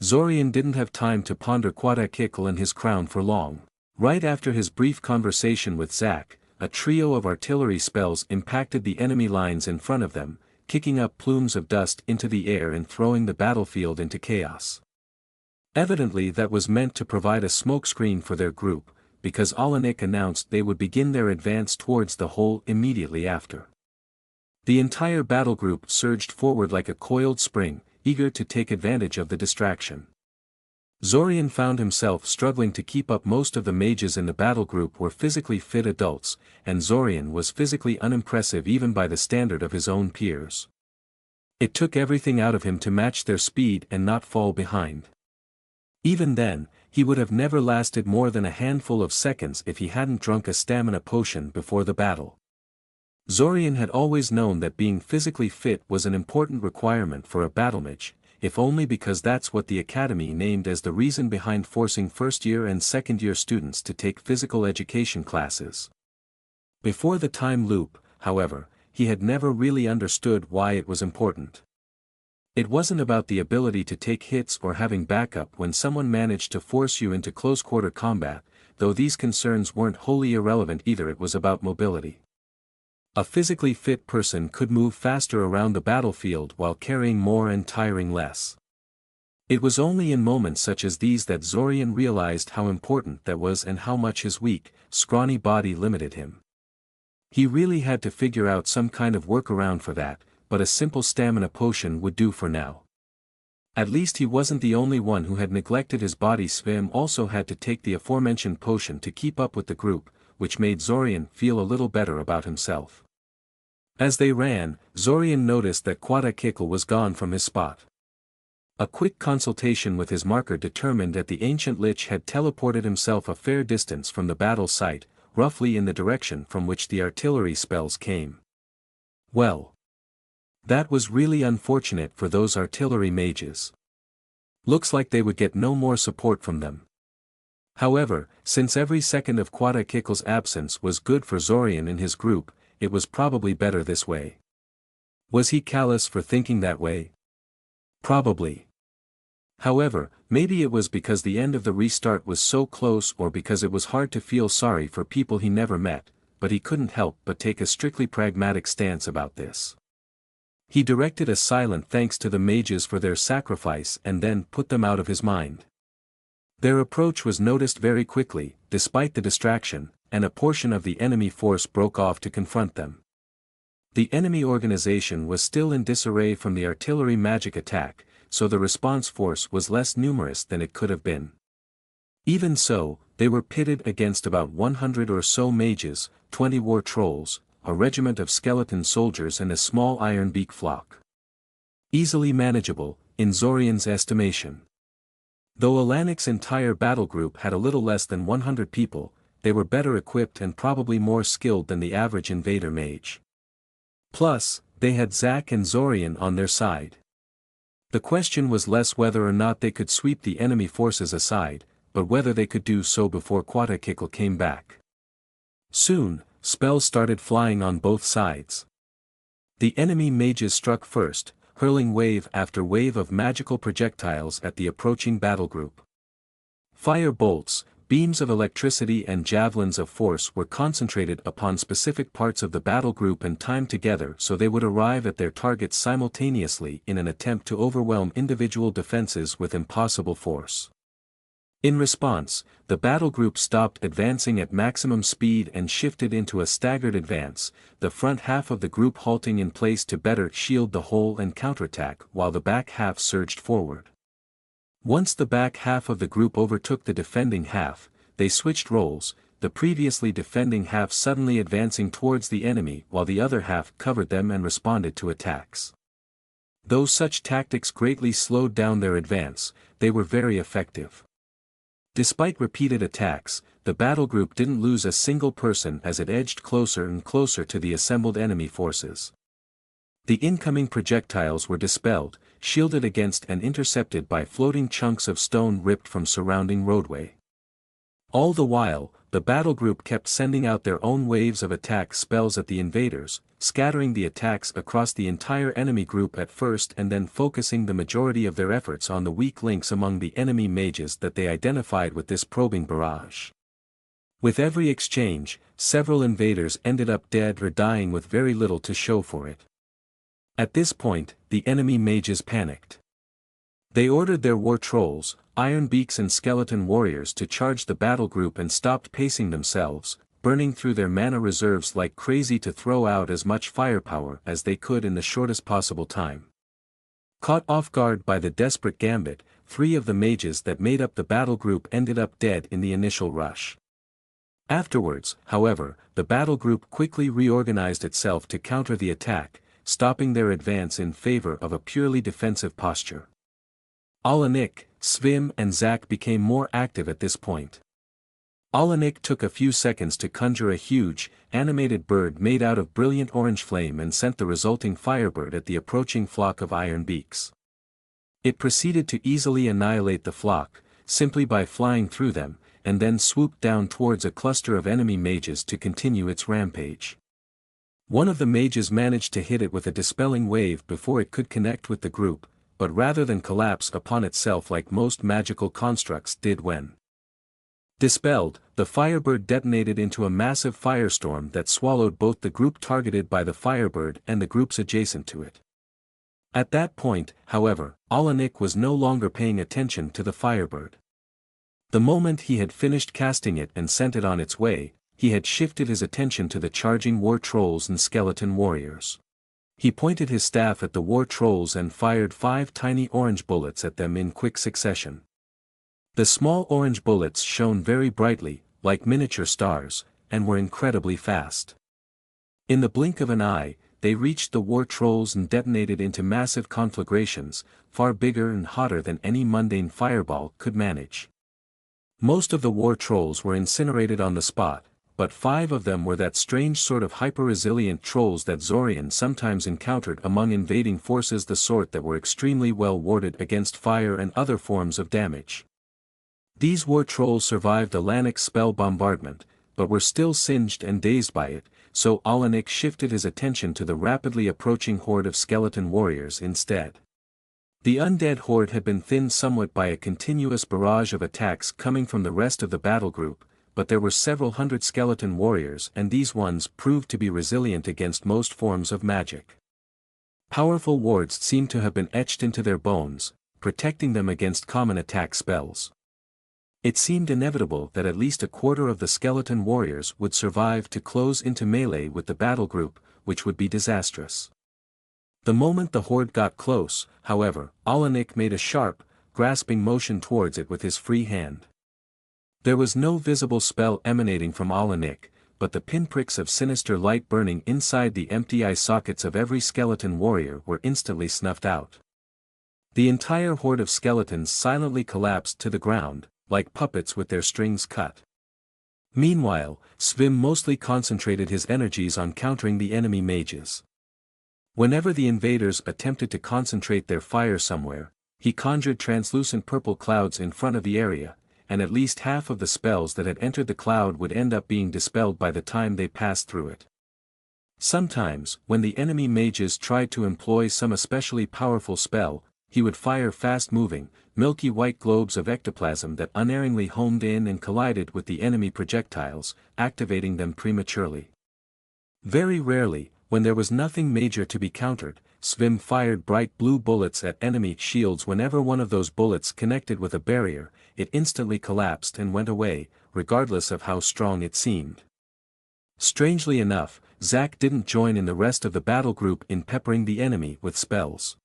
Zorian didn't have time to ponder Quatach-Ichl and his crown for long. Right after his brief conversation with Zack, a trio of artillery spells impacted the enemy lines in front of them, kicking up plumes of dust into the air and throwing the battlefield into chaos. Evidently that was meant to provide a smokescreen for their group, because Alanik announced they would begin their advance towards the hole immediately after. The entire battle group surged forward like a coiled spring, eager to take advantage of the distraction. Zorian found himself struggling to keep up. Most of the mages in the battle group were physically fit adults, and Zorian was physically unimpressive even by the standard of his own peers. It took everything out of him to match their speed and not fall behind. Even then, he would have never lasted more than a handful of seconds if he hadn't drunk a stamina potion before the battle. Zorian had always known that being physically fit was an important requirement for a battle mage, if only because that's what the academy named as the reason behind forcing first-year and second-year students to take physical education classes. Before the time loop, however, he had never really understood why it was important. It wasn't about the ability to take hits or having backup when someone managed to force you into close-quarter combat, though these concerns weren't wholly irrelevant either. It was about mobility. A physically fit person could move faster around the battlefield while carrying more and tiring less. It was only in moments such as these that Zorian realized how important that was and how much his weak, scrawny body limited him. He really had to figure out some kind of workaround for that, but a simple stamina potion would do for now. At least he wasn't the only one who had neglected his body. Svim also had to take the aforementioned potion to keep up with the group, which made Zorian feel a little better about himself. As they ran, Zorian noticed that Quatach-Ichl was gone from his spot. A quick consultation with his marker determined that the ancient lich had teleported himself a fair distance from the battle site, roughly in the direction from which the artillery spells came. Well, that was really unfortunate for those artillery mages. Looks like they would get no more support from them. However, since every second of Quatach-Ichl's absence was good for Zorian and his group, it was probably better this way. Was he callous for thinking that way? Probably. However, maybe it was because the end of the restart was so close, or because it was hard to feel sorry for people he never met, but he couldn't help but take a strictly pragmatic stance about this. He directed a silent thanks to the mages for their sacrifice and then put them out of his mind. Their approach was noticed very quickly, despite the distraction, and a portion of the enemy force broke off to confront them. The enemy organization was still in disarray from the artillery magic attack, so the response force was less numerous than it could have been. Even so, they were pitted against about 100 or so mages, 20 war trolls, a regiment of skeleton soldiers and a small ironbeak flock. Easily manageable, in Zorian's estimation. Though Alanik's entire battle group had a little less than 100 people, they were better equipped and probably more skilled than the average invader mage. Plus, they had Zack and Zorian on their side. The question was less whether or not they could sweep the enemy forces aside, but whether they could do so before Quatach-Ichl came back. Soon, spells started flying on both sides. The enemy mages struck first, hurling wave after wave of magical projectiles at the approaching battle group. Fire bolts, beams of electricity and javelins of force were concentrated upon specific parts of the battle group and timed together so they would arrive at their targets simultaneously in an attempt to overwhelm individual defenses with impossible force. In response, the battle group stopped advancing at maximum speed and shifted into a staggered advance, the front half of the group halting in place to better shield the hole and counterattack while the back half surged forward. Once the back half of the group overtook the defending half, they switched roles, the previously defending half suddenly advancing towards the enemy while the other half covered them and responded to attacks. Though such tactics greatly slowed down their advance, they were very effective. Despite repeated attacks, the battle group didn't lose a single person as it edged closer and closer to the assembled enemy forces. The incoming projectiles were dispelled, shielded against and intercepted by floating chunks of stone ripped from surrounding roadway. All the while, the battle group kept sending out their own waves of attack spells at the invaders, scattering the attacks across the entire enemy group at first and then focusing the majority of their efforts on the weak links among the enemy mages that they identified with this probing barrage. With every exchange, several invaders ended up dead or dying with very little to show for it. At this point, the enemy mages panicked. They ordered their war trolls, iron beaks and skeleton warriors to charge the battle group and stopped pacing themselves, burning through their mana reserves like crazy to throw out as much firepower as they could in the shortest possible time. Caught off guard by the desperate gambit, 3 of the mages that made up the battle group ended up dead in the initial rush. Afterwards, however, the battle group quickly reorganized itself to counter the attack, stopping their advance in favor of a purely defensive posture. Alanik, Svim and Zach became more active at this point. Alanik took a few seconds to conjure a huge, animated bird made out of brilliant orange flame and sent the resulting firebird at the approaching flock of iron beaks. It proceeded to easily annihilate the flock, simply by flying through them, and then swooped down towards a cluster of enemy mages to continue its rampage. One of the mages managed to hit it with a dispelling wave before it could connect with the group, but rather than collapse upon itself like most magical constructs did when dispelled, the firebird detonated into a massive firestorm that swallowed both the group targeted by the firebird and the groups adjacent to it. At that point, however, Alanik was no longer paying attention to the firebird. The moment he had finished casting it and sent it on its way, he had shifted his attention to the charging war trolls and skeleton warriors. He pointed his staff at the war trolls and fired 5 tiny orange bullets at them in quick succession. The small orange bullets shone very brightly, like miniature stars, and were incredibly fast. In the blink of an eye, they reached the war trolls and detonated into massive conflagrations, far bigger and hotter than any mundane fireball could manage. Most of the war trolls were incinerated on the spot, but 5 of them were that strange sort of hyper-resilient trolls that Zorian sometimes encountered among invading forces, the sort that were extremely well warded against fire and other forms of damage. These war trolls survived Alanik's spell bombardment, but were still singed and dazed by it, so Alanik shifted his attention to the rapidly approaching horde of skeleton warriors instead. The undead horde had been thinned somewhat by a continuous barrage of attacks coming from the rest of the battle group, but there were several hundred skeleton warriors and these ones proved to be resilient against most forms of magic. Powerful wards seemed to have been etched into their bones, protecting them against common attack spells. It seemed inevitable that at least a quarter of the skeleton warriors would survive to close into melee with the battle group, which would be disastrous. The moment the horde got close, however, Alanik made a sharp, grasping motion towards it with his free hand. There was no visible spell emanating from Alanik, but the pinpricks of sinister light burning inside the empty eye sockets of every skeleton warrior were instantly snuffed out. The entire horde of skeletons silently collapsed to the ground, like puppets with their strings cut. Meanwhile, Svim mostly concentrated his energies on countering the enemy mages. Whenever the invaders attempted to concentrate their fire somewhere, he conjured translucent purple clouds in front of the area, and at least half of the spells that had entered the cloud would end up being dispelled by the time they passed through it. Sometimes, when the enemy mages tried to employ some especially powerful spell, he would fire fast-moving, milky white globes of ectoplasm that unerringly homed in and collided with the enemy projectiles, activating them prematurely. Very rarely, when there was nothing major to be countered, Svim fired bright blue bullets at enemy shields. Whenever one of those bullets connected with a barrier, it instantly collapsed and went away, regardless of how strong it seemed. Strangely enough, Zach didn't join in the rest of the battle group in peppering the enemy with spells.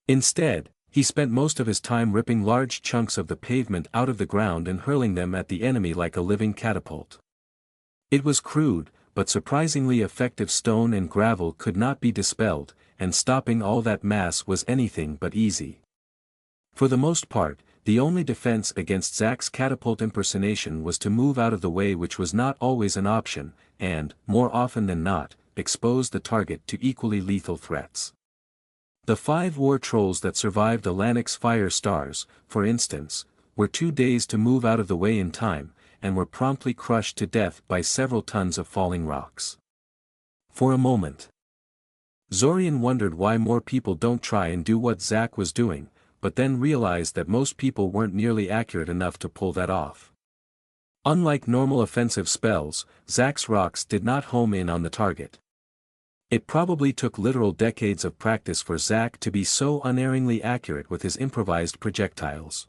Instead, he spent most of his time ripping large chunks of the pavement out of the ground and hurling them at the enemy like a living catapult. It was crude, but surprisingly effective. Stone and gravel could not be dispelled, and stopping all that mass was anything but easy. For the most part, the only defense against Zach's catapult impersonation was to move out of the way, which was not always an option, and, more often than not, expose the target to equally lethal threats. The 5 war trolls that survived Alanik's fire stars, for instance, were too dazed to move out of the way in time, and were promptly crushed to death by several tons of falling rocks. For a moment, Zorian wondered why more people don't try and do what Zack was doing, but then realized that most people weren't nearly accurate enough to pull that off. Unlike normal offensive spells, Zack's rocks did not home in on the target. It probably took literal decades of practice for Zack to be so unerringly accurate with his improvised projectiles.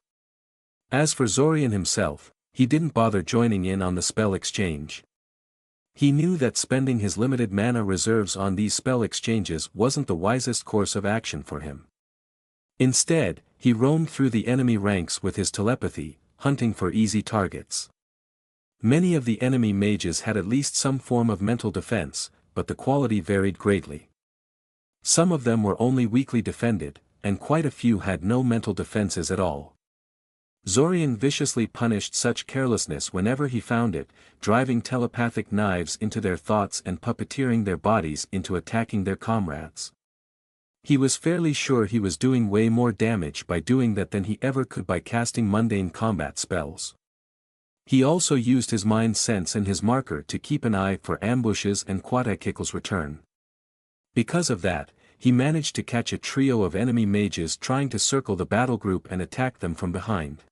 As for Zorian himself, he didn't bother joining in on the spell exchange. He knew that spending his limited mana reserves on these spell exchanges wasn't the wisest course of action for him. Instead, he roamed through the enemy ranks with his telepathy, hunting for easy targets. Many of the enemy mages had at least some form of mental defense, but the quality varied greatly. Some of them were only weakly defended, and quite a few had no mental defenses at all. Zorian viciously punished such carelessness whenever he found it, driving telepathic knives into their thoughts and puppeteering their bodies into attacking their comrades. He was fairly sure he was doing way more damage by doing that than he ever could by casting mundane combat spells. He also used his mind sense and his marker to keep an eye for ambushes and Quatach-Ichl's return. Because of that, he managed to catch a trio of enemy mages trying to circle the battle group and attack them from behind.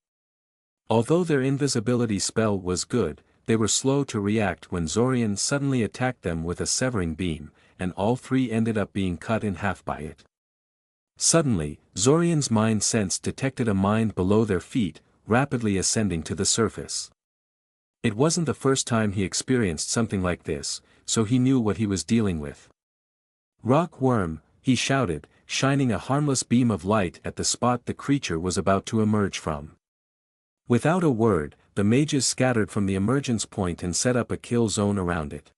Although their invisibility spell was good, they were slow to react when Zorian suddenly attacked them with a severing beam, and all three ended up being cut in half by it. Suddenly, Zorian's mind sense detected a mind below their feet, rapidly ascending to the surface. It wasn't the first time he experienced something like this, so he knew what he was dealing with. "Rock worm," he shouted, shining a harmless beam of light at the spot the creature was about to emerge from. Without a word, the mages scattered from the emergence point and set up a kill zone around it.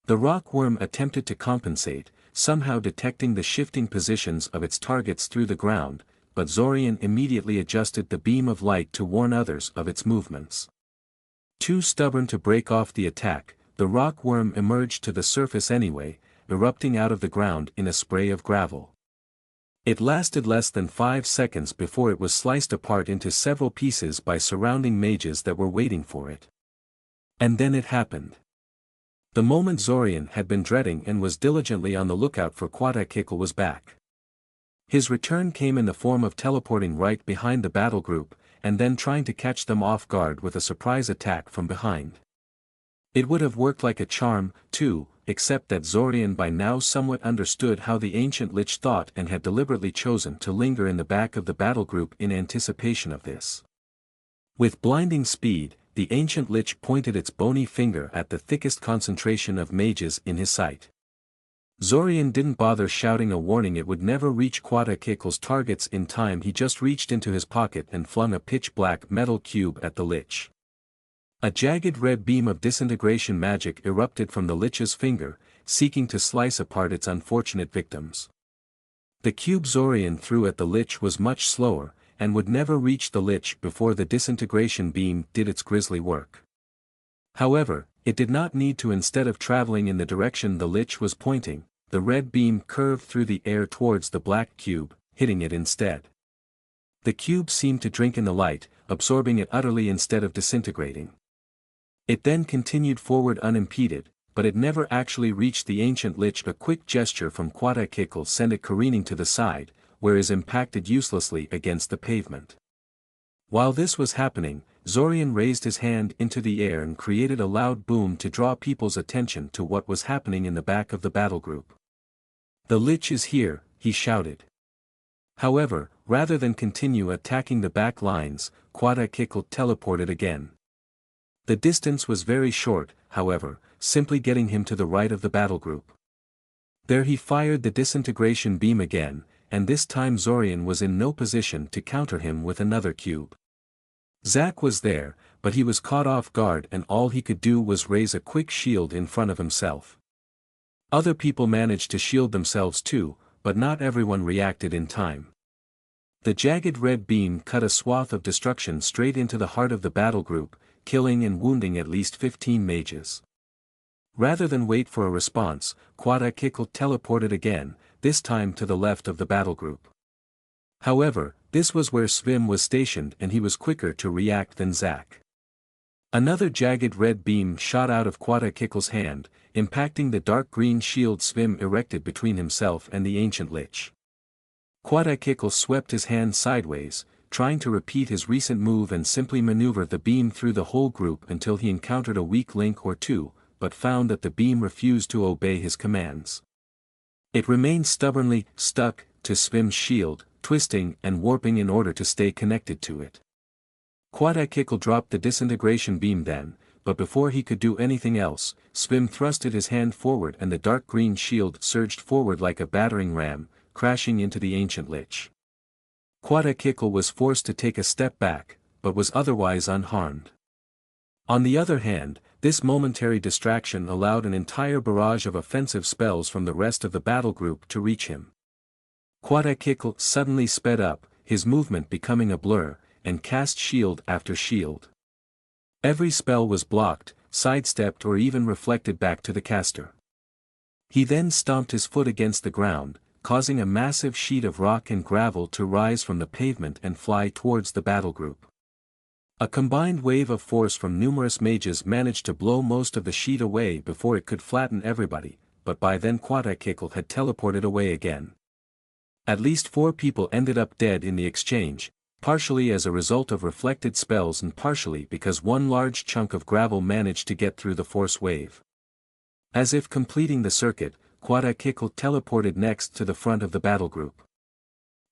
The rock worm attempted to compensate, somehow detecting the shifting positions of its targets through the ground, but Zorian immediately adjusted the beam of light to warn others of its movements. Too stubborn to break off the attack, the rock worm emerged to the surface anyway, erupting out of the ground in a spray of gravel. It lasted less than 5 seconds before it was sliced apart into several pieces by surrounding mages that were waiting for it. And then it happened. The moment Zorian had been dreading and was diligently on the lookout for Quatach-Ichl was back. His return came in the form of teleporting right behind the battle group, and then trying to catch them off guard with a surprise attack from behind. It would have worked like a charm, too, except that Zorian by now somewhat understood how the ancient lich thought and had deliberately chosen to linger in the back of the battle group in anticipation of this. With blinding speed, the ancient lich pointed its bony finger at the thickest concentration of mages in his sight. Zorian didn't bother shouting a warning it would never reach Quatach-Ichl's targets in time. He just reached into his pocket and flung a pitch-black metal cube at the lich. A jagged red beam of disintegration magic erupted from the lich's finger, seeking to slice apart its unfortunate victims. The cube Zorian threw at the lich was much slower, and would never reach the lich before the disintegration beam did its grisly work. However, it did not need to. Instead of traveling in the direction the lich was pointing, the red beam curved through the air towards the black cube, hitting it instead. The cube seemed to drink in the light, absorbing it utterly instead of disintegrating. It then continued forward unimpeded, but it never actually reached the ancient lich. A quick gesture from Quatach-Ichl sent it careening to the side, where it impacted uselessly against the pavement. While this was happening, Zorian raised his hand into the air and created a loud boom to draw people's attention to what was happening in the back of the battle group. "The lich is here," he shouted. However, rather than continue attacking the back lines, Quatach-Ichl teleported again. The distance was very short, however, simply getting him to the right of the battle group. There he fired the disintegration beam again, and this time Zorian was in no position to counter him with another cube. Zack was there, but he was caught off guard and all he could do was raise a quick shield in front of himself. Other people managed to shield themselves too, but not everyone reacted in time. The jagged red beam cut a swath of destruction straight into the heart of the battle group, killing and wounding at least 15 mages. Rather than wait for a response, Quatach-Ichl teleported again, this time to the left of the battle group. However, this was where Svim was stationed and he was quicker to react than Zack. Another jagged red beam shot out of Quatach-Ichl's hand, impacting the dark green shield Svim erected between himself and the ancient lich. Quatach-Ichl swept his hand sideways, trying to repeat his recent move and simply maneuver the beam through the whole group until he encountered a weak link or two, but found that the beam refused to obey his commands. It remained stubbornly stuck to Svim's shield, twisting and warping in order to stay connected to it. Quatach-Ichl dropped the disintegration beam then, but before he could do anything else, Svim thrusted his hand forward and the dark green shield surged forward like a battering ram, crashing into the ancient lich. Quatach-Ichl was forced to take a step back, but was otherwise unharmed. On the other hand, this momentary distraction allowed an entire barrage of offensive spells from the rest of the battle group to reach him. Quatach-Ichl suddenly sped up, his movement becoming a blur, and cast shield after shield. Every spell was blocked, sidestepped or even reflected back to the caster. He then stomped his foot against the ground, causing a massive sheet of rock and gravel to rise from the pavement and fly towards the battle group. A combined wave of force from numerous mages managed to blow most of the sheet away before it could flatten everybody, but by then Quatach-Ichl had teleported away again. At least 4 people ended up dead in the exchange, partially as a result of reflected spells and partially because one large chunk of gravel managed to get through the force wave. As if completing the circuit, Quatach-Ichl teleported next to the front of the battle group.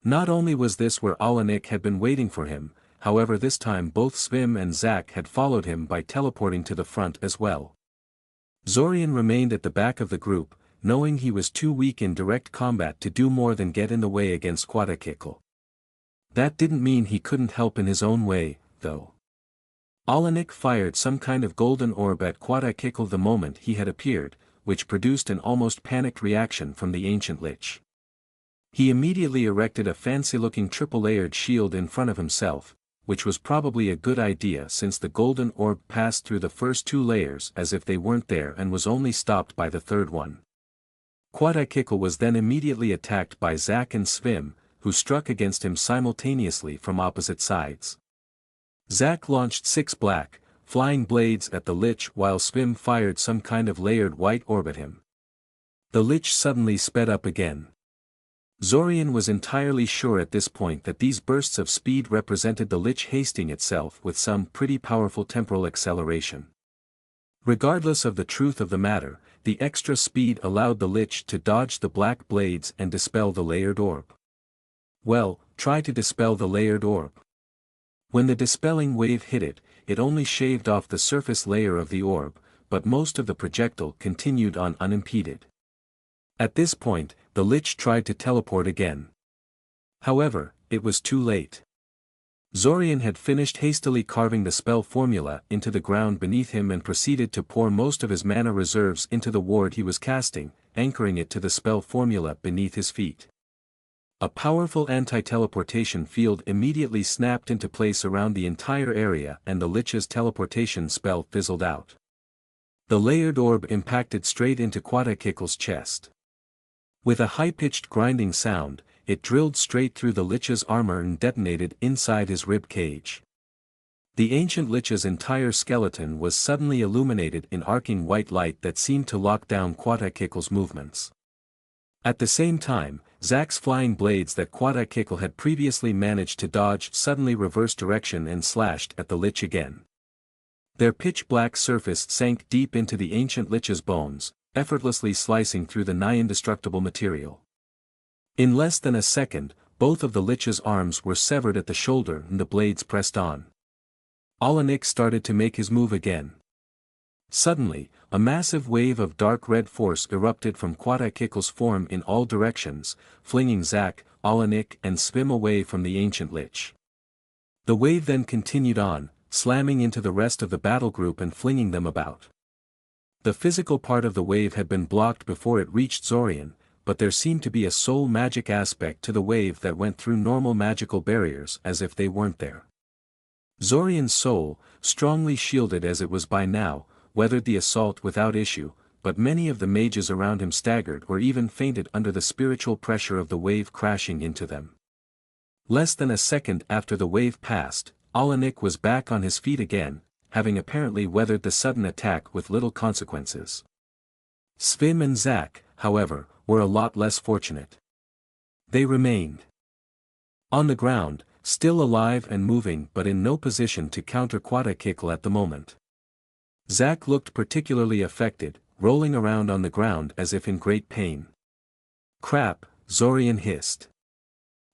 Not only was this where Audiobooks had been waiting for him, however this time both Svim and Zach had followed him by teleporting to the front as well. Zorian remained at the back of the group, knowing he was too weak in direct combat to do more than get in the way against Quatach-Ichl. That didn't mean he couldn't help in his own way, though. Audiobooks fired some kind of golden orb at Quatach-Ichl the moment he had appeared, which produced an almost panicked reaction from the ancient lich. He immediately erected a fancy-looking triple-layered shield in front of himself, which was probably a good idea since the golden orb passed through the first 2 layers as if they weren't there and was only stopped by the third one. Quatach-Ichl was then immediately attacked by Zach and Svim, who struck against him simultaneously from opposite sides. Zach launched 6 black, flying blades at the lich while Svim fired some kind of layered white orb at him. The lich suddenly sped up again. Zorian was entirely sure at this point that these bursts of speed represented the lich hasting itself with some pretty powerful temporal acceleration. Regardless of the truth of the matter, the extra speed allowed the lich to dodge the black blades and dispel the layered orb. Well, try to dispel the layered orb. When the dispelling wave hit it, it only shaved off the surface layer of the orb, but most of the projectile continued on unimpeded. At this point, the lich tried to teleport again. However, it was too late. Zorian had finished hastily carving the spell formula into the ground beneath him and proceeded to pour most of his mana reserves into the ward he was casting, anchoring it to the spell formula beneath his feet. A powerful anti-teleportation field immediately snapped into place around the entire area and the lich's teleportation spell fizzled out. The layered orb impacted straight into Quatach-Ichl's chest. With a high-pitched grinding sound, it drilled straight through the lich's armor and detonated inside his rib cage. The ancient lich's entire skeleton was suddenly illuminated in arcing white light that seemed to lock down Quatach-Ichl's movements. At the same time, Zach's flying blades that Quatach-Ichl had previously managed to dodge suddenly reversed direction and slashed at the lich again. Their pitch-black surface sank deep into the ancient lich's bones, effortlessly slicing through the nigh-indestructible material. In less than a second, both of the lich's arms were severed at the shoulder and the blades pressed on. Audiobooks started to make his move again. Suddenly, a massive wave of dark red force erupted from Quatach-Ichl's form in all directions, flinging Zach, Audiobooks and Svim away from the ancient lich. The wave then continued on, slamming into the rest of the battle group and flinging them about. The physical part of the wave had been blocked before it reached Zorian, but there seemed to be a soul magic aspect to the wave that went through normal magical barriers as if they weren't there. Zorian's soul, strongly shielded as it was by now, weathered the assault without issue, but many of the mages around him staggered or even fainted under the spiritual pressure of the wave crashing into them. Less than a second after the wave passed, Audiobooks was back on his feet again, having apparently weathered the sudden attack with little consequences. Svim and Zach, however, were a lot less fortunate. They remained on the ground, still alive and moving but in no position to counter Quatach-Ichl at the moment. Zach looked particularly affected, rolling around on the ground as if in great pain. "Crap," Zorian hissed.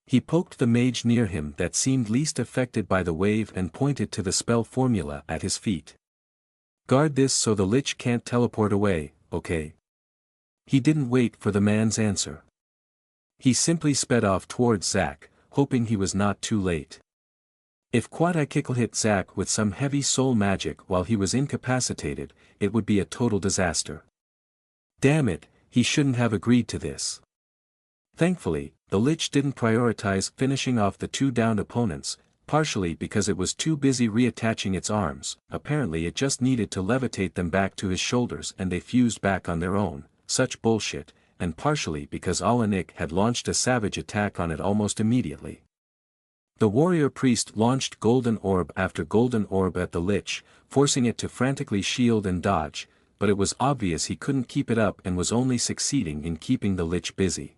He poked the mage near him that seemed least affected by the wave and pointed to the spell formula at his feet. "Guard this so the lich can't teleport away, okay?" He didn't wait for the man's answer. He simply sped off towards Zach, hoping he was not too late. If Quatach-Ichl hit Zach with some heavy soul magic while he was incapacitated, it would be a total disaster. Damn it, he shouldn't have agreed to this. Thankfully, the lich didn't prioritize finishing off the two downed opponents, partially because it was too busy reattaching its arms. Apparently it just needed to levitate them back to his shoulders and they fused back on their own, such bullshit, and partially because Alanik had launched a savage attack on it almost immediately. The warrior priest launched golden orb after golden orb at the lich, forcing it to frantically shield and dodge, but it was obvious he couldn't keep it up and was only succeeding in keeping the lich busy.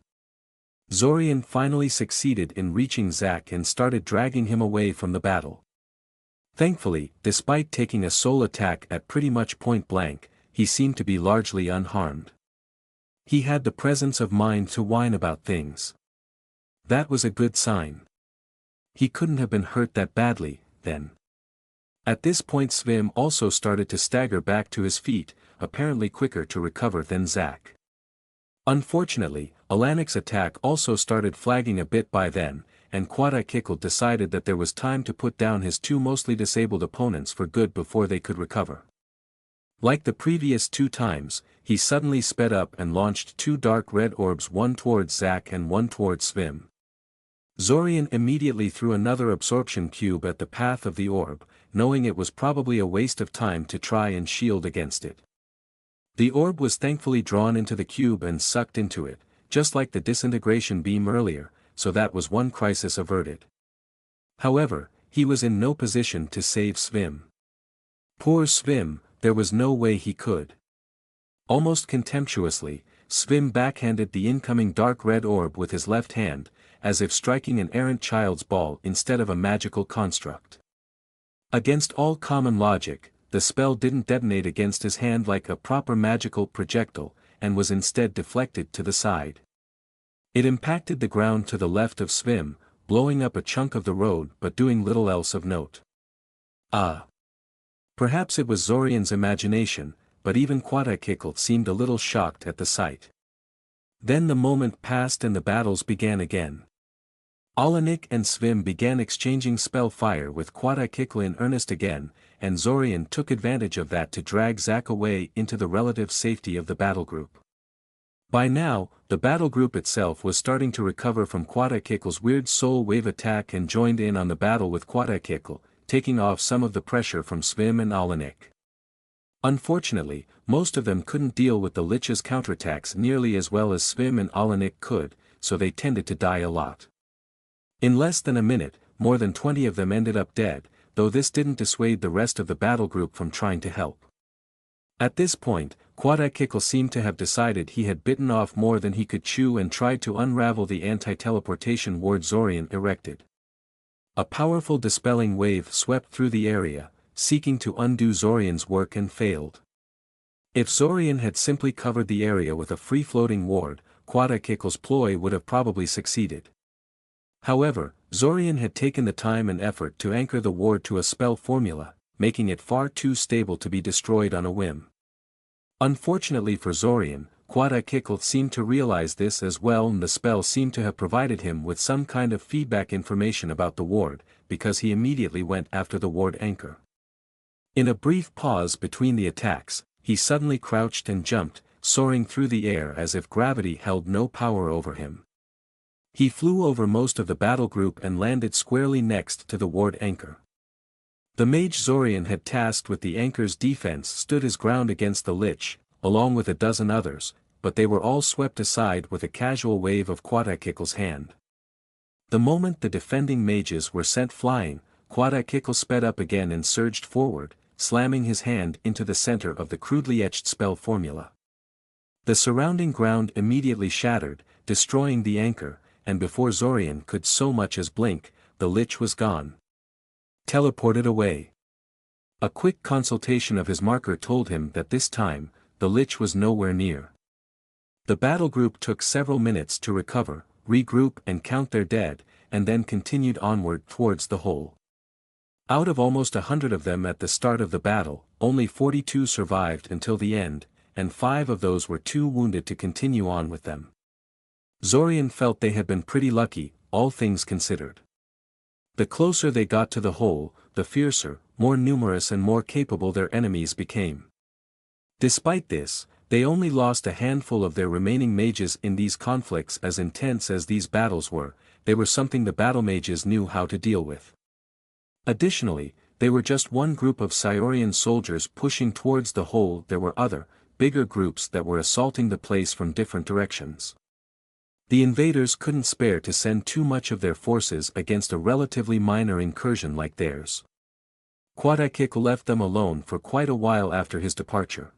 Zorian finally succeeded in reaching Zach and started dragging him away from the battle. Thankfully, despite taking a soul attack at pretty much point blank, he seemed to be largely unharmed. He had the presence of mind to whine about things. That was a good sign. He couldn't have been hurt that badly, then. At this point Svim also started to stagger back to his feet, apparently quicker to recover than Zach. Unfortunately, Alanik's attack also started flagging a bit by then, and Quatach-Ichl decided that there was time to put down his two mostly disabled opponents for good before they could recover. Like the previous two times, he suddenly sped up and launched two dark red orbs, one towards Zach and one towards Svim. Zorian immediately threw another absorption cube at the path of the orb, knowing it was probably a waste of time to try and shield against it. The orb was thankfully drawn into the cube and sucked into it, just like the disintegration beam earlier, so that was one crisis averted. However, he was in no position to save Svim. Poor Svim, there was no way he could. Almost contemptuously, Svim backhanded the incoming dark red orb with his left hand, as if striking an errant child's ball instead of a magical construct. Against all common logic, the spell didn't detonate against his hand like a proper magical projectile, and was instead deflected to the side. It impacted the ground to the left of Svim, blowing up a chunk of the road but doing little else of note. Perhaps it was Zorian's imagination, but even Quatach-Ichl seemed a little shocked at the sight. Then the moment passed and the battles began again. Alanik and Svim began exchanging spell fire with Quatach-Ichl in earnest again, and Zorian took advantage of that to drag Zach away into the relative safety of the battle group. By now, the battle group itself was starting to recover from Quatach-Ichl's weird soul wave attack and joined in on the battle with Quatach-Ichl, taking off some of the pressure from Svim and Alanik. Unfortunately, most of them couldn't deal with the lich's counterattacks nearly as well as Svim and Alanik could, so they tended to die a lot. In less than a minute, more than 20 of them ended up dead, though this didn't dissuade the rest of the battle group from trying to help. At this point, Quatach-Ichl seemed to have decided he had bitten off more than he could chew and tried to unravel the anti-teleportation ward Zorian erected. A powerful dispelling wave swept through the area, seeking to undo Zorian's work and failed. If Zorian had simply covered the area with a free-floating ward, Quatach-Ichl's ploy would have probably succeeded. However, Zorian had taken the time and effort to anchor the ward to a spell formula, making it far too stable to be destroyed on a whim. Unfortunately for Zorian, Quatach-Ichl seemed to realize this as well, and the spell seemed to have provided him with some kind of feedback information about the ward, because he immediately went after the ward anchor. In a brief pause between the attacks, he suddenly crouched and jumped, soaring through the air as if gravity held no power over him. He flew over most of the battle group and landed squarely next to the ward anchor. The mage Zorian had tasked with the anchor's defense stood his ground against the lich, along with a dozen others, but they were all swept aside with a casual wave of Quatach-Ichl's hand. The moment the defending mages were sent flying, Quatach-Ichl sped up again and surged forward, slamming his hand into the center of the crudely etched spell formula. The surrounding ground immediately shattered, destroying the anchor, and before Zorian could so much as blink, the lich was gone. Teleported away. A quick consultation of his marker told him that this time, the lich was nowhere near. The battle group took several minutes to recover, regroup and count their dead, and then continued onward towards the hole. Out of almost 100 of them at the start of the battle, only 42 survived until the end, and 5 of those were too wounded to continue on with them. Zorian felt they had been pretty lucky, all things considered. The closer they got to the hole, the fiercer, more numerous and more capable their enemies became. Despite this, they only lost a handful of their remaining mages in these conflicts. As intense as these battles were, they were something the battle mages knew how to deal with. Additionally, they were just one group of Cyaurian soldiers pushing towards the hole. There were other, bigger groups that were assaulting the place from different directions. The invaders couldn't spare to send too much of their forces against a relatively minor incursion like theirs. Quatach-Ichl left them alone for quite a while after his departure.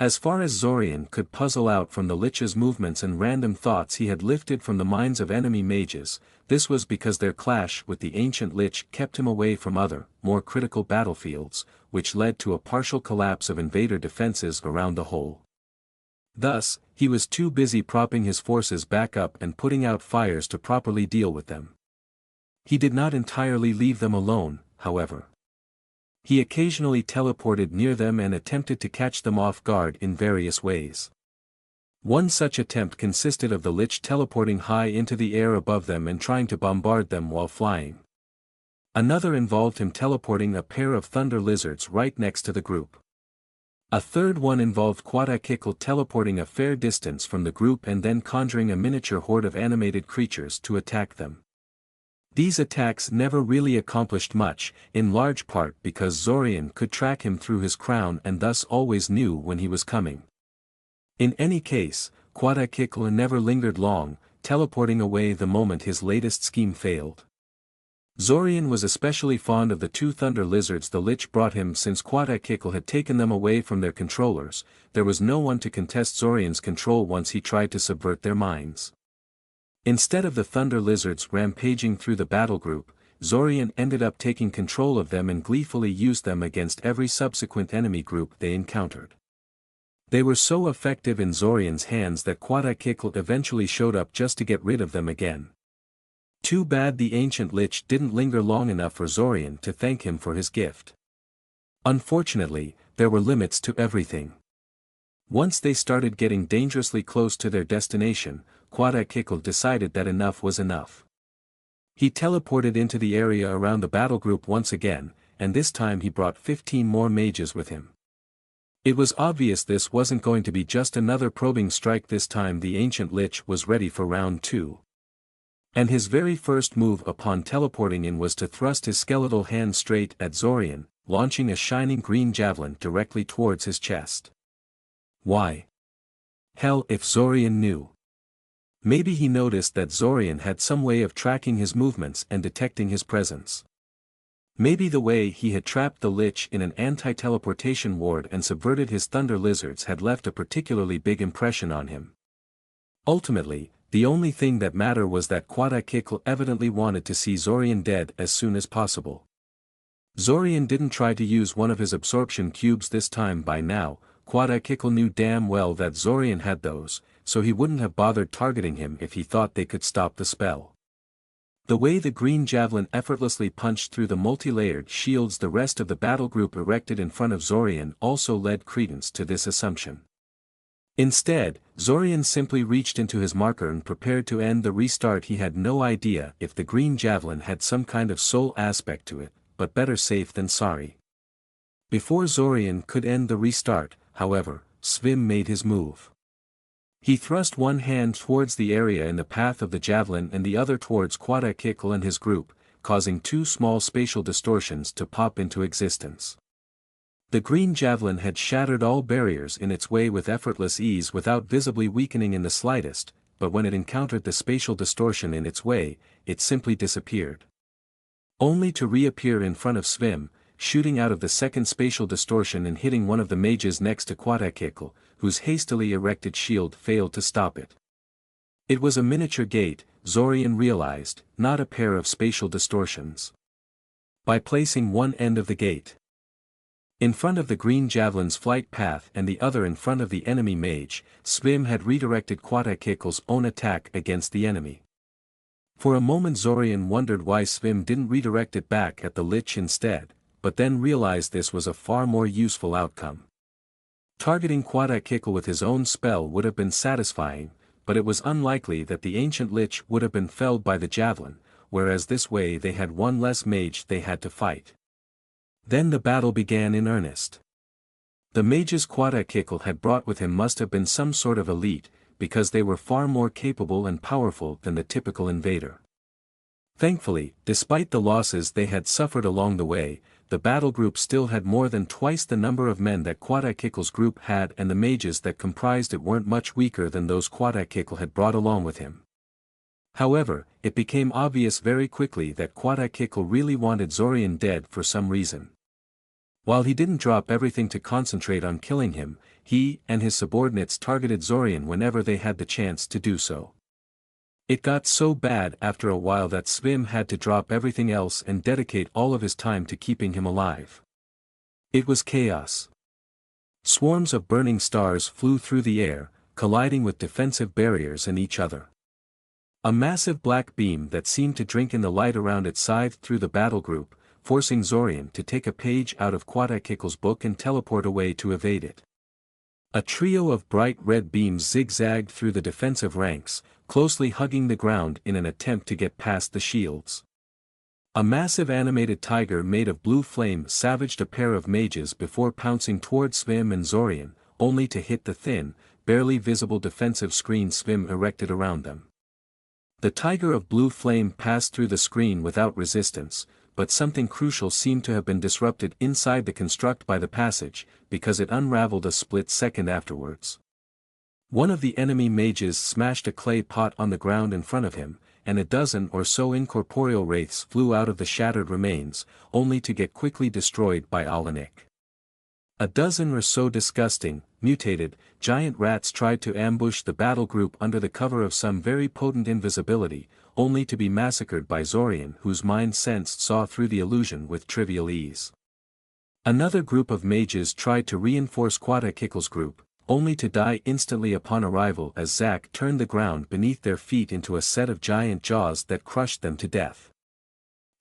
As far as Zorian could puzzle out from the lich's movements and random thoughts he had lifted from the minds of enemy mages, this was because their clash with the ancient lich kept him away from other, more critical battlefields, which led to a partial collapse of invader defenses around the hole. Thus, he was too busy propping his forces back up and putting out fires to properly deal with them. He did not entirely leave them alone, however. He occasionally teleported near them and attempted to catch them off guard in various ways. One such attempt consisted of the lich teleporting high into the air above them and trying to bombard them while flying. Another involved him teleporting a pair of thunder lizards right next to the group. A third one involved Quatach-Ichl teleporting a fair distance from the group and then conjuring a miniature horde of animated creatures to attack them. These attacks never really accomplished much, in large part because Zorian could track him through his crown and thus always knew when he was coming. In any case, Quatach-Ichl never lingered long, teleporting away the moment his latest scheme failed. Zorian was especially fond of the 2 thunder lizards the lich brought him. Since Quatach-Ichl had taken them away from their controllers, there was no one to contest Zorian's control once he tried to subvert their minds. Instead of the thunder lizards rampaging through the battle group, Zorian ended up taking control of them and gleefully used them against every subsequent enemy group they encountered. They were so effective in Zorian's hands that Quatach-Ichl eventually showed up just to get rid of them again. Too bad the ancient lich didn't linger long enough for Zorian to thank him for his gift. Unfortunately, there were limits to everything. Once they started getting dangerously close to their destination, Quatach-Ichl decided that enough was enough. He teleported into the area around the battle group once again, and this time he brought 15 more mages with him. It was obvious this wasn't going to be just another probing strike. This time the ancient lich was ready for round 2. And his very first move upon teleporting in was to thrust his skeletal hand straight at Zorian, launching a shining green javelin directly towards his chest. Why? Hell if Zorian knew. Maybe he noticed that Zorian had some way of tracking his movements and detecting his presence. Maybe the way he had trapped the lich in an anti-teleportation ward and subverted his thunder lizards had left a particularly big impression on him. Ultimately, the only thing that mattered was that Quatach-Ichl evidently wanted to see Zorian dead as soon as possible. Zorian didn't try to use one of his absorption cubes this time. By now, Quatach-Ichl knew damn well that Zorian had those, so he wouldn't have bothered targeting him if he thought they could stop the spell. The way the green javelin effortlessly punched through the multi-layered shields the rest of the battle group erected in front of Zorian also led credence to this assumption. Instead, Zorian simply reached into his marker and prepared to end the restart. He had no idea if the green javelin had some kind of soul aspect to it, but better safe than sorry. Before Zorian could end the restart, however, Svim made his move. He thrust one hand towards the area in the path of the javelin and the other towards Quatach-Ichl and his group, causing 2 small spatial distortions to pop into existence. The green javelin had shattered all barriers in its way with effortless ease without visibly weakening in the slightest, but when it encountered the spatial distortion in its way, it simply disappeared. Only to reappear in front of Svim, shooting out of the second spatial distortion and hitting one of the mages next to Quatach-Ichl, whose hastily erected shield failed to stop it. It was a miniature gate, Zorian realized, not a pair of spatial distortions. By placing one end of the gate in front of the green javelin's flight path and the other in front of the enemy mage, Svim had redirected Quatach-Ichl's own attack against the enemy. For a moment Zorian wondered why Svim didn't redirect it back at the lich instead, but then realized this was a far more useful outcome. Targeting Quatach-Ichl with his own spell would have been satisfying, but it was unlikely that the ancient lich would have been felled by the javelin, whereas this way they had one less mage they had to fight. Then the battle began in earnest. The mages Quatach-Ichl had brought with him must have been some sort of elite, because they were far more capable and powerful than the typical invader. Thankfully, despite the losses they had suffered along the way, the battle group still had more than twice the number of men that Quatach-Ichl's group had, and the mages that comprised it weren't much weaker than those Quatach-Ichl had brought along with him. However, it became obvious very quickly that Quatach-Ichl really wanted Zorian dead for some reason. While he didn't drop everything to concentrate on killing him, he and his subordinates targeted Zorian whenever they had the chance to do so. It got so bad after a while that Svim had to drop everything else and dedicate all of his time to keeping him alive. It was chaos. Swarms of burning stars flew through the air, colliding with defensive barriers and each other. A massive black beam that seemed to drink in the light around it scythed through the battle group, forcing Zorian to take a page out of Quatach-Ichl's book and teleport away to evade it. A trio of bright red beams zigzagged through the defensive ranks, closely hugging the ground in an attempt to get past the shields. A massive animated tiger made of blue flame savaged a pair of mages before pouncing toward Svim and Zorian, only to hit the thin, barely visible defensive screen Svim erected around them. The tiger of blue flame passed through the screen without resistance, but something crucial seemed to have been disrupted inside the construct by the passage, because it unraveled a split second afterwards. One of the enemy mages smashed a clay pot on the ground in front of him, and a dozen or so incorporeal wraiths flew out of the shattered remains, only to get quickly destroyed by Alanik. A dozen or so disgusting, mutated, giant rats tried to ambush the battle group under the cover of some very potent invisibility, only to be massacred by Zorian, whose mind sense saw through the illusion with trivial ease. Another group of mages tried to reinforce Quatach-Ichl's group, only to die instantly upon arrival as Zack turned the ground beneath their feet into a set of giant jaws that crushed them to death.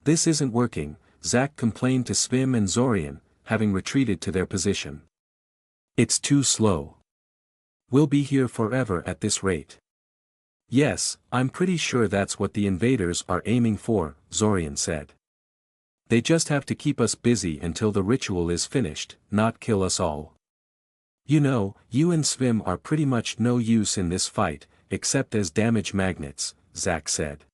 "This isn't working," Zack complained to Svim and Zorian, having retreated to their position. "It's too slow. We'll be here forever at this rate." "Yes, I'm pretty sure that's what the invaders are aiming for," Zorian said. "They just have to keep us busy until the ritual is finished, not kill us all. You know, you and Svim are pretty much no use in this fight, except as damage magnets," Zack said.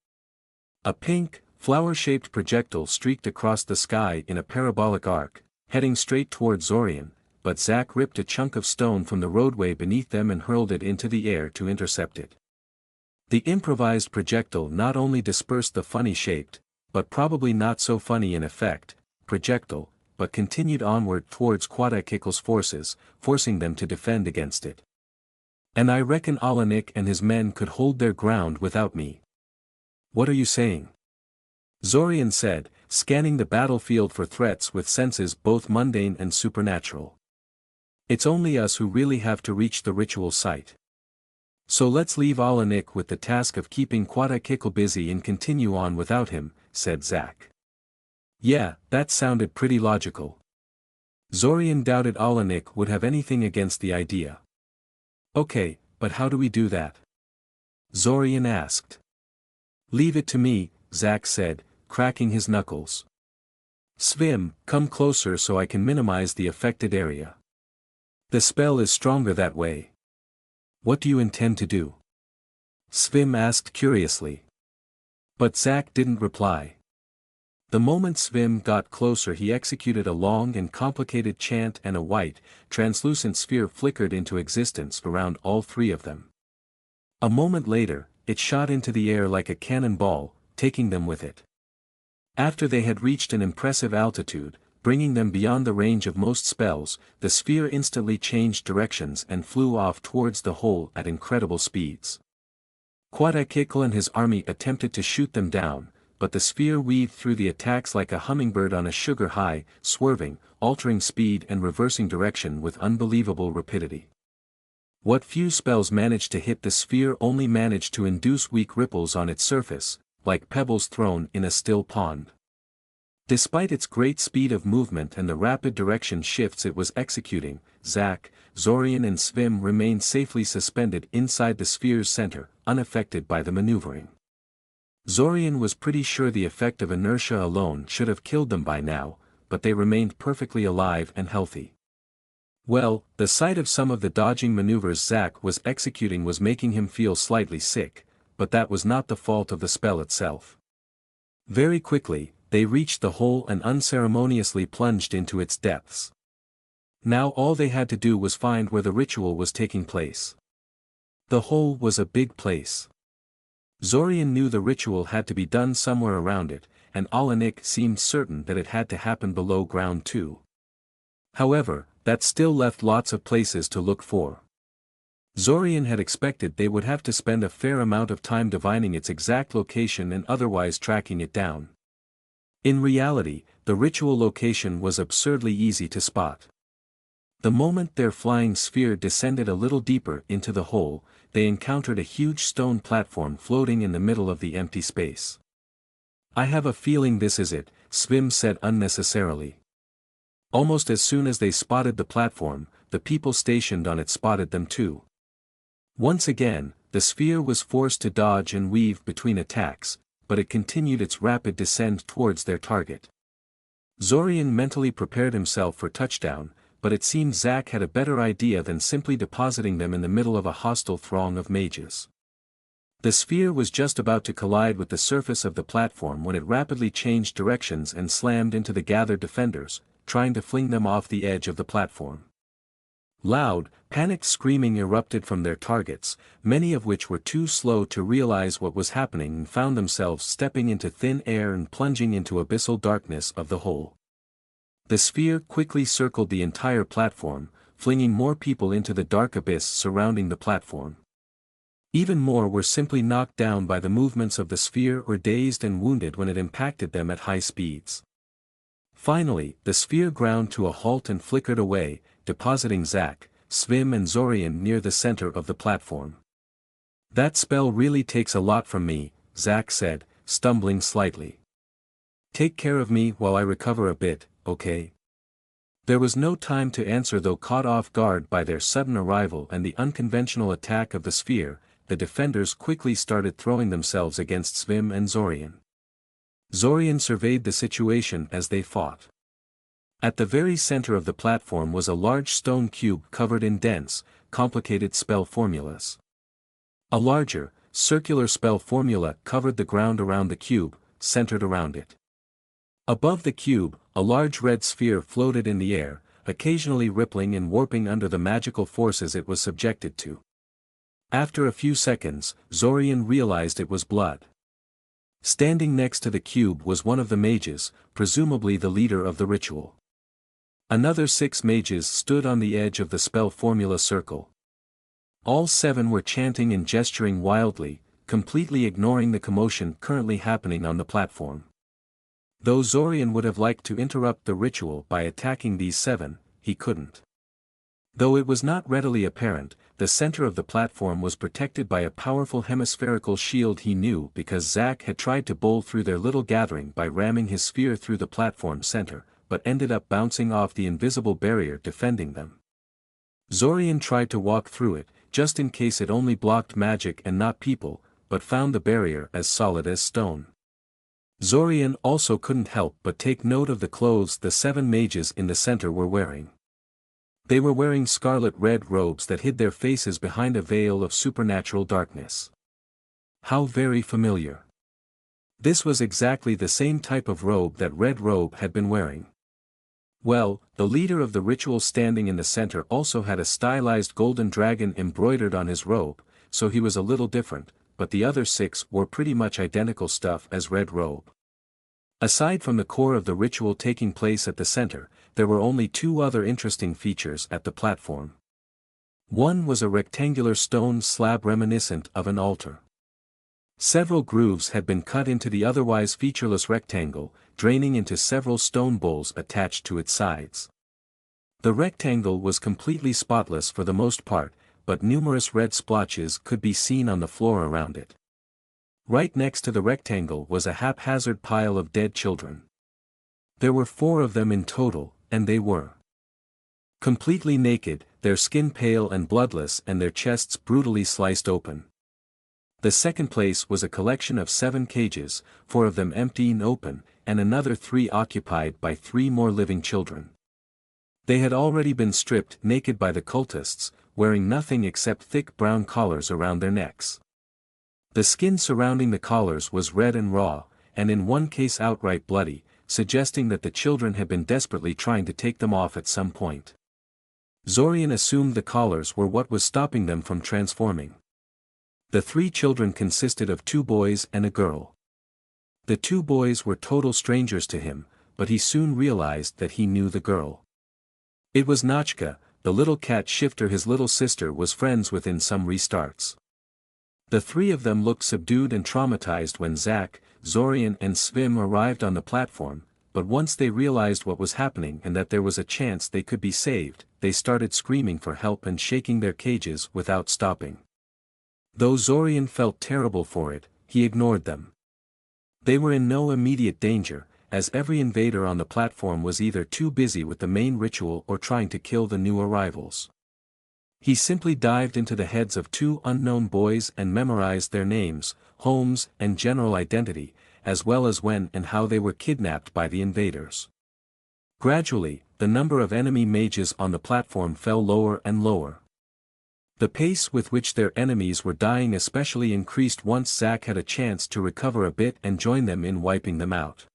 A pink, flower-shaped projectile streaked across the sky in a parabolic arc, heading straight toward Zorian, but Zack ripped a chunk of stone from the roadway beneath them and hurled it into the air to intercept it. The improvised projectile not only dispersed the funny-shaped, but probably not so funny in effect, projectile, but continued onward towards Quatach-Ichl's forces, forcing them to defend against it. "And I reckon Alanik and his men could hold their ground without me." "What are you saying?" Zorian said, scanning the battlefield for threats with senses both mundane and supernatural. "It's only us who really have to reach the ritual site. So let's leave Alanik with the task of keeping Quatach-Ichl busy and continue on without him," said Zack. "Yeah, that sounded pretty logical." Zorian doubted Alanik would have anything against the idea. "Okay, but how do we do that?" Zorian asked. "Leave it to me," Zack said, cracking his knuckles. "Svim, come closer so I can minimize the affected area. The spell is stronger that way." "What do you intend to do?" Svim asked curiously. But Zack didn't reply. The moment Svim got closer he executed a long and complicated chant and a white, translucent sphere flickered into existence around all three of them. A moment later, it shot into the air like a cannonball, taking them with it. After they had reached an impressive altitude, bringing them beyond the range of most spells. The sphere instantly changed directions and flew off towards the hole at incredible speeds. Quatach-Ichl and his army attempted to shoot them down, but the sphere weaved through the attacks like a hummingbird on a sugar high, swerving, altering speed and reversing direction with unbelievable rapidity. What few spells managed to hit the sphere only managed to induce weak ripples on its surface, like pebbles thrown in a still pond. Despite its great speed of movement and the rapid direction shifts it was executing, Zack, Zorian and Svim remained safely suspended inside the sphere's center, unaffected by the maneuvering. Zorian was pretty sure the effect of inertia alone should have killed them by now, but they remained perfectly alive and healthy. Well, the sight of some of the dodging maneuvers Zack was executing was making him feel slightly sick, but that was not the fault of the spell itself. Very quickly, they reached the hole and unceremoniously plunged into its depths. Now all they had to do was find where the ritual was taking place. The hole was a big place. Zorian knew the ritual had to be done somewhere around it, and Alanik seemed certain that it had to happen below ground too. However, that still left lots of places to look for. Zorian had expected they would have to spend a fair amount of time divining its exact location and otherwise tracking it down. In reality, the ritual location was absurdly easy to spot. The moment their flying sphere descended a little deeper into the hole, they encountered a huge stone platform floating in the middle of the empty space. "I have a feeling this is it," Svim said unnecessarily. Almost as soon as they spotted the platform, the people stationed on it spotted them too. Once again, the sphere was forced to dodge and weave between attacks, but it continued its rapid descent towards their target. Zorian mentally prepared himself for touchdown, but it seemed Zack had a better idea than simply depositing them in the middle of a hostile throng of mages. The sphere was just about to collide with the surface of the platform when it rapidly changed directions and slammed into the gathered defenders, trying to fling them off the edge of the platform. Loud, panicked screaming erupted from their targets, many of which were too slow to realize what was happening and found themselves stepping into thin air and plunging into abyssal darkness of the hole. The sphere quickly circled the entire platform, flinging more people into the dark abyss surrounding the platform. Even more were simply knocked down by the movements of the sphere or dazed and wounded when it impacted them at high speeds. Finally, the sphere ground to a halt and flickered away, depositing Zack, Svim and Zorian near the center of the platform. "That spell really takes a lot from me," Zack said, stumbling slightly. "Take care of me while I recover a bit, okay?" There was no time to answer. Though caught off guard by their sudden arrival and the unconventional attack of the sphere, the defenders quickly started throwing themselves against Svim and Zorian. Zorian surveyed the situation as they fought. At the very center of the platform was a large stone cube covered in dense, complicated spell formulas. A larger, circular spell formula covered the ground around the cube, centered around it. Above the cube, a large red sphere floated in the air, occasionally rippling and warping under the magical forces it was subjected to. After a few seconds, Zorian realized it was blood. Standing next to the cube was one of the mages, presumably the leader of the ritual. Another 6 mages stood on the edge of the spell formula circle. All 7 were chanting and gesturing wildly, completely ignoring the commotion currently happening on the platform. Though Zorian would have liked to interrupt the ritual by attacking these 7, he couldn't. Though it was not readily apparent, the center of the platform was protected by a powerful hemispherical shield. He knew because Zack had tried to bowl through their little gathering by ramming his sphere through the platform center, but ended up bouncing off the invisible barrier defending them. Zorian tried to walk through it, just in case it only blocked magic and not people, but found the barrier as solid as stone. Zorian also couldn't help but take note of the clothes the 7 mages in the center were wearing. They were wearing scarlet-red robes that hid their faces behind a veil of supernatural darkness. How very familiar. This was exactly the same type of robe that Red Robe had been wearing. Well, the leader of the ritual standing in the center also had a stylized golden dragon embroidered on his robe, so he was a little different, but the other 6 wore pretty much identical stuff as Red Robe. Aside from the core of the ritual taking place at the center, there were only two other interesting features at the platform. One was a rectangular stone slab reminiscent of an altar. Several grooves had been cut into the otherwise featureless rectangle, draining into several stone bowls attached to its sides. The rectangle was completely spotless for the most part, but numerous red splotches could be seen on the floor around it. Right next to the rectangle was a haphazard pile of dead children. There were 4 of them in total, and they were completely naked, their skin pale and bloodless and their chests brutally sliced open. The second place was a collection of 7 cages, 4 of them empty and open, and another 3 occupied by 3 more living children. They had already been stripped naked by the cultists, wearing nothing except thick brown collars around their necks. The skin surrounding the collars was red and raw, and in one case outright bloody, suggesting that the children had been desperately trying to take them off at some point. Zorian assumed the collars were what was stopping them from transforming. The 3 children consisted of 2 boys and a girl. The 2 boys were total strangers to him, but he soon realized that he knew the girl. It was Nachka, the little cat shifter his little sister was friends with in some restarts. The 3 of them looked subdued and traumatized when Zack, Zorian and Svim arrived on the platform, but once they realized what was happening and that there was a chance they could be saved, they started screaming for help and shaking their cages without stopping. Though Zorian felt terrible for it, he ignored them. They were in no immediate danger, as every invader on the platform was either too busy with the main ritual or trying to kill the new arrivals. He simply dived into the heads of 2 unknown boys and memorized their names, homes, and general identity, as well as when and how they were kidnapped by the invaders. Gradually, the number of enemy mages on the platform fell lower and lower. The pace with which their enemies were dying especially increased once Zack had a chance to recover a bit and join them in wiping them out.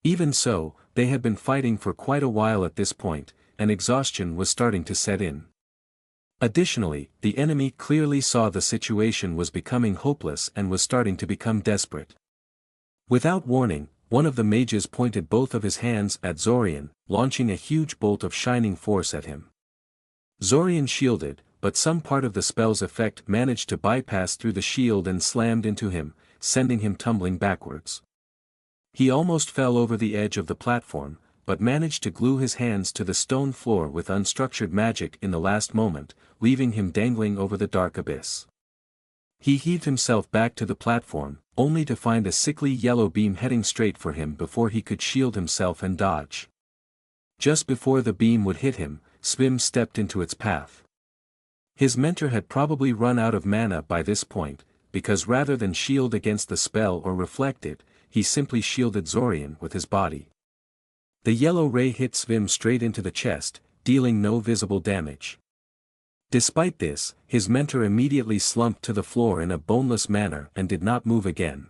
Even so, they had been fighting for quite a while at this point, and exhaustion was starting to set in. Additionally, the enemy clearly saw the situation was becoming hopeless and was starting to become desperate. Without warning, one of the mages pointed both of his hands at Zorian, launching a huge bolt of shining force at him. Zorian shielded, but some part of the spell's effect managed to bypass through the shield and slammed into him, sending him tumbling backwards. He almost fell over the edge of the platform, but managed to glue his hands to the stone floor with unstructured magic in the last moment, leaving him dangling over the dark abyss. He heaved himself back to the platform, only to find a sickly yellow beam heading straight for him before he could shield himself and dodge. Just before the beam would hit him, Svim stepped into its path. His mentor had probably run out of mana by this point, because rather than shield against the spell or reflect it, he simply shielded Zorian with his body. The yellow ray hit Svim straight into the chest, dealing no visible damage. Despite this, his mentor immediately slumped to the floor in a boneless manner and did not move again.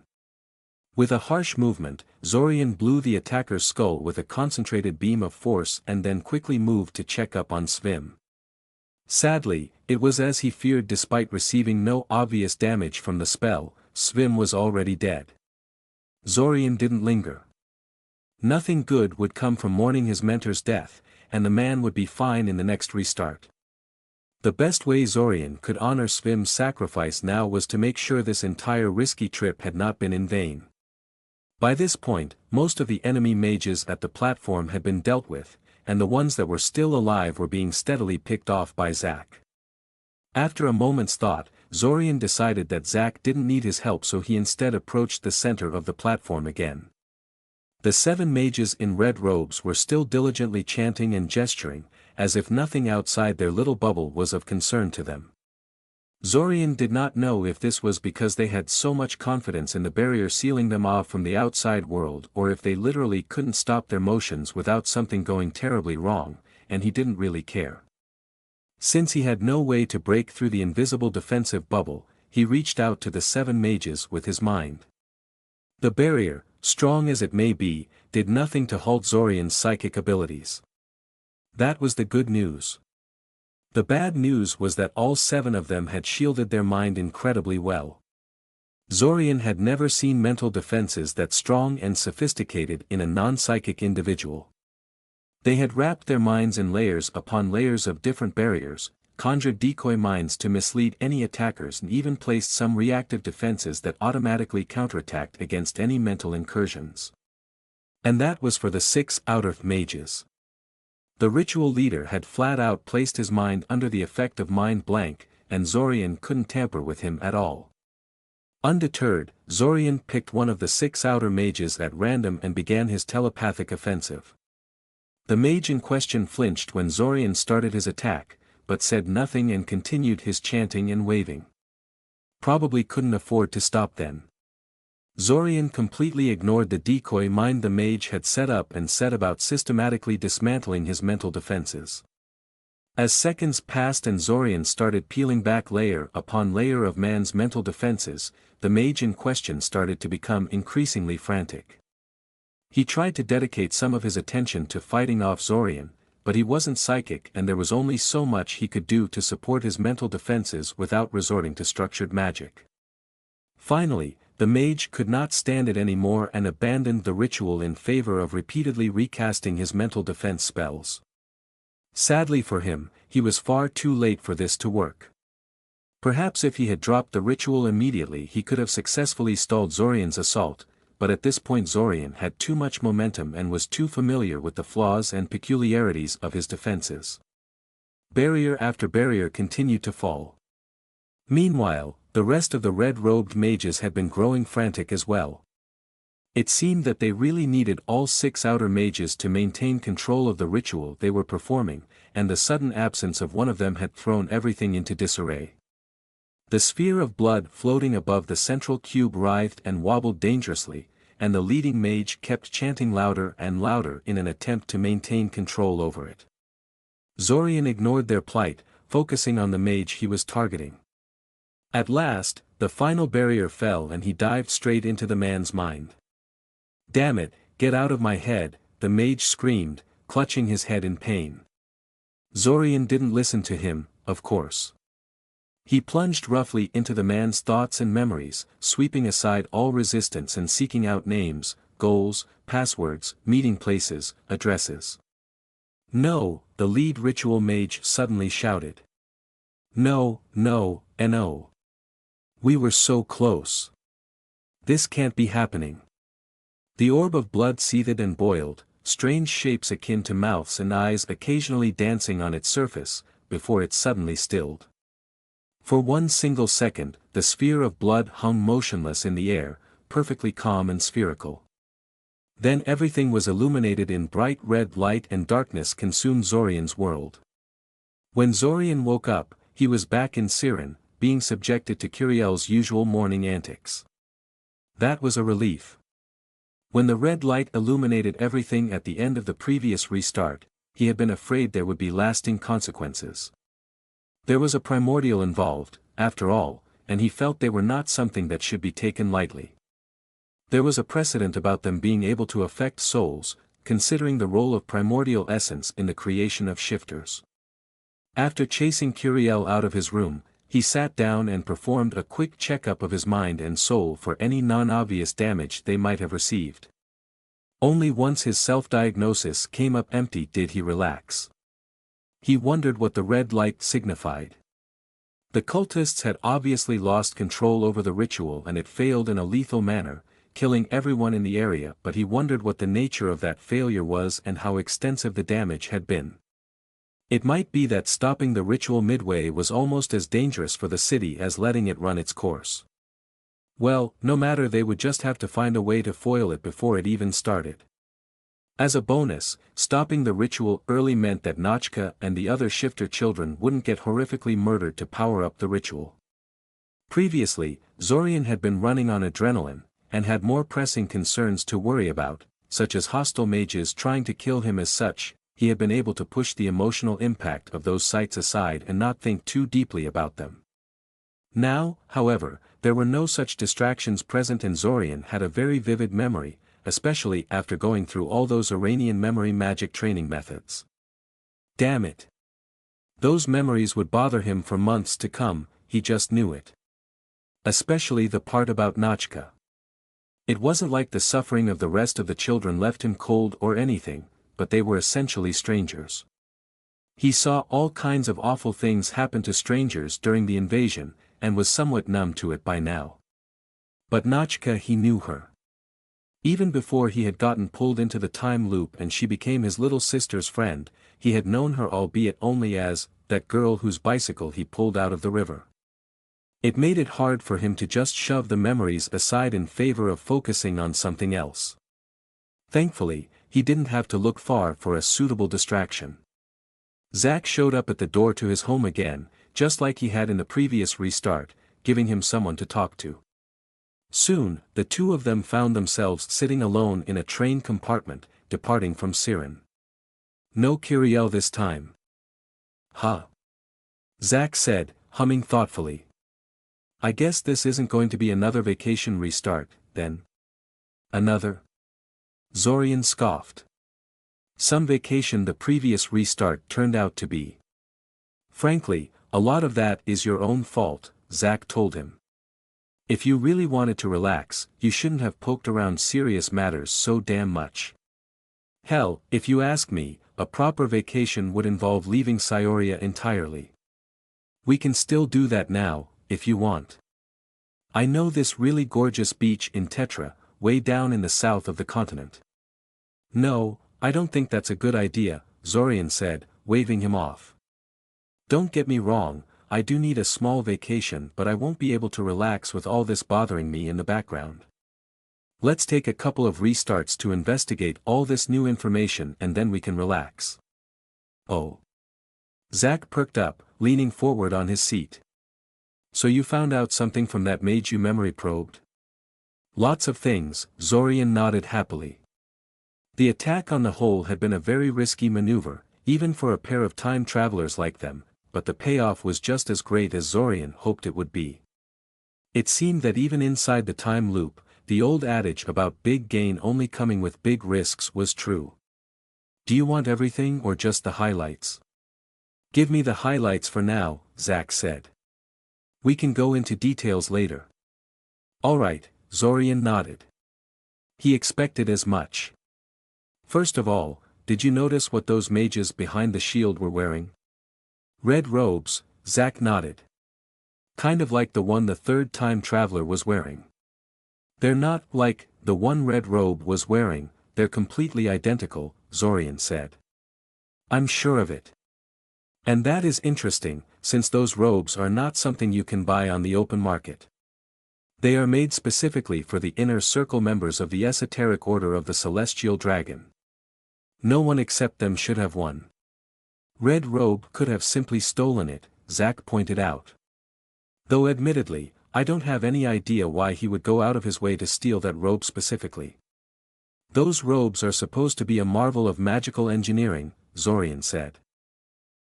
With a harsh movement, Zorian blew the attacker's skull with a concentrated beam of force and then quickly moved to check up on Svim. Sadly, it was as he feared. Despite receiving no obvious damage from the spell, Svim was already dead. Zorian didn't linger. Nothing good would come from mourning his mentor's death, and the man would be fine in the next restart. The best way Zorian could honor Svim's sacrifice now was to make sure this entire risky trip had not been in vain. By this point, most of the enemy mages at the platform had been dealt with, and the ones that were still alive were being steadily picked off by Zack. After a moment's thought, Zorian decided that Zack didn't need his help, so he instead approached the center of the platform again. The 7 mages in red robes were still diligently chanting and gesturing, as if nothing outside their little bubble was of concern to them. Zorian did not know if this was because they had so much confidence in the barrier sealing them off from the outside world, or if they literally couldn't stop their motions without something going terribly wrong, and he didn't really care. Since he had no way to break through the invisible defensive bubble, he reached out to the 7 mages with his mind. The barrier, strong as it may be, did nothing to halt Zorian's psychic abilities. That was the good news. The bad news was that all 7 of them had shielded their mind incredibly well. Zorian had never seen mental defenses that strong and sophisticated in a non-psychic individual. They had wrapped their minds in layers upon layers of different barriers, conjured decoy minds to mislead any attackers, and even placed some reactive defenses that automatically counterattacked against any mental incursions. And that was for the 6 outer mages. The ritual leader had flat out placed his mind under the effect of mind blank, and Zorian couldn't tamper with him at all. Undeterred, Zorian picked one of the 6 outer mages at random and began his telepathic offensive. The mage in question flinched when Zorian started his attack, but said nothing and continued his chanting and waving. Probably couldn't afford to stop then. Zorian completely ignored the decoy mind the mage had set up and set about systematically dismantling his mental defenses. As seconds passed and Zorian started peeling back layer upon layer of man's mental defenses, the mage in question started to become increasingly frantic. He tried to dedicate some of his attention to fighting off Zorian, but he wasn't psychic and there was only so much he could do to support his mental defenses without resorting to structured magic. Finally, the mage could not stand it anymore and abandoned the ritual in favor of repeatedly recasting his mental defense spells. Sadly for him, he was far too late for this to work. Perhaps if he had dropped the ritual immediately he could have successfully stalled Zorian's assault, but at this point Zorian had too much momentum and was too familiar with the flaws and peculiarities of his defenses. Barrier after barrier continued to fall. Meanwhile, the rest of the red-robed mages had been growing frantic as well. It seemed that they really needed all 6 outer mages to maintain control of the ritual they were performing, and the sudden absence of one of them had thrown everything into disarray. The sphere of blood floating above the central cube writhed and wobbled dangerously, and the leading mage kept chanting louder and louder in an attempt to maintain control over it. Zorian ignored their plight, focusing on the mage he was targeting. At last, the final barrier fell and he dived straight into the man's mind. "Damn it, get out of my head," the mage screamed, clutching his head in pain. Zorian didn't listen to him, of course. He plunged roughly into the man's thoughts and memories, sweeping aside all resistance and seeking out names, goals, passwords, meeting places, addresses. "No," the lead ritual mage suddenly shouted. "No, no, and no. We were so close. This can't be happening." The orb of blood seethed and boiled, strange shapes akin to mouths and eyes occasionally dancing on its surface, before it suddenly stilled. For one single second, the sphere of blood hung motionless in the air, perfectly calm and spherical. Then everything was illuminated in bright red light and darkness consumed Zorian's world. When Zorian woke up, he was back in Siren, being subjected to Curiel's usual morning antics. That was a relief. When the red light illuminated everything at the end of the previous restart, he had been afraid there would be lasting consequences. There was a primordial involved, after all, and he felt they were not something that should be taken lightly. There was a precedent about them being able to affect souls, considering the role of primordial essence in the creation of shifters. After chasing Curiel out of his room, he sat down and performed a quick checkup of his mind and soul for any non-obvious damage they might have received. Only once his self-diagnosis came up empty did he relax. He wondered what the red light signified. The cultists had obviously lost control over the ritual and it failed in a lethal manner, killing everyone in the area, but he wondered what the nature of that failure was and how extensive the damage had been. It might be that stopping the ritual midway was almost as dangerous for the city as letting it run its course. Well, no matter, they would just have to find a way to foil it before it even started. As a bonus, stopping the ritual early meant that Notchka and the other shifter children wouldn't get horrifically murdered to power up the ritual. Previously, Zorian had been running on adrenaline, and had more pressing concerns to worry about, such as hostile mages trying to kill him. As such, he had been able to push the emotional impact of those sights aside and not think too deeply about them. Now, however, there were no such distractions present and Zorian had a very vivid memory, especially after going through all those Iranian memory magic training methods. Damn it! Those memories would bother him for months to come, he just knew it. Especially the part about Nachka. It wasn't like the suffering of the rest of the children left him cold or anything, but they were essentially strangers. He saw all kinds of awful things happen to strangers during the invasion, and was somewhat numb to it by now. But Nachka, he knew her. Even before he had gotten pulled into the time loop and she became his little sister's friend, he had known her, albeit only as that girl whose bicycle he pulled out of the river. It made it hard for him to just shove the memories aside in favor of focusing on something else. Thankfully, he didn't have to look far for a suitable distraction. Zack showed up at the door to his home again, just like he had in the previous restart, giving him someone to talk to. Soon, the two of them found themselves sitting alone in a train compartment, departing from Siren. No Kiriel this time. Huh. Zack said, humming thoughtfully. I guess this isn't going to be another vacation restart, then. Another? Zorian scoffed. Some vacation the previous restart turned out to be. Frankly, a lot of that is your own fault, Zack told him. If you really wanted to relax, you shouldn't have poked around serious matters so damn much. Hell, if you ask me, a proper vacation would involve leaving Scioria entirely. We can still do that now, if you want. I know this really gorgeous beach in Tetra, way down in the south of the continent. No, I don't think that's a good idea, Zorian said, waving him off. Don't get me wrong, I do need a small vacation, but I won't be able to relax with all this bothering me in the background. Let's take a couple of restarts to investigate all this new information and then we can relax. Oh. Zack perked up, leaning forward on his seat. So you found out something from that mage you memory probed? Lots of things, Zorian nodded happily. The attack on the whole had been a very risky maneuver, even for a pair of time travelers like them, but the payoff was just as great as Zorian hoped it would be. It seemed that even inside the time loop, the old adage about big gain only coming with big risks was true. Do you want everything or just the highlights? Give me the highlights for now, Zack said. We can go into details later. Alright, Zorian nodded. He expected as much. First of all, did you notice what those mages behind the shield were wearing? Red robes, Zack nodded. Kind of like the one the third time traveler was wearing. They're not like the one red robe was wearing, they're completely identical, Zorian said. I'm sure of it. And that is interesting, since those robes are not something you can buy on the open market. They are made specifically for the inner circle members of the esoteric order of the Celestial Dragon. No one except them should have one. Red Robe could have simply stolen it, Zack pointed out. Though admittedly, I don't have any idea why he would go out of his way to steal that robe specifically. Those robes are supposed to be a marvel of magical engineering, Zorian said.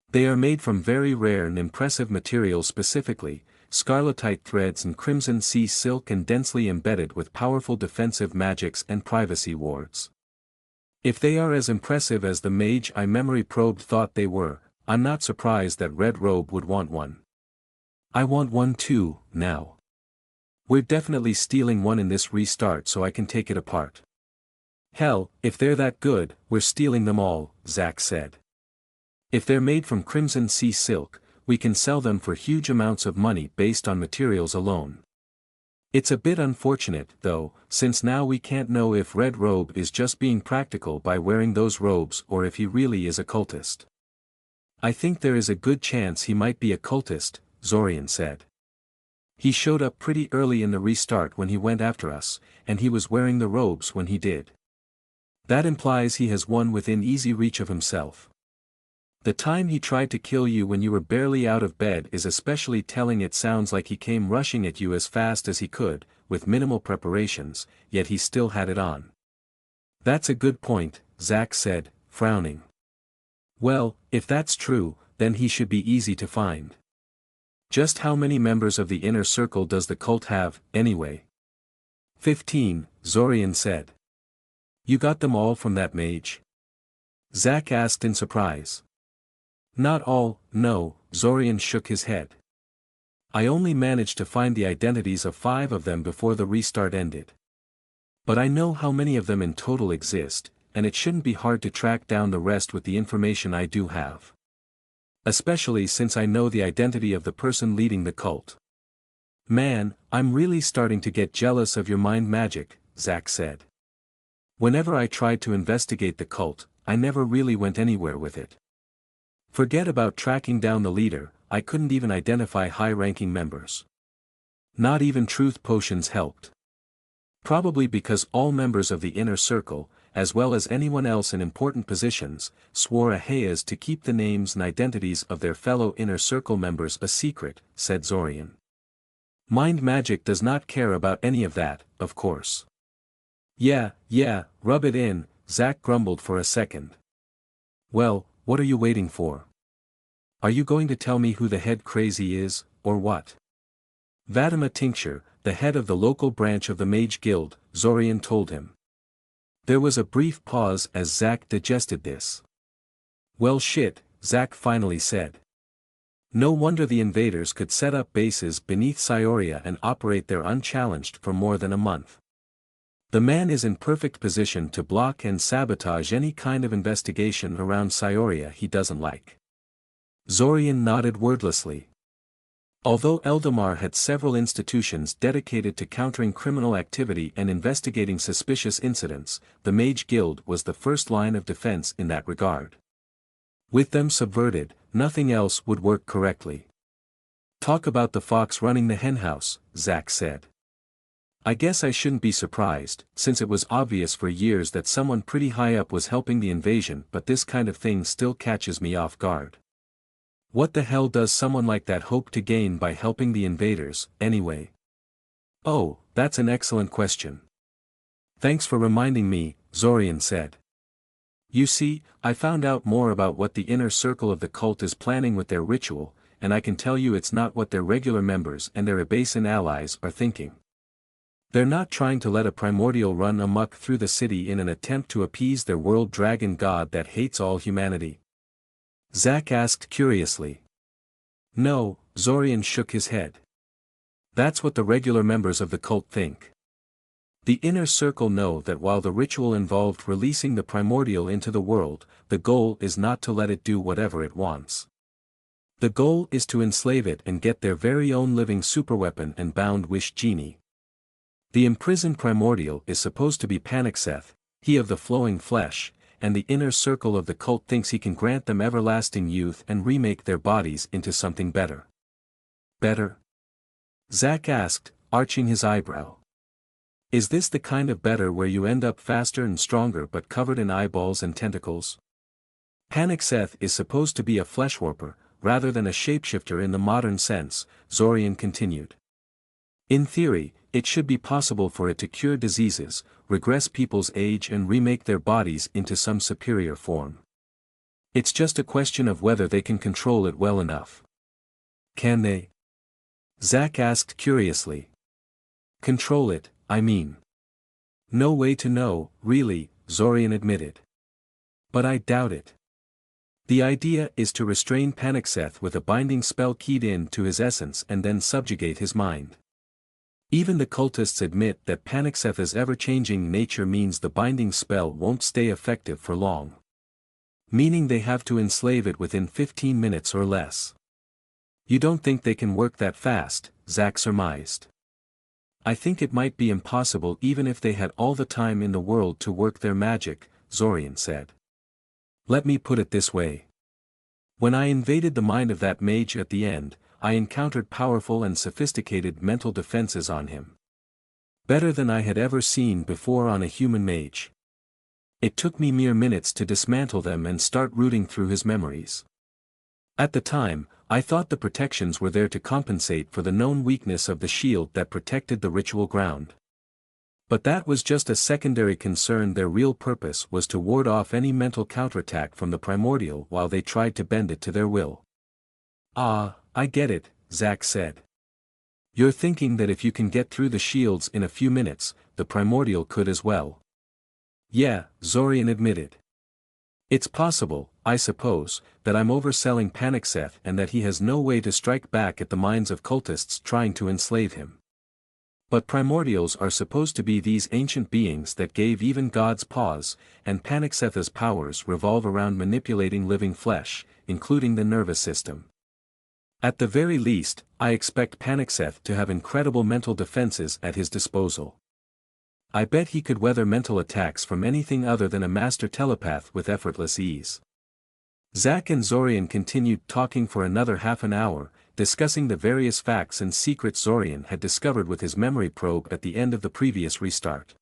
They are made from very rare and impressive materials, specifically scarletite threads and crimson sea silk, and densely embedded with powerful defensive magics and privacy wards. If they are as impressive as the mage I memory probed thought they were, I'm not surprised that Red Robe would want one. I want one too, now. We're definitely stealing one in this restart so I can take it apart. Hell, if they're that good, we're stealing them all, Zack said. If they're made from crimson sea silk, we can sell them for huge amounts of money based on materials alone. It's a bit unfortunate, though, since now we can't know if Red Robe is just being practical by wearing those robes or if he really is a cultist. I think there is a good chance he might be a cultist, Zorian said. He showed up pretty early in the restart when he went after us, and he was wearing the robes when he did. That implies he has one within easy reach of himself. The time he tried to kill you when you were barely out of bed is especially telling. It sounds like he came rushing at you as fast as he could, with minimal preparations, yet he still had it on. That's a good point, Zack said, frowning. Well, if that's true, then he should be easy to find. Just how many members of the inner circle does the cult have, anyway? 15, Zorian said. You got them all from that mage? Zack asked in surprise. Not all, no, Zorian shook his head. I only managed to find the identities of 5 of them before the restart ended. But I know how many of them in total exist, and it shouldn't be hard to track down the rest with the information I do have. Especially since I know the identity of the person leading the cult. Man, I'm really starting to get jealous of your mind magic, Zack said. Whenever I tried to investigate the cult, I never really went anywhere with it. Forget about tracking down the leader, I couldn't even identify high-ranking members. Not even truth potions helped. Probably because all members of the inner circle, as well as anyone else in important positions, swore a hayas to keep the names and identities of their fellow inner circle members a secret, said Zorian. Mind magic does not care about any of that, of course. Yeah, rub it in, Zack grumbled for a second. Well, what are you waiting for? Are you going to tell me who the head crazy is, or what? Vatima Tincture, the head of the local branch of the Mage Guild, Zorian told him. There was a brief pause as Zack digested this. Well shit, Zack finally said. No wonder the invaders could set up bases beneath Scioria and operate there unchallenged for more than a month. The man is in perfect position to block and sabotage any kind of investigation around Scioria he doesn't like. Zorian nodded wordlessly. Although Eldamar had several institutions dedicated to countering criminal activity and investigating suspicious incidents, the Mage Guild was the first line of defense in that regard. With them subverted, nothing else would work correctly. Talk about the fox running the henhouse, Zack said. I guess I shouldn't be surprised, since it was obvious for years that someone pretty high up was helping the invasion, but this kind of thing still catches me off guard. What the hell does someone like that hope to gain by helping the invaders, anyway? Oh, that's an excellent question. Thanks for reminding me, Zorian said. You see, I found out more about what the inner circle of the cult is planning with their ritual, and I can tell you it's not what their regular members and their Abasan allies are thinking. They're not trying to let a primordial run amok through the city in an attempt to appease their world dragon god that hates all humanity. Zack asked curiously. No, Zorian shook his head. That's what the regular members of the cult think. The inner circle know that while the ritual involved releasing the primordial into the world, the goal is not to let it do whatever it wants. The goal is to enslave it and get their very own living superweapon and bound wish genie. The imprisoned primordial is supposed to be Panicseth, he of the flowing flesh, and the inner circle of the cult thinks he can grant them everlasting youth and remake their bodies into something better. Better? Zack asked, arching his eyebrow. Is this the kind of better where you end up faster and stronger but covered in eyeballs and tentacles? Panicseth is supposed to be a fleshwarper, rather than a shapeshifter in the modern sense, Zorian continued. In theory, it should be possible for it to cure diseases, regress people's age and remake their bodies into some superior form. It's just a question of whether they can control it well enough. Can they? Zack asked curiously. Control it, I mean. No way to know, really, Zorian admitted. But I doubt it. The idea is to restrain Panicseth with a binding spell keyed in to his essence and then subjugate his mind. Even the cultists admit that Panicseth's ever-changing nature means the binding spell won't stay effective for long. Meaning they have to enslave it within 15 minutes or less. You don't think they can work that fast, Zack surmised. I think it might be impossible even if they had all the time in the world to work their magic, Zorian said. Let me put it this way. When I invaded the mind of that mage at the end, I encountered powerful and sophisticated mental defenses on him. Better than I had ever seen before on a human mage. It took me mere minutes to dismantle them and start rooting through his memories. At the time, I thought the protections were there to compensate for the known weakness of the shield that protected the ritual ground. But that was just a secondary concern. Their real purpose was to ward off any mental counterattack from the primordial while they tried to bend it to their will. Ah, I get it, Zack said. You're thinking that if you can get through the shields in a few minutes, the primordial could as well. Yeah, Zorian admitted. It's possible, I suppose, that I'm overselling Panicseth and that he has no way to strike back at the minds of cultists trying to enslave him. But primordials are supposed to be these ancient beings that gave even gods pause, and Panicseth's powers revolve around manipulating living flesh, including the nervous system. At the very least, I expect Panicseth to have incredible mental defenses at his disposal. I bet he could weather mental attacks from anything other than a master telepath with effortless ease. Zack and Zorian continued talking for another half an hour, discussing the various facts and secrets Zorian had discovered with his memory probe at the end of the previous restart.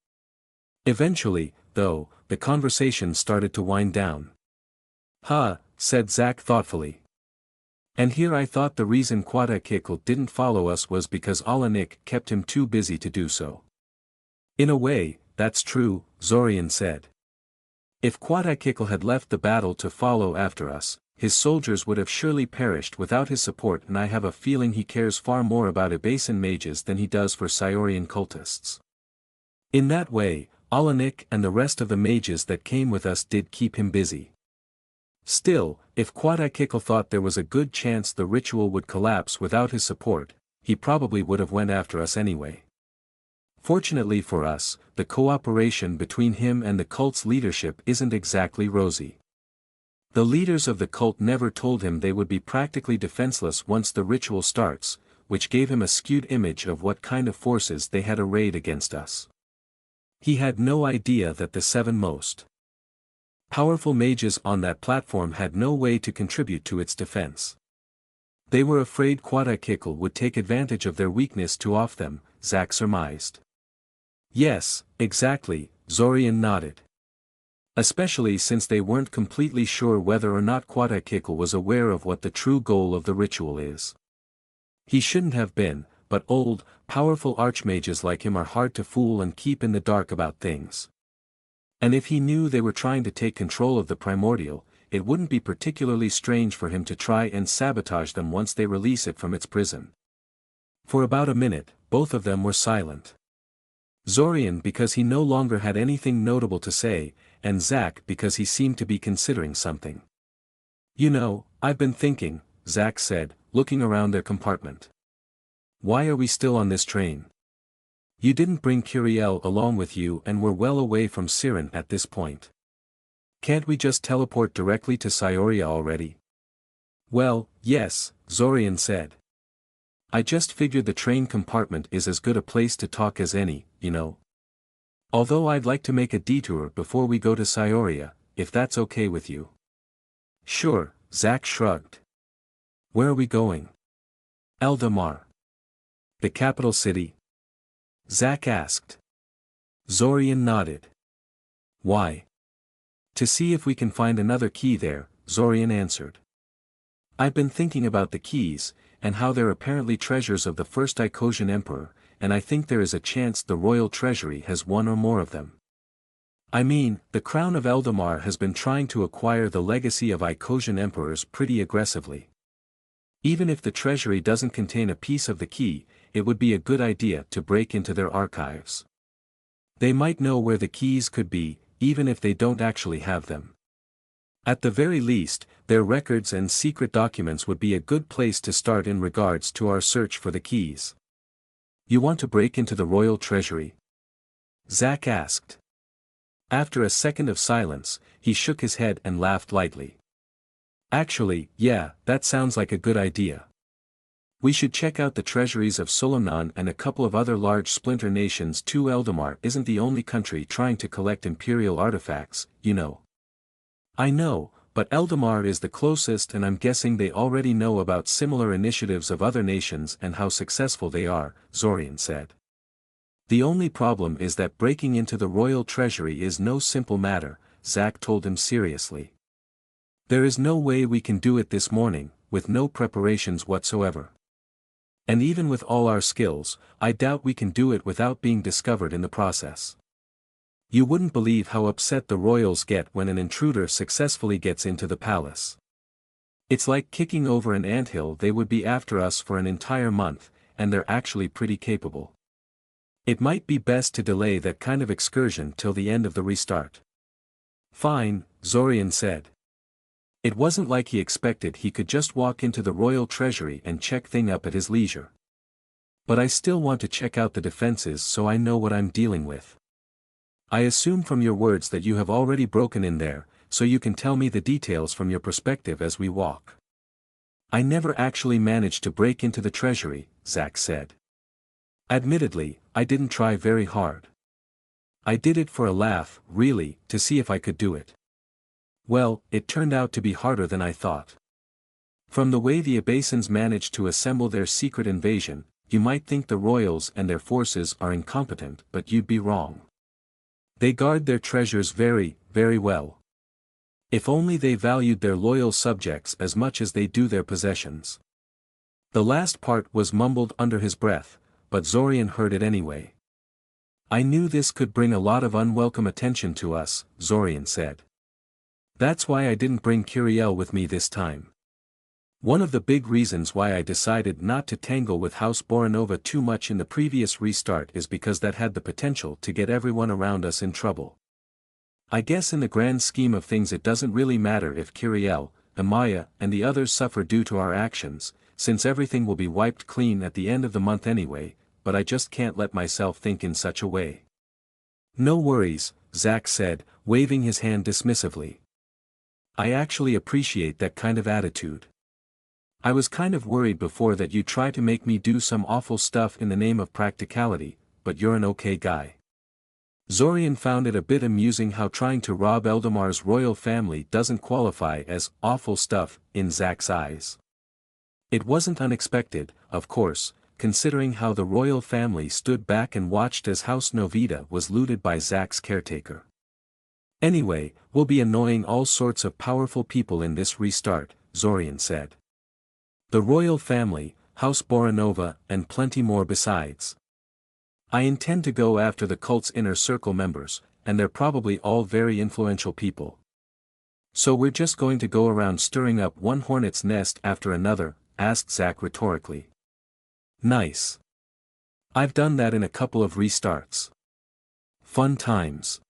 Eventually, though, the conversation started to wind down. Said Zack thoughtfully. And here I thought the reason Quatach-Ichl didn't follow us was because Alanik kept him too busy to do so. In a way, that's true, Zorian said. If Quatach-Ichl had left the battle to follow after us, his soldiers would have surely perished without his support, and I have a feeling he cares far more about Abasan mages than he does for Siorian cultists. In that way, Alanik and the rest of the mages that came with us did keep him busy. Still, if Quatach-Ichl thought there was a good chance the ritual would collapse without his support, he probably would have went after us anyway. Fortunately for us, the cooperation between him and the cult's leadership isn't exactly rosy. The leaders of the cult never told him they would be practically defenseless once the ritual starts, which gave him a skewed image of what kind of forces they had arrayed against us. He had no idea that the 7 most powerful mages on that platform had no way to contribute to its defense. They were afraid Quatach-Ichl would take advantage of their weakness to off them, Zack surmised. Yes, exactly, Zorian nodded. Especially since they weren't completely sure whether or not Quatach-Ichl was aware of what the true goal of the ritual is. He shouldn't have been, but old, powerful archmages like him are hard to fool and keep in the dark about things. And if he knew they were trying to take control of the primordial, it wouldn't be particularly strange for him to try and sabotage them once they release it from its prison. For about a minute, both of them were silent. Zorian because he no longer had anything notable to say, and Zack because he seemed to be considering something. You know, I've been thinking, Zack said, looking around their compartment. Why are we still on this train? You didn't bring Curiel along with you and we're well away from Siren at this point. Can't we just teleport directly to Sioria already? Well, yes, Zorian said. I just figured the train compartment is as good a place to talk as any, you know. Although I'd like to make a detour before we go to Sioria, if that's okay with you. Sure, Zack shrugged. Where are we going? Eldamar. The capital city? Zack asked. Zorian nodded. Why? To see if we can find another key there, Zorian answered. I've been thinking about the keys, and how they're apparently treasures of the first Icosian emperor, and I think there is a chance the royal treasury has one or more of them. I mean, the crown of Eldamar has been trying to acquire the legacy of Icosian emperors pretty aggressively. Even if the treasury doesn't contain a piece of the key, it would be a good idea to break into their archives. They might know where the keys could be, even if they don't actually have them. At the very least, their records and secret documents would be a good place to start in regards to our search for the keys. You want to break into the royal treasury? Zack asked. After a second of silence, he shook his head and laughed lightly. Actually, yeah, that sounds like a good idea. We should check out the treasuries of Solomon and a couple of other large splinter nations too. Eldamar isn't the only country trying to collect imperial artifacts, you know. I know, but Eldamar is the closest and I'm guessing they already know about similar initiatives of other nations and how successful they are, Zorian said. The only problem is that breaking into the royal treasury is no simple matter, Zack told him seriously. There is no way we can do it this morning, with no preparations whatsoever. And even with all our skills, I doubt we can do it without being discovered in the process. You wouldn't believe how upset the royals get when an intruder successfully gets into the palace. It's like kicking over an anthill. They would be after us for an entire month, and they're actually pretty capable. It might be best to delay that kind of excursion till the end of the restart. Fine, Zorian said. It wasn't like he expected he could just walk into the royal treasury and check things up at his leisure. But I still want to check out the defenses so I know what I'm dealing with. I assume from your words that you have already broken in there, so you can tell me the details from your perspective as we walk. I never actually managed to break into the treasury, Zack said. Admittedly, I didn't try very hard. I did it for a laugh, really, to see if I could do it. Well, it turned out to be harder than I thought. From the way the Abasins managed to assemble their secret invasion, you might think the royals and their forces are incompetent, but you'd be wrong. They guard their treasures very, very well. If only they valued their loyal subjects as much as they do their possessions. The last part was mumbled under his breath, but Zorian heard it anyway. I knew this could bring a lot of unwelcome attention to us, Zorian said. That's why I didn't bring Kiriel with me this time. One of the big reasons why I decided not to tangle with House Boranova too much in the previous restart is because that had the potential to get everyone around us in trouble. I guess in the grand scheme of things it doesn't really matter if Kiriel, Amaya, and the others suffer due to our actions, since everything will be wiped clean at the end of the month anyway, but I just can't let myself think in such a way. No worries, Zack said, waving his hand dismissively. I actually appreciate that kind of attitude. I was kind of worried before that you'd try to make me do some awful stuff in the name of practicality, but you're an okay guy. Zorian found it a bit amusing how trying to rob Eldamar's royal family doesn't qualify as awful stuff in Zack's eyes. It wasn't unexpected, of course, considering how the royal family stood back and watched as House Novita was looted by Zack's caretaker. Anyway, we'll be annoying all sorts of powerful people in this restart, Zorian said. The royal family, House Boranova, and plenty more besides. I intend to go after the cult's inner circle members, and they're probably all very influential people. So we're just going to go around stirring up one hornet's nest after another, asked Zack rhetorically. Nice. I've done that in a couple of restarts. Fun times.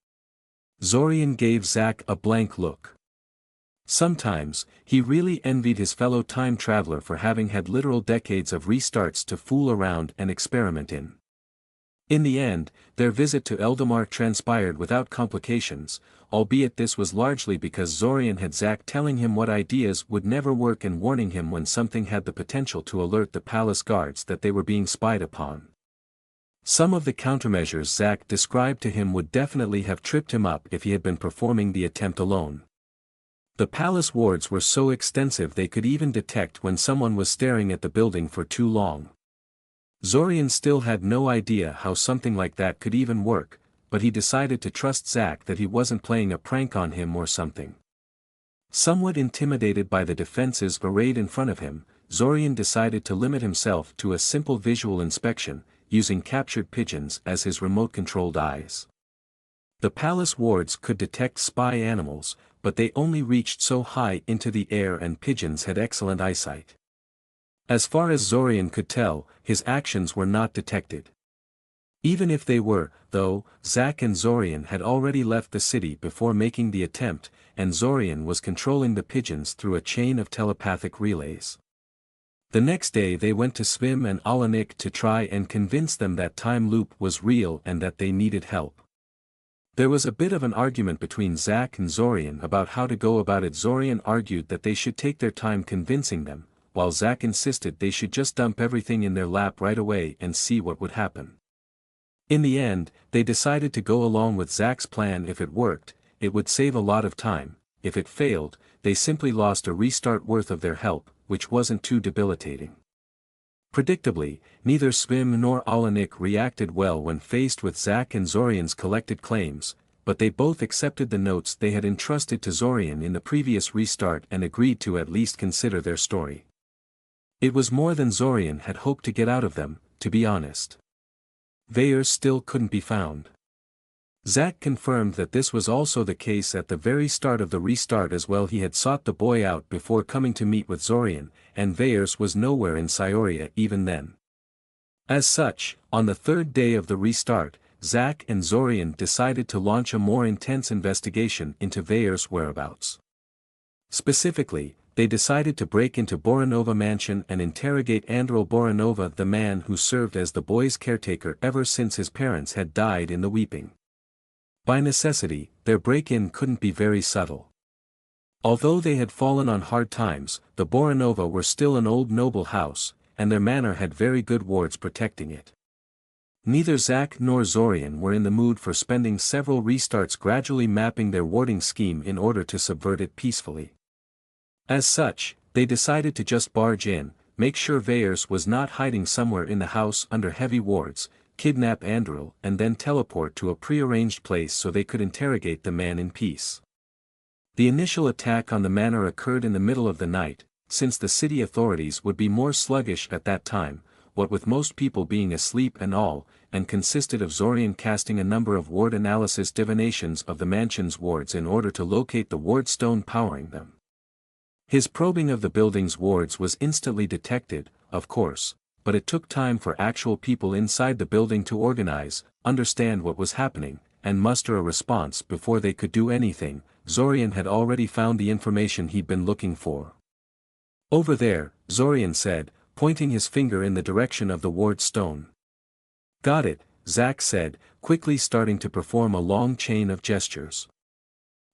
Zorian gave Zack a blank look. Sometimes, he really envied his fellow time traveler for having had literal decades of restarts to fool around and experiment in. In the end, their visit to Eldamar transpired without complications, albeit this was largely because Zorian had Zack telling him what ideas would never work and warning him when something had the potential to alert the palace guards that they were being spied upon. Some of the countermeasures Zack described to him would definitely have tripped him up if he had been performing the attempt alone. The palace wards were so extensive they could even detect when someone was staring at the building for too long. Zorian still had no idea how something like that could even work, but he decided to trust Zack that he wasn't playing a prank on him or something. Somewhat intimidated by the defenses arrayed in front of him, Zorian decided to limit himself to a simple visual inspection, using captured pigeons as his remote-controlled eyes. The palace wards could detect spy animals, but they only reached so high into the air and pigeons had excellent eyesight. As far as Zorian could tell, his actions were not detected. Even if they were, though, Zack and Zorian had already left the city before making the attempt, and Zorian was controlling the pigeons through a chain of telepathic relays. The next day they went to Svim and Alanik to try and convince them that time loop was real and that they needed help. There was a bit of an argument between Zack and Zorian about how to go about it. Zorian argued that they should take their time convincing them, while Zack insisted they should just dump everything in their lap right away and see what would happen. In the end, they decided to go along with Zack's plan. If it worked, it would save a lot of time; if it failed, they simply lost a restart worth of their help, which wasn't too debilitating. Predictably, neither Svim nor Alanik reacted well when faced with Zack and Zorian's collected claims, but they both accepted the notes they had entrusted to Zorian in the previous restart and agreed to at least consider their story. It was more than Zorian had hoped to get out of them, to be honest. Veyers still couldn't be found. Zack confirmed that this was also the case at the very start of the restart as well. He had sought the boy out before coming to meet with Zorian, and Veyers was nowhere in Scioria even then. As such, on the third day of the restart, Zack and Zorian decided to launch a more intense investigation into Veyers' whereabouts. Specifically, they decided to break into Boranova Mansion and interrogate Andril Boranova, the man who served as the boy's caretaker ever since his parents had died in the weeping. By necessity, their break-in couldn't be very subtle. Although they had fallen on hard times, the Boranova were still an old noble house, and their manor had very good wards protecting it. Neither Zack nor Zorian were in the mood for spending several restarts gradually mapping their warding scheme in order to subvert it peacefully. As such, they decided to just barge in, make sure Veyers was not hiding somewhere in the house under heavy wards, kidnap Andril and then teleport to a prearranged place so they could interrogate the man in peace. The initial attack on the manor occurred in the middle of the night, since the city authorities would be more sluggish at that time, what with most people being asleep and all, and consisted of Zorian casting a number of ward analysis divinations of the mansion's wards in order to locate the ward stone powering them. His probing of the building's wards was instantly detected, of course, but it took time for actual people inside the building to organize, understand what was happening, and muster a response before they could do anything. Zorian had already found the information he'd been looking for. "Over there," Zorian said, pointing his finger in the direction of the ward stone. "Got it," Zack said, quickly starting to perform a long chain of gestures.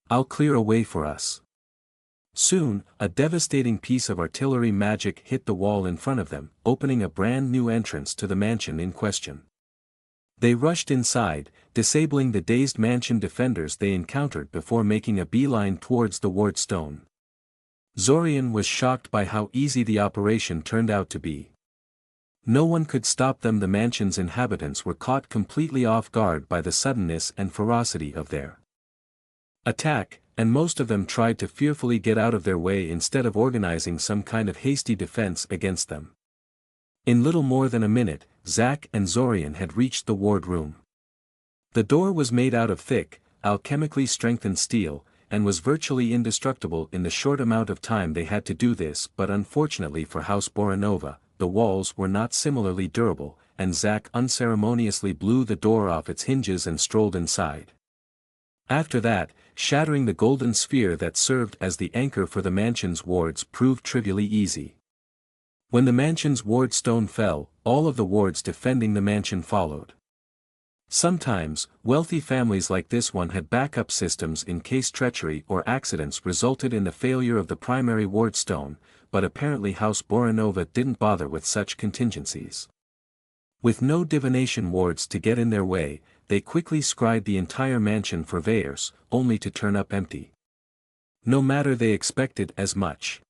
"I'll clear a way for us." Soon, a devastating piece of artillery magic hit the wall in front of them, opening a brand new entrance to the mansion in question. They rushed inside, disabling the dazed mansion defenders they encountered before making a beeline towards the ward stone. Zorian was shocked by how easy the operation turned out to be. No one could stop them. The mansion's inhabitants were caught completely off guard by the suddenness and ferocity of their attack, and most of them tried to fearfully get out of their way instead of organizing some kind of hasty defense against them. In little more than a minute, Zack and Zorian had reached the ward room. The door was made out of thick, alchemically strengthened steel, and was virtually indestructible in the short amount of time they had to do this, but unfortunately for House Boranova, the walls were not similarly durable, and Zack unceremoniously blew the door off its hinges and strolled inside. After that, shattering the golden sphere that served as the anchor for the mansion's wards proved trivially easy. When the mansion's ward stone fell, all of the wards defending the mansion followed. Sometimes, wealthy families like this one had backup systems in case treachery or accidents resulted in the failure of the primary ward stone, but apparently House Boranova didn't bother with such contingencies. With no divination wards to get in their way, they quickly scryed the entire mansion for Veyers, only to turn up empty. No matter, they expected as much.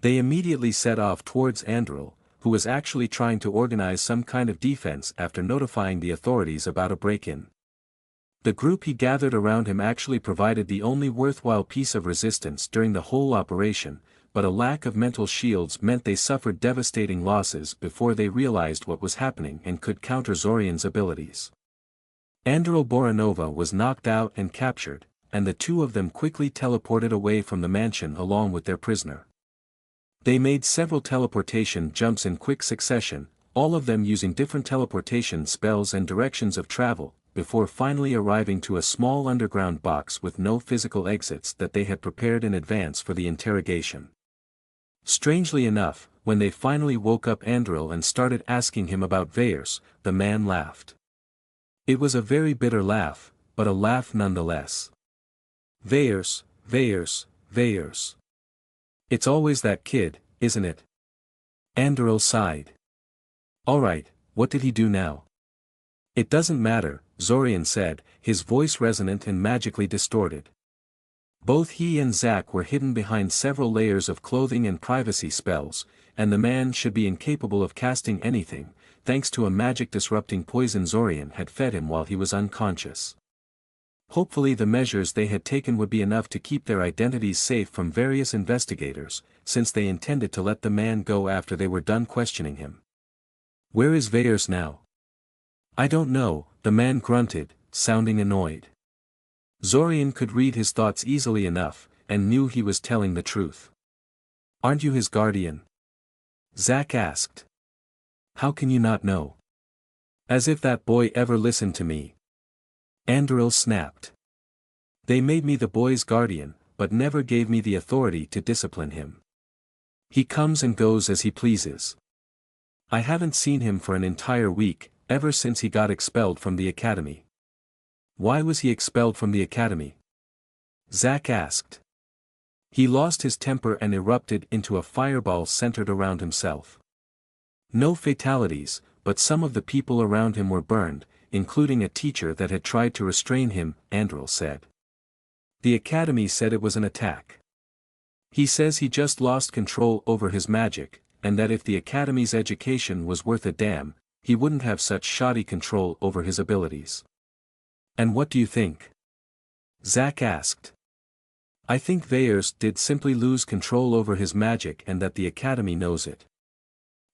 They immediately set off towards Andril, who was actually trying to organize some kind of defense after notifying the authorities about a break-in. The group he gathered around him actually provided the only worthwhile piece of resistance during the whole operation, but a lack of mental shields meant they suffered devastating losses before they realized what was happening and could counter Zorian's abilities. Andril Boranova was knocked out and captured, and the two of them quickly teleported away from the mansion along with their prisoner. They made several teleportation jumps in quick succession, all of them using different teleportation spells and directions of travel, before finally arriving to a small underground box with no physical exits that they had prepared in advance for the interrogation. Strangely enough, when they finally woke up Andril and started asking him about Veyers, the man laughed. It was a very bitter laugh, but a laugh nonetheless. "Veyers, Veyers, Veyers. It's always that kid, isn't it?" Andril sighed. "Alright, what did he do now?" "It doesn't matter," Zorian said, his voice resonant and magically distorted. Both he and Zack were hidden behind several layers of clothing and privacy spells, and the man should be incapable of casting anything, thanks to a magic-disrupting poison Zorian had fed him while he was unconscious. Hopefully the measures they had taken would be enough to keep their identities safe from various investigators, since they intended to let the man go after they were done questioning him. "Where is Veyers now?" "I don't know," the man grunted, sounding annoyed. Zorian could read his thoughts easily enough, and knew he was telling the truth. "Aren't you his guardian?" Zack asked. "How can you not know? As if that boy ever listened to me." Andril snapped. "They made me the boy's guardian, but never gave me the authority to discipline him. He comes and goes as he pleases. I haven't seen him for an entire week, ever since he got expelled from the academy." "Why was he expelled from the academy?" Zack asked. "He lost his temper and erupted into a fireball centered around himself. No fatalities, but some of the people around him were burned, including a teacher that had tried to restrain him," Andril said. "The academy said it was an attack. He says he just lost control over his magic, and that if the academy's education was worth a damn, he wouldn't have such shoddy control over his abilities." "And what do you think?" Zack asked. "I think Veyers did simply lose control over his magic and that the academy knows it.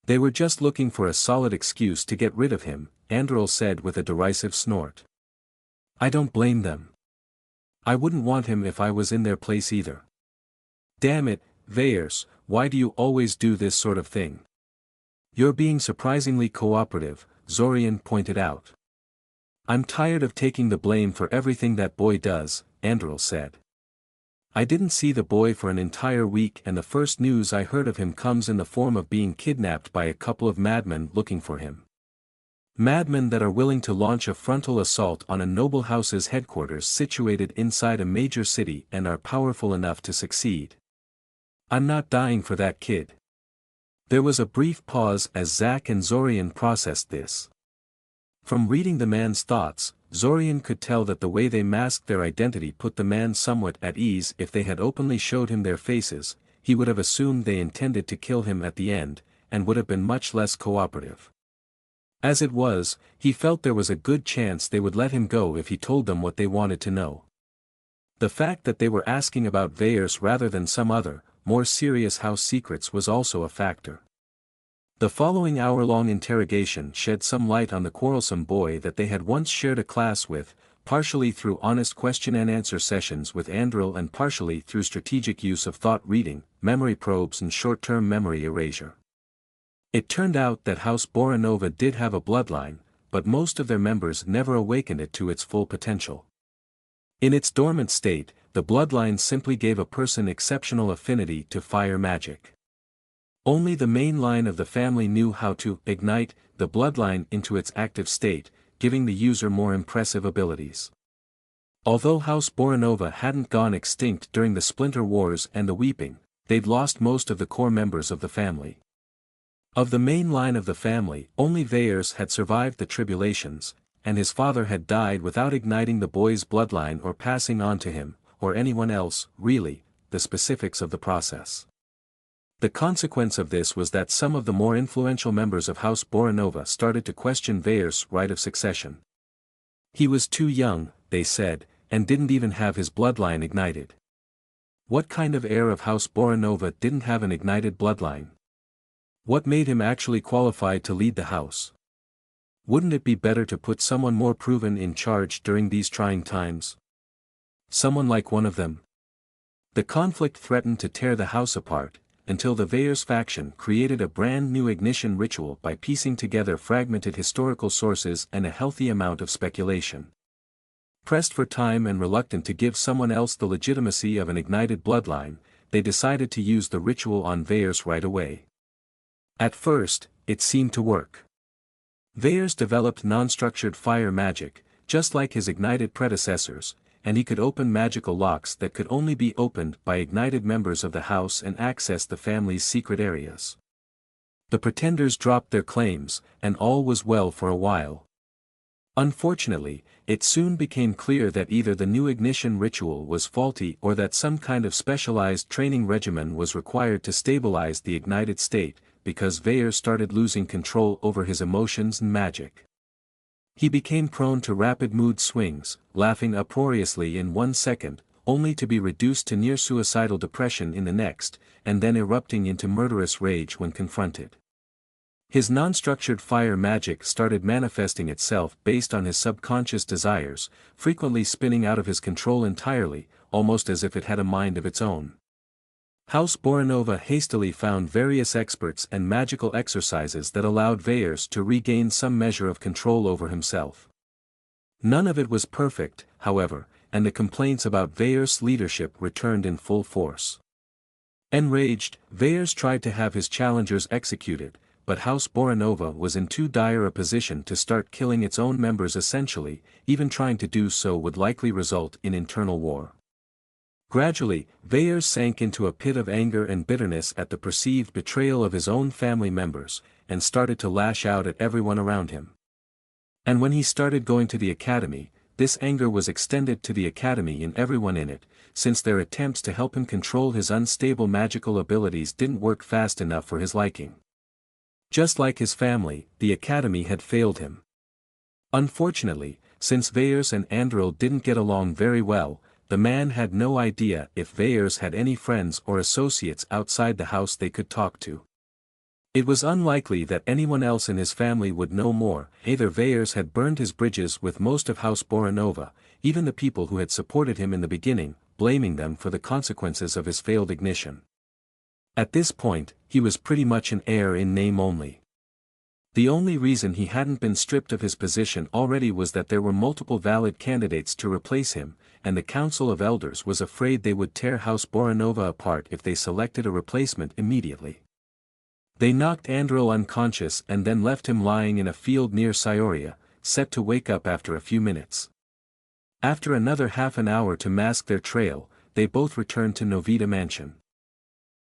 They were just looking for a solid excuse to get rid of him," Andril said with a derisive snort. "I don't blame them. I wouldn't want him if I was in their place either. Damn it, Veyers, why do you always do this sort of thing? You're being surprisingly cooperative," Zorian pointed out. "I'm tired of taking the blame for everything that boy does," Andril said. "I didn't see the boy for an entire week and the first news I heard of him comes in the form of being kidnapped by a couple of madmen looking for him. Madmen that are willing to launch a frontal assault on a noble house's headquarters situated inside a major city and are powerful enough to succeed. I'm not dying for that kid." There was a brief pause as Zack and Zorian processed this. From reading the man's thoughts, Zorian could tell that the way they masked their identity put the man somewhat at ease. If they had openly showed him their faces, he would have assumed they intended to kill him at the end, and would have been much less cooperative. As it was, he felt there was a good chance they would let him go if he told them what they wanted to know. The fact that they were asking about Veyers rather than some other, more serious house secrets was also a factor. The following hour-long interrogation shed some light on the quarrelsome boy that they had once shared a class with, partially through honest question-and-answer sessions with Andril and partially through strategic use of thought reading, memory probes and short-term memory erasure. It turned out that House Boranova did have a bloodline, but most of their members never awakened it to its full potential. In its dormant state, the bloodline simply gave a person exceptional affinity to fire magic. Only the main line of the family knew how to ignite the bloodline into its active state, giving the user more impressive abilities. Although House Boranova hadn't gone extinct during the Splinter Wars and the Weeping, they'd lost most of the core members of the family. Of the main line of the family, only Veyers had survived the tribulations, and his father had died without igniting the boy's bloodline or passing on to him, or anyone else, really, the specifics of the process. The consequence of this was that some of the more influential members of House Boranova started to question Veyers' right of succession. He was too young, they said, and didn't even have his bloodline ignited. What kind of heir of House Boranova didn't have an ignited bloodline? What made him actually qualified to lead the house? Wouldn't it be better to put someone more proven in charge during these trying times? Someone like one of them? The conflict threatened to tear the house apart, until the Veyers faction created a brand new ignition ritual by piecing together fragmented historical sources and a healthy amount of speculation. Pressed for time and reluctant to give someone else the legitimacy of an ignited bloodline, they decided to use the ritual on Veyers right away. At first, it seemed to work. Veyers developed non-structured fire magic, just like his ignited predecessors, and he could open magical locks that could only be opened by ignited members of the house and access the family's secret areas. The pretenders dropped their claims, and all was well for a while. Unfortunately, it soon became clear that either the new ignition ritual was faulty or that some kind of specialized training regimen was required to stabilize the ignited state, because Veyers started losing control over his emotions and magic. He became prone to rapid mood swings, laughing uproariously in 1 second, only to be reduced to near-suicidal depression in the next, and then erupting into murderous rage when confronted. His non-structured fire magic started manifesting itself based on his subconscious desires, frequently spinning out of his control entirely, almost as if it had a mind of its own. House Boranova hastily found various experts and magical exercises that allowed Veyers to regain some measure of control over himself. None of it was perfect, however, and the complaints about Veyer's leadership returned in full force. Enraged, Veyers tried to have his challengers executed, but House Boranova was in too dire a position to start killing its own members essentially, even trying to do so would likely result in internal war. Gradually, Veyers sank into a pit of anger and bitterness at the perceived betrayal of his own family members, and started to lash out at everyone around him. And when he started going to the academy, this anger was extended to the academy and everyone in it, since their attempts to help him control his unstable magical abilities didn't work fast enough for his liking. Just like his family, the academy had failed him. Unfortunately, since Veyers and Andril didn't get along very well, the man had no idea if Veyers had any friends or associates outside the house they could talk to. It was unlikely that anyone else in his family would know more. Either Veyers had burned his bridges with most of House Boranova, even the people who had supported him in the beginning, blaming them for the consequences of his failed ignition. At this point, he was pretty much an heir in name only. The only reason he hadn't been stripped of his position already was that there were multiple valid candidates to replace him, and the Council of Elders was afraid they would tear House Boranova apart if they selected a replacement immediately. They knocked Andril unconscious and then left him lying in a field near Scioria, set to wake up after a few minutes. After another half an hour to mask their trail, they both returned to Novita Mansion.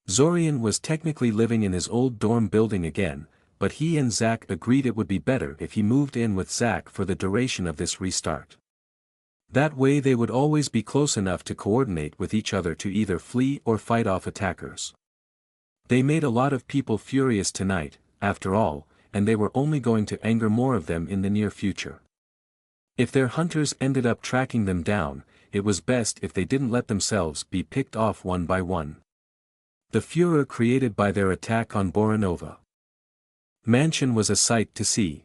Zorian was technically living in his old dorm building again, but he and Zack agreed it would be better if he moved in with Zack for the duration of this restart. That way they would always be close enough to coordinate with each other to either flee or fight off attackers. They made a lot of people furious tonight, after all, and they were only going to anger more of them in the near future. If their hunters ended up tracking them down, it was best if they didn't let themselves be picked off one by one. The furor created by their attack on Boranova Mansion was a sight to see.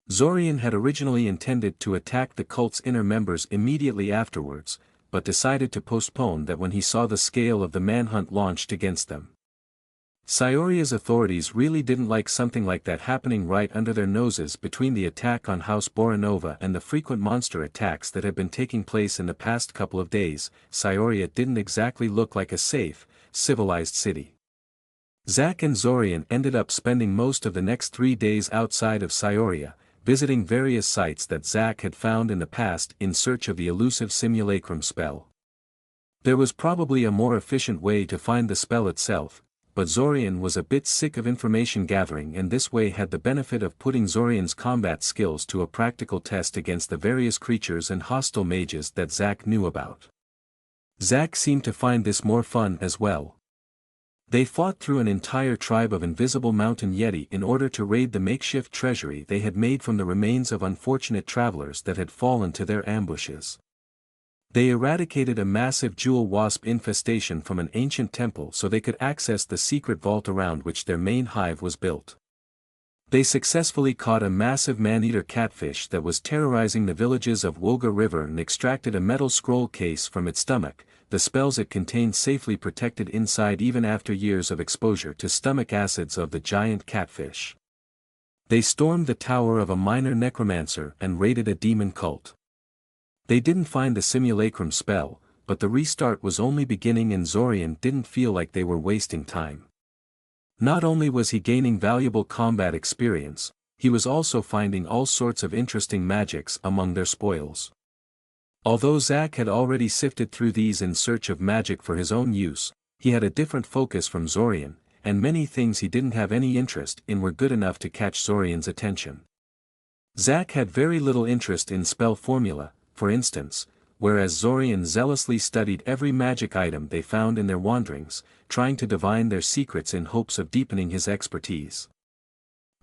Zorian had originally intended to attack the cult's inner members immediately afterwards, but decided to postpone that when he saw the scale of the manhunt launched against them. Scioria's authorities really didn't like something like that happening right under their noses. Between the attack on House Boranova and the frequent monster attacks that had been taking place in the past couple of days, Scioria didn't exactly look like a safe, civilized city. Zack and Zorian ended up spending most of the next 3 days outside of Scioria, visiting various sites that Zack had found in the past in search of the elusive simulacrum spell. There was probably a more efficient way to find the spell itself, but Zorian was a bit sick of information gathering and this way had the benefit of putting Zorian's combat skills to a practical test against the various creatures and hostile mages that Zack knew about. Zack seemed to find this more fun as well. They fought through an entire tribe of invisible mountain yeti in order to raid the makeshift treasury they had made from the remains of unfortunate travelers that had fallen to their ambushes. They eradicated a massive jewel wasp infestation from an ancient temple so they could access the secret vault around which their main hive was built. They successfully caught a massive man-eater catfish that was terrorizing the villages of Wolga River and extracted a metal scroll case from its stomach. The spells it contained safely protected inside even after years of exposure to stomach acids of the giant catfish. They stormed the tower of a minor necromancer and raided a demon cult. They didn't find the simulacrum spell, but the restart was only beginning and Zorian didn't feel like they were wasting time. Not only was he gaining valuable combat experience, he was also finding all sorts of interesting magics among their spoils. Although Zack had already sifted through these in search of magic for his own use, he had a different focus from Zorian, and many things he didn't have any interest in were good enough to catch Zorian's attention. Zack had very little interest in spell formula, for instance, whereas Zorian zealously studied every magic item they found in their wanderings, trying to divine their secrets in hopes of deepening his expertise.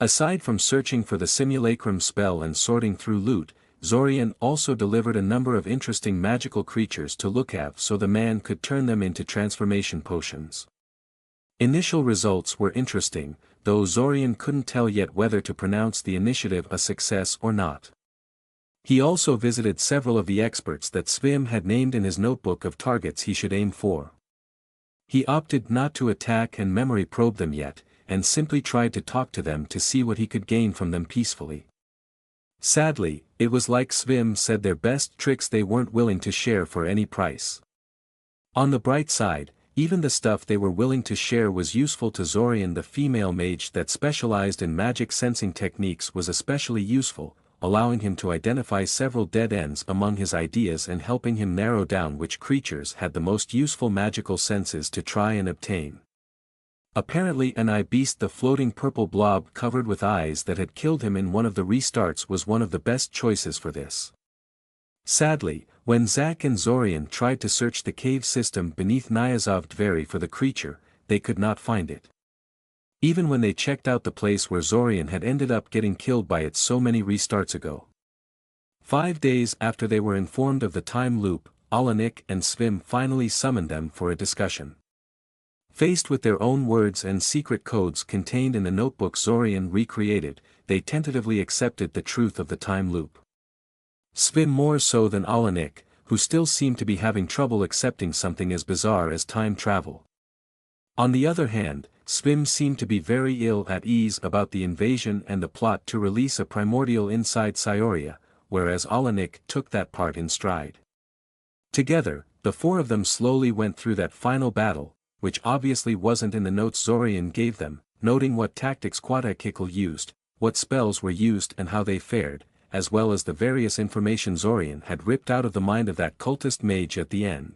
Aside from searching for the simulacrum spell and sorting through loot, Zorian also delivered a number of interesting magical creatures to look at so the man could turn them into transformation potions. Initial results were interesting, though Zorian couldn't tell yet whether to pronounce the initiative a success or not. He also visited several of the experts that Svim had named in his notebook of targets he should aim for. He opted not to attack and memory probe them yet, and simply tried to talk to them to see what he could gain from them peacefully. Sadly, it was like Svim said, their best tricks they weren't willing to share for any price. On the bright side, even the stuff they were willing to share was useful to Zorian. The female mage that specialized in magic sensing techniques was especially useful, allowing him to identify several dead ends among his ideas and helping him narrow down which creatures had the most useful magical senses to try and obtain. Apparently an eye beast, the floating purple blob covered with eyes that had killed him in one of the restarts, was one of the best choices for this. Sadly, when Zack and Zorian tried to search the cave system beneath Nyazov Dveri for the creature, they could not find it. Even when they checked out the place where Zorian had ended up getting killed by it so many restarts ago. 5 days after they were informed of the time loop, Alanik and Svim finally summoned them for a discussion. Faced with their own words and secret codes contained in the notebook Zorian recreated, they tentatively accepted the truth of the time loop. Svim more so than Alanik, who still seemed to be having trouble accepting something as bizarre as time travel. On the other hand, Svim seemed to be very ill at ease about the invasion and the plot to release a primordial inside Scioria, whereas Alanik took that part in stride. Together, the four of them slowly went through that final battle, which obviously wasn't in the notes Zorian gave them, noting what tactics Quatach-Ichl used, what spells were used and how they fared, as well as the various information Zorian had ripped out of the mind of that cultist mage at the end.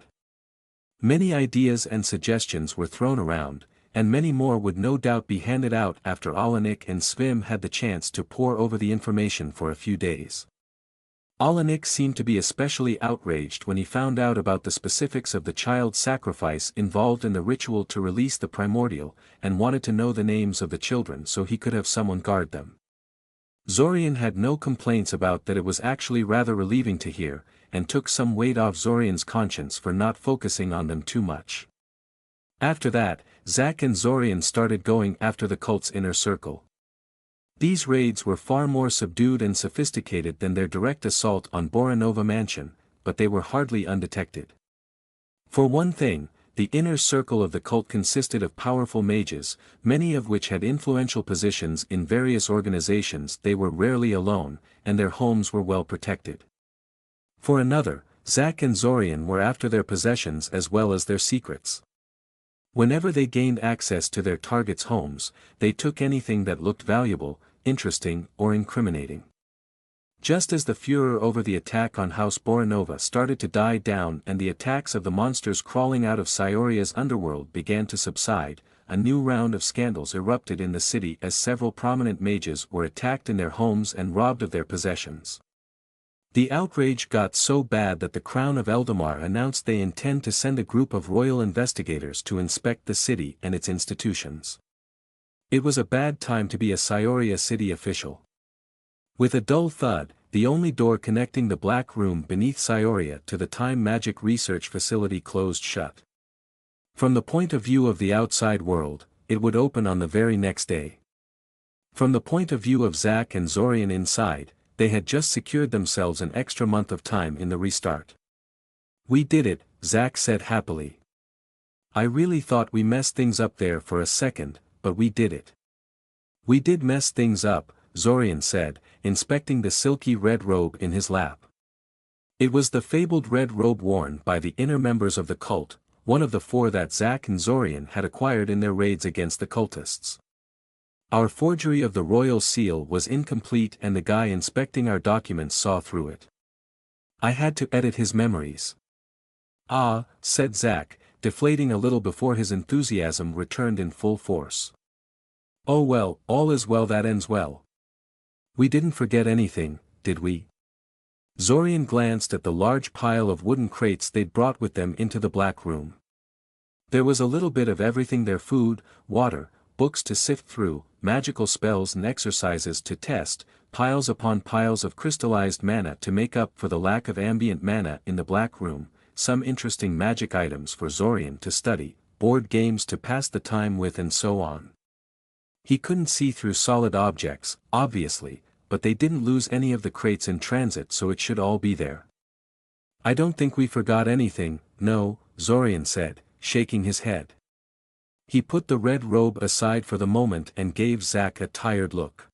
Many ideas and suggestions were thrown around, and many more would no doubt be handed out after Alanik and Svim had the chance to pore over the information for a few days. Alanik seemed to be especially outraged when he found out about the specifics of the child sacrifice involved in the ritual to release the primordial, and wanted to know the names of the children so he could have someone guard them. Zorian had no complaints about that. It was actually rather relieving to hear, and took some weight off Zorian's conscience for not focusing on them too much. After that, Zack and Zorian started going after the cult's inner circle. These raids were far more subdued and sophisticated than their direct assault on Boranova Mansion, but they were hardly undetected. For one thing, the inner circle of the cult consisted of powerful mages, many of which had influential positions in various organizations. They were rarely alone, and their homes were well protected. For another, Zack and Zorian were after their possessions as well as their secrets. Whenever they gained access to their targets' homes, they took anything that looked valuable, interesting, or incriminating. Just as the furor over the attack on House Boranova started to die down and the attacks of the monsters crawling out of Scioria's underworld began to subside, a new round of scandals erupted in the city as several prominent mages were attacked in their homes and robbed of their possessions. The outrage got so bad that the Crown of Eldamar announced they intend to send a group of royal investigators to inspect the city and its institutions. It was a bad time to be a Scioria city official. With a dull thud, the only door connecting the Black Room beneath Scioria to the Time Magic Research Facility closed shut. From the point of view of the outside world, it would open on the very next day. From the point of view of Zack and Zorian inside, they had just secured themselves an extra month of time in the restart. "We did it," Zack said happily. "I really thought we messed things up there for a second, but we did it." "We did mess things up," Zorian said, inspecting the silky red robe in his lap. It was the fabled red robe worn by the inner members of the cult, one of the four that Zack and Zorian had acquired in their raids against the cultists. "Our forgery of the royal seal was incomplete and the guy inspecting our documents saw through it. I had to edit his memories." "Ah," said Zack, deflating a little before his enthusiasm returned in full force. "Oh well, all is well that ends well. We didn't forget anything, did we?" Zorian glanced at the large pile of wooden crates they'd brought with them into the Black Room. There was a little bit of everything there: food, water, books to sift through, magical spells and exercises to test, piles upon piles of crystallized mana to make up for the lack of ambient mana in the Black Room, some interesting magic items for Zorian to study, board games to pass the time with, and so on. He couldn't see through solid objects, obviously, but they didn't lose any of the crates in transit, so it should all be there. "I don't think we forgot anything, no," Zorian said, shaking his head. He put the red robe aside for the moment and gave Zack a tired look.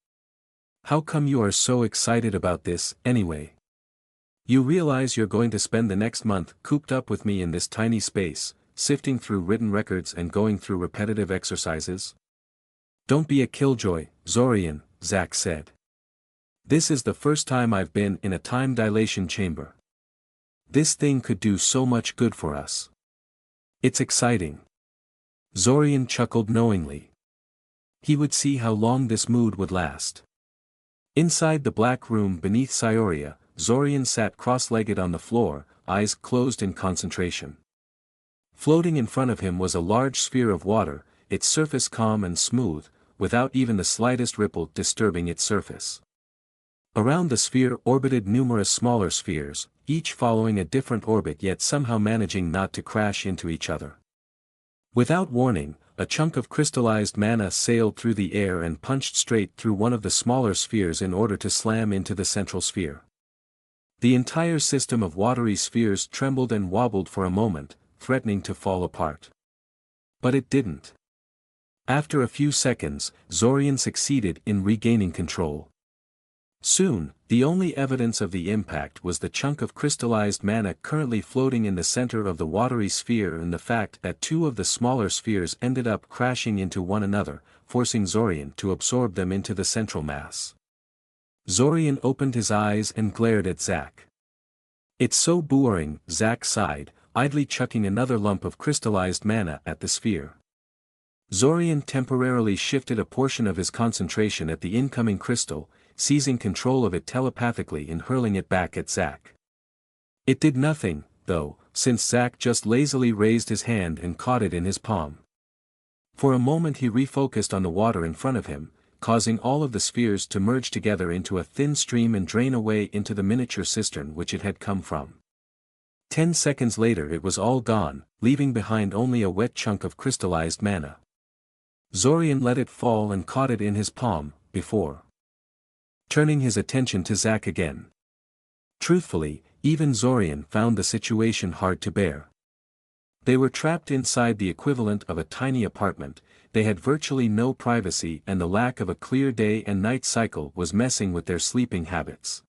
How come you are so excited about this, anyway? You realize you're going to spend the next month cooped up with me in this tiny space, sifting through written records and going through repetitive exercises? Don't be a killjoy, Zorian, Zack said. This is the first time I've been in a time dilation chamber. This thing could do so much good for us. It's exciting. Zorian chuckled knowingly. He would see how long this mood would last. Inside the black room beneath Cyoria, Zorian sat cross-legged on the floor, eyes closed in concentration. Floating in front of him was a large sphere of water, its surface calm and smooth, without even the slightest ripple disturbing its surface. Around the sphere orbited numerous smaller spheres, each following a different orbit yet somehow managing not to crash into each other. Without warning, a chunk of crystallized mana sailed through the air and punched straight through one of the smaller spheres in order to slam into the central sphere. The entire system of watery spheres trembled and wobbled for a moment, threatening to fall apart. But it didn't. After a few seconds, Zorian succeeded in regaining control. Soon, the only evidence of the impact was the chunk of crystallized mana currently floating in the center of the watery sphere and the fact that two of the smaller spheres ended up crashing into one another, forcing Zorian to absorb them into the central mass. Zorian opened his eyes and glared at Zack. It's so boring, Zack sighed, idly chucking another lump of crystallized mana at the sphere. Zorian temporarily shifted a portion of his concentration at the incoming crystal, seizing control of it telepathically and hurling it back at Zack. It did nothing, though, since Zack just lazily raised his hand and caught it in his palm. For a moment he refocused on the water in front of him, causing all of the spheres to merge together into a thin stream and drain away into the miniature cistern which it had come from. 10 seconds later it was all gone, leaving behind only a wet chunk of crystallized mana. Zorian let it fall and caught it in his palm, before turning his attention to Zack again. Truthfully, even Zorian found the situation hard to bear. They were trapped inside the equivalent of a tiny apartment, they had virtually no privacy and the lack of a clear day and night cycle was messing with their sleeping habits.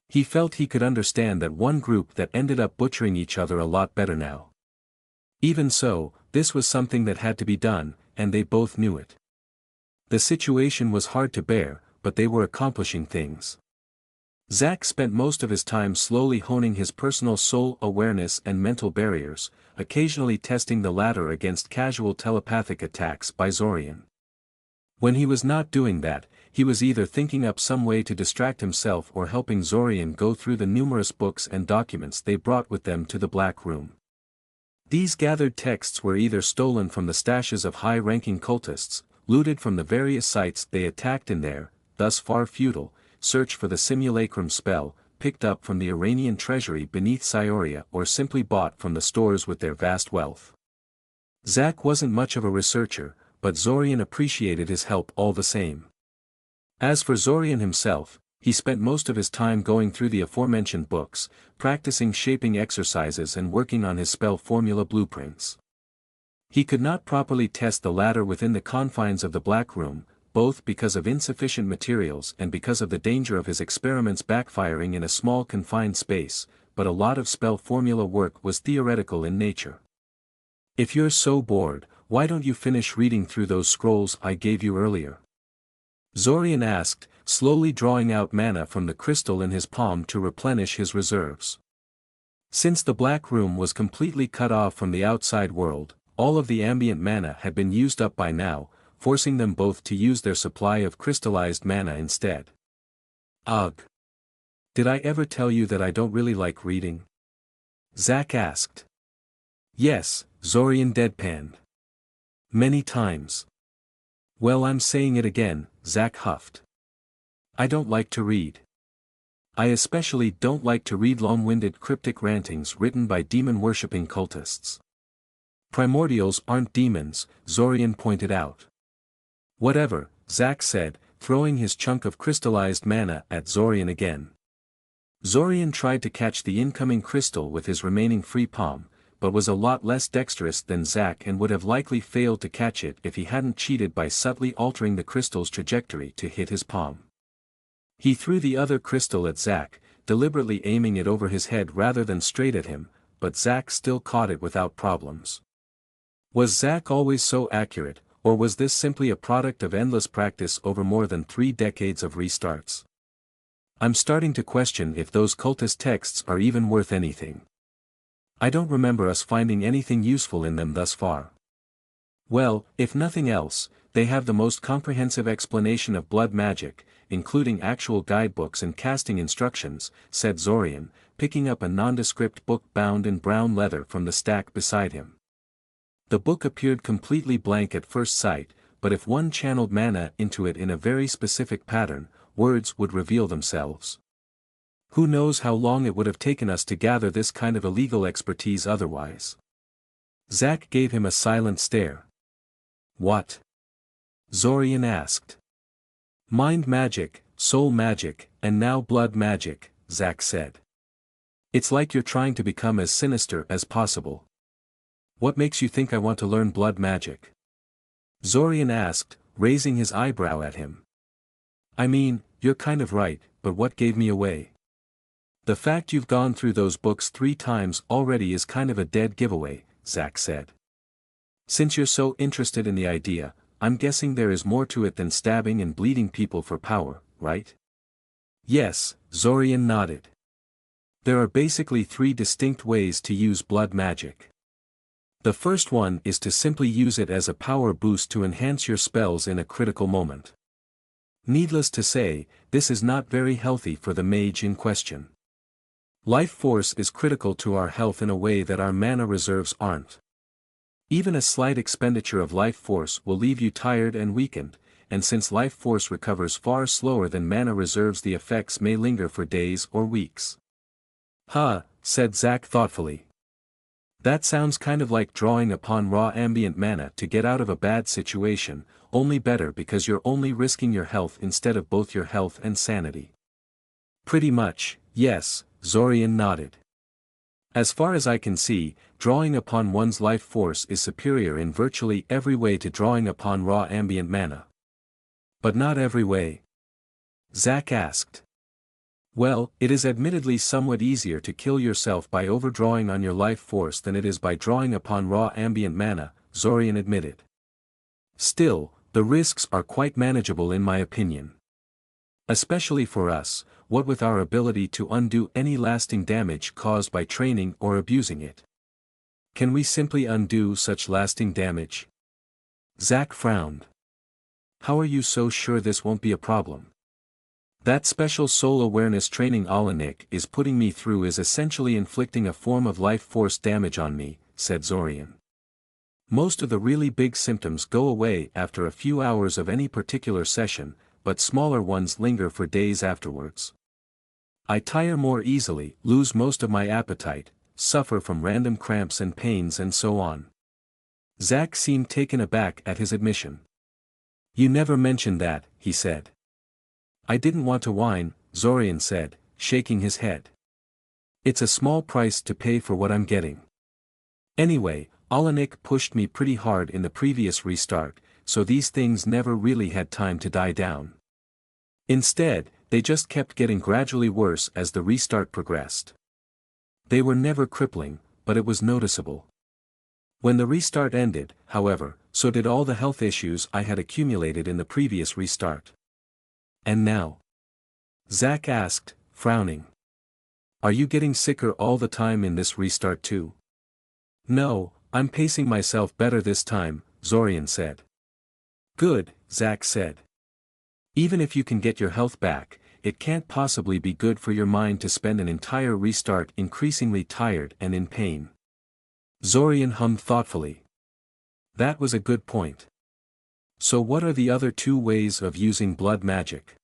He felt he could understand that one group that ended up butchering each other a lot better now. Even so, this was something that had to be done, and they both knew it. The situation was hard to bear, but they were accomplishing things. Zack spent most of his time slowly honing his personal soul awareness and mental barriers, occasionally testing the latter against casual telepathic attacks by Zorian. When he was not doing that, he was either thinking up some way to distract himself or helping Zorian go through the numerous books and documents they brought with them to the Black Room. These gathered texts were either stolen from the stashes of high-ranking cultists, looted from the various sites they attacked in their, thus far futile, search for the simulacrum spell, picked up from the Iranian treasury beneath Cyoria or simply bought from the stores with their vast wealth. Zack wasn't much of a researcher, but Zorian appreciated his help all the same. As for Zorian himself, he spent most of his time going through the aforementioned books, practicing shaping exercises and working on his spell formula blueprints. He could not properly test the latter within the confines of the Black Room, both because of insufficient materials and because of the danger of his experiments backfiring in a small confined space, but a lot of spell formula work was theoretical in nature. If you're so bored, why don't you finish reading through those scrolls I gave you earlier? Zorian asked, slowly drawing out mana from the crystal in his palm to replenish his reserves. Since the Black Room was completely cut off from the outside world, all of the ambient mana had been used up by now, forcing them both to use their supply of crystallized mana instead. Ugh. Did I ever tell you that I don't really like reading? Zack asked. Yes, Zorian deadpanned. Many times. Well, I'm saying it again, Zack huffed. I don't like to read. I especially don't like to read long-winded cryptic rantings written by demon-worshipping cultists. Primordials aren't demons, Zorian pointed out. Whatever, Zack said, throwing his chunk of crystallized mana at Zorian again. Zorian tried to catch the incoming crystal with his remaining free palm, but was a lot less dexterous than Zack and would have likely failed to catch it if he hadn't cheated by subtly altering the crystal's trajectory to hit his palm. He threw the other crystal at Zack, deliberately aiming it over his head rather than straight at him, but Zack still caught it without problems. Was Zack always so accurate, or was this simply a product of endless practice over more than 3 decades of restarts? I'm starting to question if those cultist texts are even worth anything. I don't remember us finding anything useful in them thus far. Well, if nothing else, they have the most comprehensive explanation of blood magic, including actual guidebooks and casting instructions, said Zorian, picking up a nondescript book bound in brown leather from the stack beside him. The book appeared completely blank at first sight, but if one channeled mana into it in a very specific pattern, words would reveal themselves. Who knows how long it would have taken us to gather this kind of illegal expertise otherwise? Zack gave him a silent stare. What? Zorian asked. Mind magic, soul magic, and now blood magic, Zack said. It's like you're trying to become as sinister as possible. What makes you think I want to learn blood magic? Zorian asked, raising his eyebrow at him. I mean, you're kind of right, but what gave me away? The fact you've gone through those books 3 times already is kind of a dead giveaway, Zack said. Since you're so interested in the idea, I'm guessing there is more to it than stabbing and bleeding people for power, right? Yes, Zorian nodded. There are basically 3 distinct ways to use blood magic. The first one is to simply use it as a power boost to enhance your spells in a critical moment. Needless to say, this is not very healthy for the mage in question. Life force is critical to our health in a way that our mana reserves aren't. Even a slight expenditure of life force will leave you tired and weakened, and since life force recovers far slower than mana reserves, the effects may linger for days or weeks. Huh, said Zack thoughtfully. That sounds kind of like drawing upon raw ambient mana to get out of a bad situation, only better because you're only risking your health instead of both your health and sanity. Pretty much, yes, Zorian nodded. As far as I can see, drawing upon one's life force is superior in virtually every way to drawing upon raw ambient mana. But not every way? Zack asked. Well, it is admittedly somewhat easier to kill yourself by overdrawing on your life force than it is by drawing upon raw ambient mana, Zorian admitted. Still, the risks are quite manageable in my opinion. Especially for us, what with our ability to undo any lasting damage caused by training or abusing it. Can we simply undo such lasting damage? Zack frowned. How are you so sure this won't be a problem? That special soul awareness training Audiobooks is putting me through is essentially inflicting a form of life force damage on me, said Zorian. Most of the really big symptoms go away after a few hours of any particular session, but smaller ones linger for days afterwards. I tire more easily, lose most of my appetite, suffer from random cramps and pains and so on. Zack seemed taken aback at his admission. You never mentioned that, he said. I didn't want to whine, Zorian said, shaking his head. It's a small price to pay for what I'm getting. Anyway, Audiobooks pushed me pretty hard in the previous restart, so these things never really had time to die down. Instead, they just kept getting gradually worse as the restart progressed. They were never crippling, but it was noticeable. When the restart ended, however, so did all the health issues I had accumulated in the previous restart. And now? Zack asked, frowning. Are you getting sicker all the time in this restart too? No, I'm pacing myself better this time, Zorian said. Good, Zack said. Even if you can get your health back, it can't possibly be good for your mind to spend an entire restart increasingly tired and in pain. Zorian hummed thoughtfully. That was a good point. So what are the other 2 ways of using blood magic?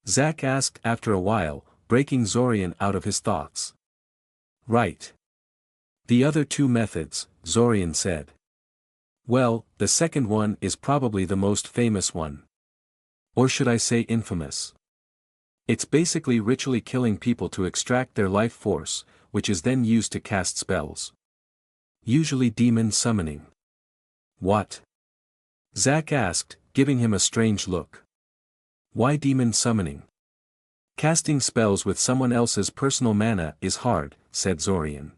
Zack asked after a while, breaking Zorian out of his thoughts. Right. The other 2 methods, Zorian said. Well, the second one is probably the most famous one. Or should I say infamous? It's basically ritually killing people to extract their life force, which is then used to cast spells. Usually demon summoning. What? Zack asked, giving him a strange look. Why demon summoning? Casting spells with someone else's personal mana is hard, said Zorian.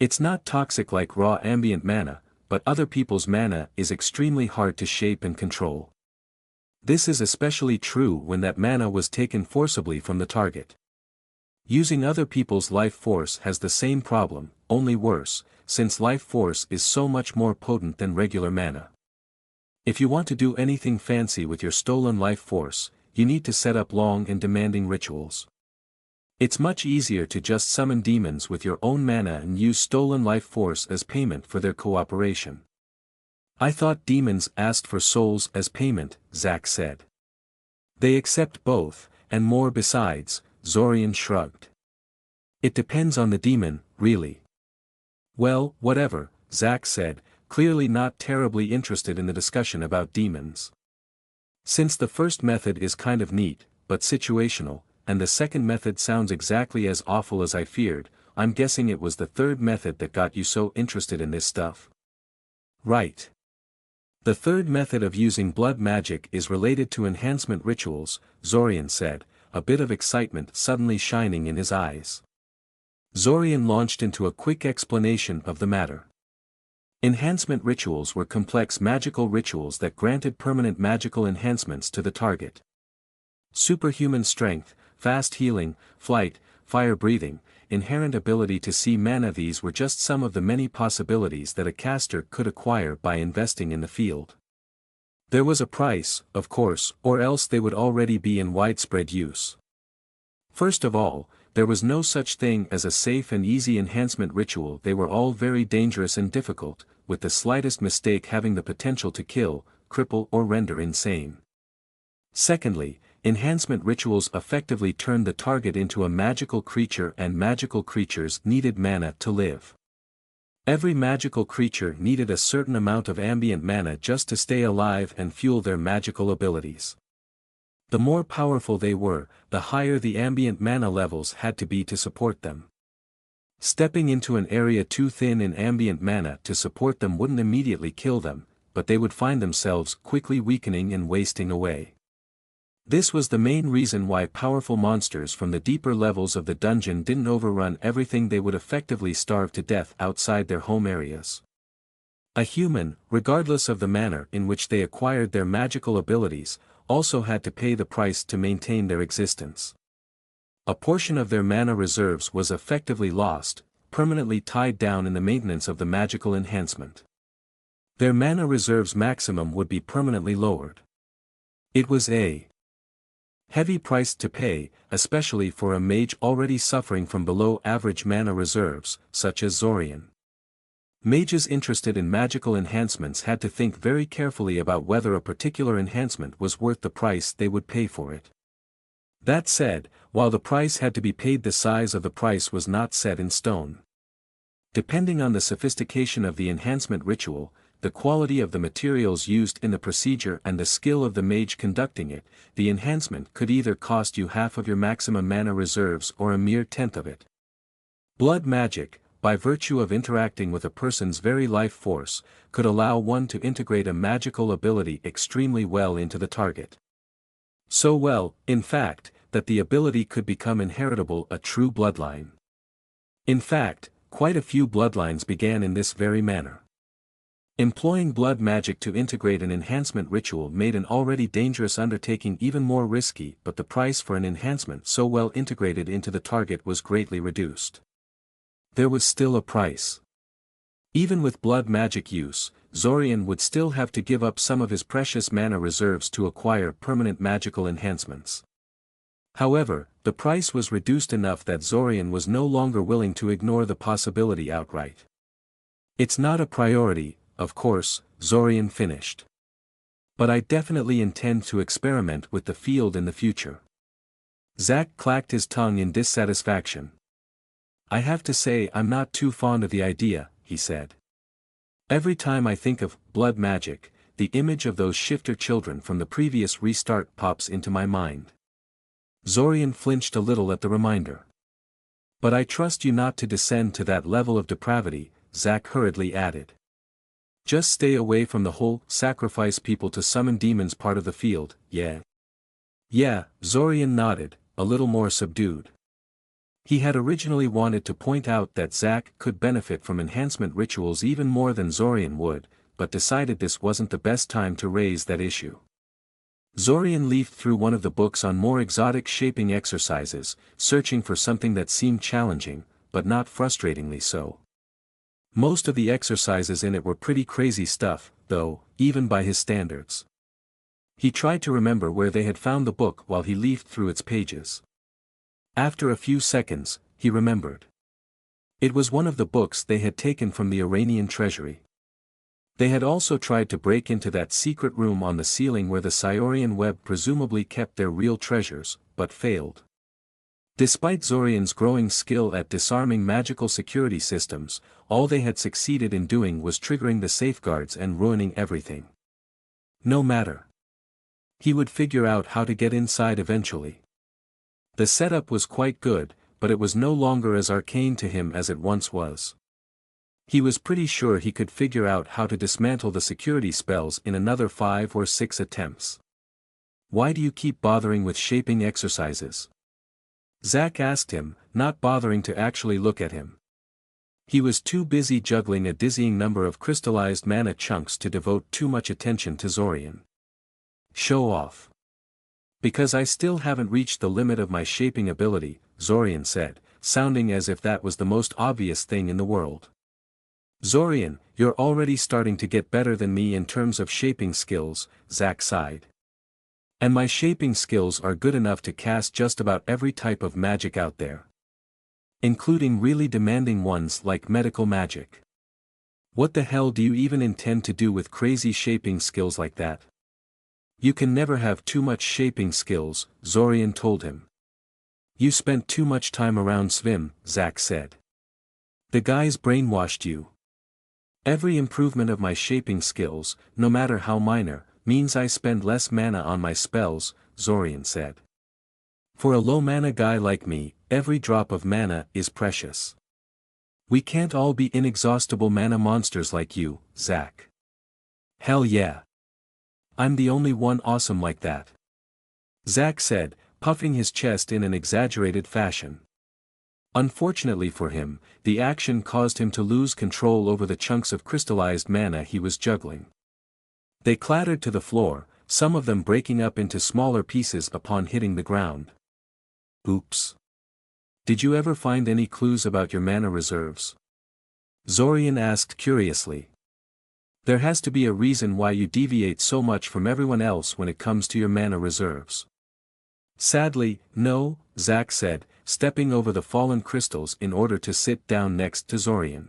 It's not toxic like raw ambient mana, but other people's mana is extremely hard to shape and control. This is especially true when that mana was taken forcibly from the target. Using other people's life force has the same problem, only worse, since life force is so much more potent than regular mana. If you want to do anything fancy with your stolen life force, you need to set up long and demanding rituals. It's much easier to just summon demons with your own mana and use stolen life force as payment for their cooperation. I thought demons asked for souls as payment, Zack said. They accept both, and more besides, Zorian shrugged. It depends on the demon, really. Well, whatever, Zack said, clearly not terribly interested in the discussion about demons. Since the first method is kind of neat, but situational, and the second method sounds exactly as awful as I feared, I'm guessing it was the third method that got you so interested in this stuff. Right. The third method of using blood magic is related to enhancement rituals, Zorian said, a bit of excitement suddenly shining in his eyes. Zorian launched into a quick explanation of the matter. Enhancement rituals were complex magical rituals that granted permanent magical enhancements to the target. Superhuman strength, fast healing, flight, fire breathing, inherent ability to see mana. These were just some of the many possibilities that a caster could acquire by investing in the field. There was a price, of course, or else they would already be in widespread use. First of all, there was no such thing as a safe and easy enhancement ritual. They were all very dangerous and difficult, with the slightest mistake having the potential to kill, cripple or render insane. Secondly, enhancement rituals effectively turned the target into a magical creature, and magical creatures needed mana to live. Every magical creature needed a certain amount of ambient mana just to stay alive and fuel their magical abilities. The more powerful they were, the higher the ambient mana levels had to be to support them. Stepping into an area too thin in ambient mana to support them wouldn't immediately kill them, but they would find themselves quickly weakening and wasting away. This was the main reason why powerful monsters from the deeper levels of the dungeon didn't overrun everything. They would effectively starve to death outside their home areas. A human, regardless of the manner in which they acquired their magical abilities, also had to pay the price to maintain their existence. A portion of their mana reserves was effectively lost, permanently tied down in the maintenance of the magical enhancement. Their mana reserves maximum would be permanently lowered. It was a heavy price to pay, especially for a mage already suffering from below average mana reserves, such as Zorian. Mages interested in magical enhancements had to think very carefully about whether a particular enhancement was worth the price they would pay for it. That said, while the price had to be paid, the size of the price was not set in stone. Depending on the sophistication of the enhancement ritual, the quality of the materials used in the procedure and the skill of the mage conducting it, the enhancement could either cost you half of your maximum mana reserves or a mere tenth of it. Blood magic, by virtue of interacting with a person's very life force, could allow one to integrate a magical ability extremely well into the target. So well, in fact, that the ability could become inheritable, a true bloodline. In fact, quite a few bloodlines began in this very manner. Employing blood magic to integrate an enhancement ritual made an already dangerous undertaking even more risky, but the price for an enhancement so well integrated into the target was greatly reduced. There was still a price. Even with blood magic use, Zorian would still have to give up some of his precious mana reserves to acquire permanent magical enhancements. However, the price was reduced enough that Zorian was no longer willing to ignore the possibility outright. It's not a priority, of course, Zorian finished. But I definitely intend to experiment with the field in the future. Zack clacked his tongue in dissatisfaction. I have to say I'm not too fond of the idea, he said. Every time I think of blood magic, the image of those shifter children from the previous restart pops into my mind. Zorian flinched a little at the reminder. But I trust you not to descend to that level of depravity, Zack hurriedly added. Just stay away from the whole sacrifice people to summon demons part of the field, yeah? Yeah, Zorian nodded, a little more subdued. He had originally wanted to point out that Zach could benefit from enhancement rituals even more than Zorian would, but decided this wasn't the best time to raise that issue. Zorian leafed through one of the books on more exotic shaping exercises, searching for something that seemed challenging, but not frustratingly so. Most of the exercises in it were pretty crazy stuff, though, even by his standards. He tried to remember where they had found the book while he leafed through its pages. After a few seconds, he remembered. It was one of the books they had taken from the Iranian treasury. They had also tried to break into that secret room on the ceiling where the Siorian web presumably kept their real treasures, but failed. Despite Zorian's growing skill at disarming magical security systems, all they had succeeded in doing was triggering the safeguards and ruining everything. No matter. He would figure out how to get inside eventually. The setup was quite good, but it was no longer as arcane to him as it once was. He was pretty sure he could figure out how to dismantle the security spells in another 5 or 6 attempts. Why do you keep bothering with shaping exercises? Zach asked him, not bothering to actually look at him. He was too busy juggling a dizzying number of crystallized mana chunks to devote too much attention to Zorian. Show off. Because I still haven't reached the limit of my shaping ability, Zorian said, sounding as if that was the most obvious thing in the world. Zorian, you're already starting to get better than me in terms of shaping skills, Zach sighed. And my shaping skills are good enough to cast just about every type of magic out there. Including really demanding ones like medical magic. What the hell do you even intend to do with crazy shaping skills like that? You can never have too much shaping skills, Zorian told him. You spent too much time around Svim, Zach said. The guy's brainwashed you. Every improvement of my shaping skills, no matter how minor, means I spend less mana on my spells, Zorian said. For a low mana guy like me, every drop of mana is precious. We can't all be inexhaustible mana monsters like you, Zach. Hell yeah. I'm the only one awesome like that. Zach said, puffing his chest in an exaggerated fashion. Unfortunately for him, the action caused him to lose control over the chunks of crystallized mana he was juggling. They clattered to the floor, some of them breaking up into smaller pieces upon hitting the ground. Oops. Did you ever find any clues about your mana reserves? Zorian asked curiously. There has to be a reason why you deviate so much from everyone else when it comes to your mana reserves. Sadly, no, Zach said, stepping over the fallen crystals in order to sit down next to Zorian.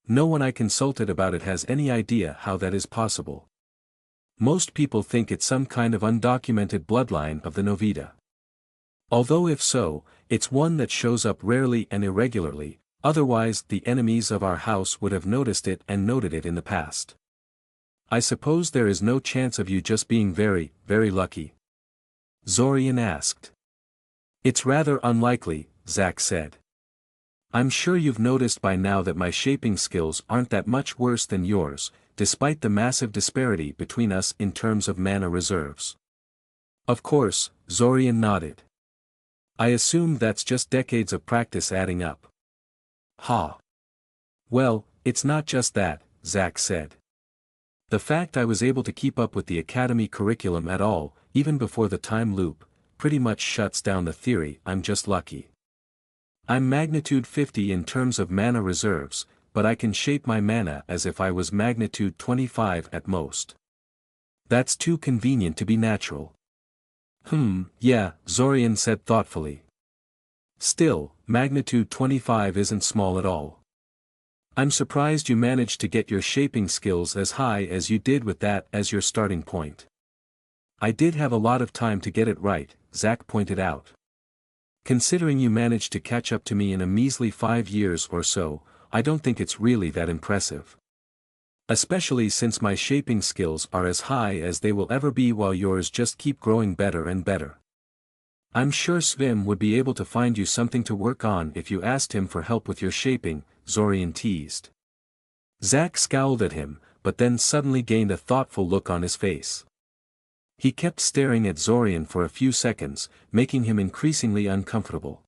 No one I consulted about it has any idea how that is possible. Most people think it's some kind of undocumented bloodline of the Novita. Although if so, it's one that shows up rarely and irregularly, otherwise the enemies of our house would have noticed it and noted it in the past. I suppose there is no chance of you just being very, very lucky? Zorian asked. It's rather unlikely, Zach said. I'm sure you've noticed by now that my shaping skills aren't that much worse than yours, despite the massive disparity between us in terms of mana reserves. Of course, Zorian nodded. I assume that's just decades of practice adding up. Ha. Well, it's not just that, Zach said. The fact I was able to keep up with the academy curriculum at all, even before the time loop, pretty much shuts down the theory I'm just lucky. I'm magnitude 50 in terms of mana reserves, but I can shape my mana as if I was magnitude 25 at most. That's too convenient to be natural. Yeah, Zorian said thoughtfully. Still, magnitude 25 isn't small at all. I'm surprised you managed to get your shaping skills as high as you did with that as your starting point. I did have a lot of time to get it right, Zach pointed out. Considering you managed to catch up to me in a measly 5 years or so, I don't think it's really that impressive. Especially since my shaping skills are as high as they will ever be while yours just keep growing better and better. I'm sure Svim would be able to find you something to work on if you asked him for help with your shaping, Zorian teased. Zach scowled at him, but then suddenly gained a thoughtful look on his face. He kept staring at Zorian for a few seconds, making him increasingly uncomfortable.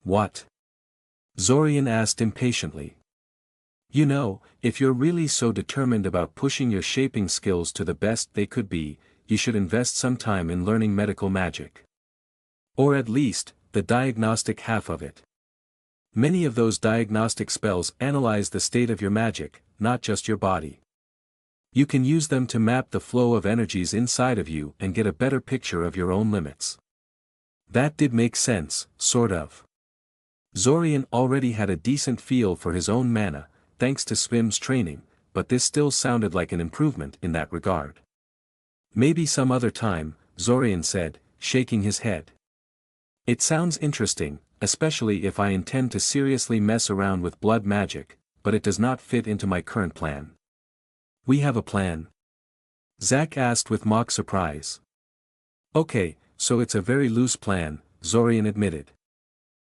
What? Zorian asked impatiently. You know, if you're really so determined about pushing your shaping skills to the best they could be, you should invest some time in learning medical magic. Or at least, the diagnostic half of it. Many of those diagnostic spells analyze the state of your magic, not just your body. You can use them to map the flow of energies inside of you and get a better picture of your own limits. That did make sense, sort of. Zorian already had a decent feel for his own mana, thanks to Swim's training, but this still sounded like an improvement in that regard. Maybe some other time, Zorian said, shaking his head. It sounds interesting, especially if I intend to seriously mess around with blood magic, but it does not fit into my current plan. We have a plan? Zack asked with mock surprise. Okay, so it's a very loose plan, Zorian admitted.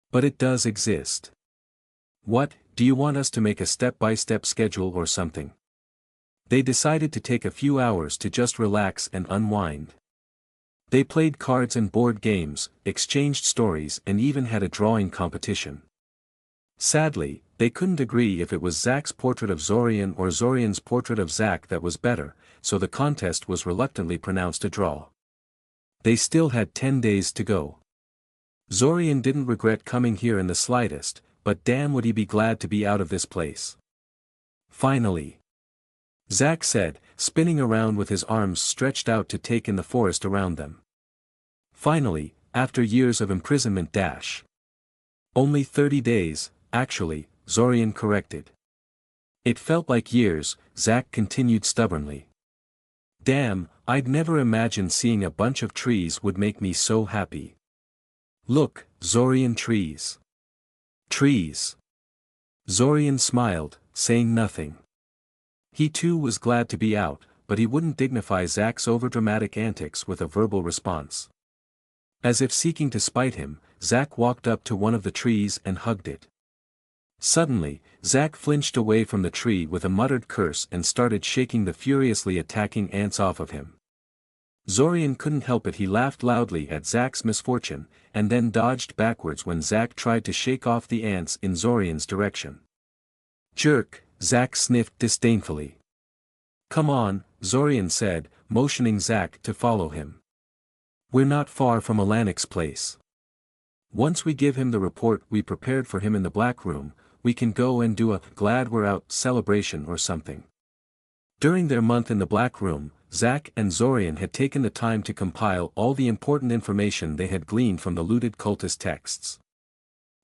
But it does exist. What, do you want us to make a step-by-step schedule or something? They decided to take a few hours to just relax and unwind. They played cards and board games, exchanged stories and even had a drawing competition. Sadly, they couldn't agree if it was Zack's portrait of Zorian or Zorian's portrait of Zack that was better, so the contest was reluctantly pronounced a draw. They still had 10 days to go. Zorian didn't regret coming here in the slightest, but damn would he be glad to be out of this place. Finally. Zack said, spinning around with his arms stretched out to take in the forest around them. Finally, after years of imprisonment dash. Only 30 days, actually, Zorian corrected. It felt like years, Zack continued stubbornly. Damn, I'd never imagined seeing a bunch of trees would make me so happy. Look, Zorian, trees. Trees. Zorian smiled, saying nothing. He too was glad to be out, but he wouldn't dignify Zack's overdramatic antics with a verbal response. As if seeking to spite him, Zack walked up to one of the trees and hugged it. Suddenly, Zack flinched away from the tree with a muttered curse and started shaking the furiously attacking ants off of him. Zorian couldn't help it, he laughed loudly at Zack's misfortune, and then dodged backwards when Zack tried to shake off the ants in Zorian's direction. Jerk, Zack sniffed disdainfully. Come on, Zorian said, motioning Zack to follow him. We're not far from Alanik's place. Once we give him the report we prepared for him in the Black Room, we can go and do a glad we're out celebration or something. During their month in the Black Room, Zack and Zorian had taken the time to compile all the important information they had gleaned from the looted cultist texts.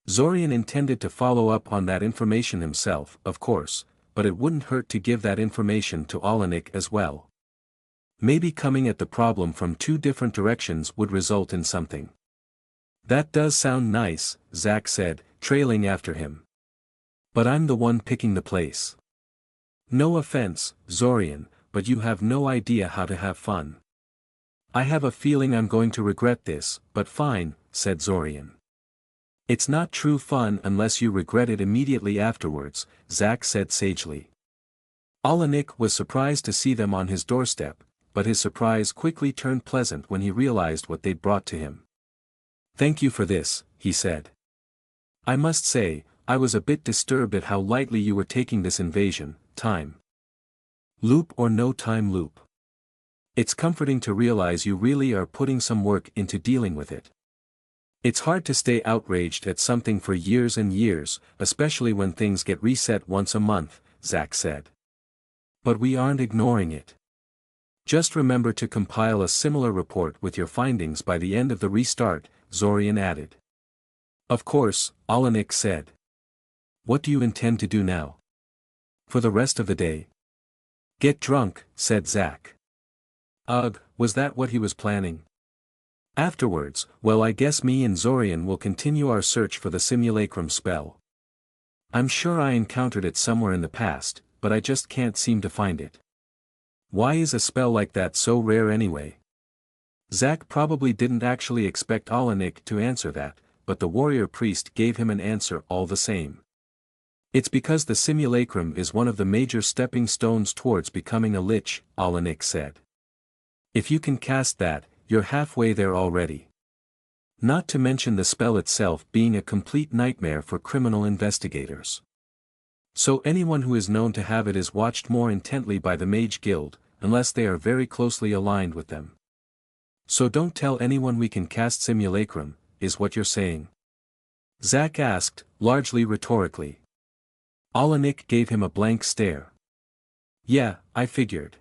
Zorian intended to follow up on that information himself, of course, but it wouldn't hurt to give that information to Alanik as well. Maybe coming at the problem from two different directions would result in something. That does sound nice, Zack said, trailing after him. But I'm the one picking the place. No offense, Zorian, but you have no idea how to have fun. I have a feeling I'm going to regret this, but fine, said Zorian. It's not true fun unless you regret it immediately afterwards, Zack said sagely. Alanik was surprised to see them on his doorstep, but his surprise quickly turned pleasant when he realized what they'd brought to him. Thank you for this, he said. I must say, I was a bit disturbed at how lightly you were taking this invasion, time loop or no time loop. It's comforting to realize you really are putting some work into dealing with it. It's hard to stay outraged at something for years and years, especially when things get reset once a month, Zack said. But we aren't ignoring it. Just remember to compile a similar report with your findings by the end of the restart, Zorian added. Of course, Alanik said. What do you intend to do now? For the rest of the day? Get drunk, said Zack. Ugh, was that what he was planning? Afterwards, well, I guess me and Zorian will continue our search for the simulacrum spell. I'm sure I encountered it somewhere in the past, but I just can't seem to find it. Why is a spell like that so rare anyway? Zack probably didn't actually expect Alanik to answer that, but the warrior priest gave him an answer all the same. It's because the simulacrum is one of the major stepping stones towards becoming a lich, Alanik said. If you can cast that, you're halfway there already. Not to mention the spell itself being a complete nightmare for criminal investigators. So anyone who is known to have it is watched more intently by the Mage Guild, unless they are very closely aligned with them. So don't tell anyone we can cast Simulacrum, is what you're saying? Zack asked, largely rhetorically. Alanik gave him a blank stare. Yeah, I figured.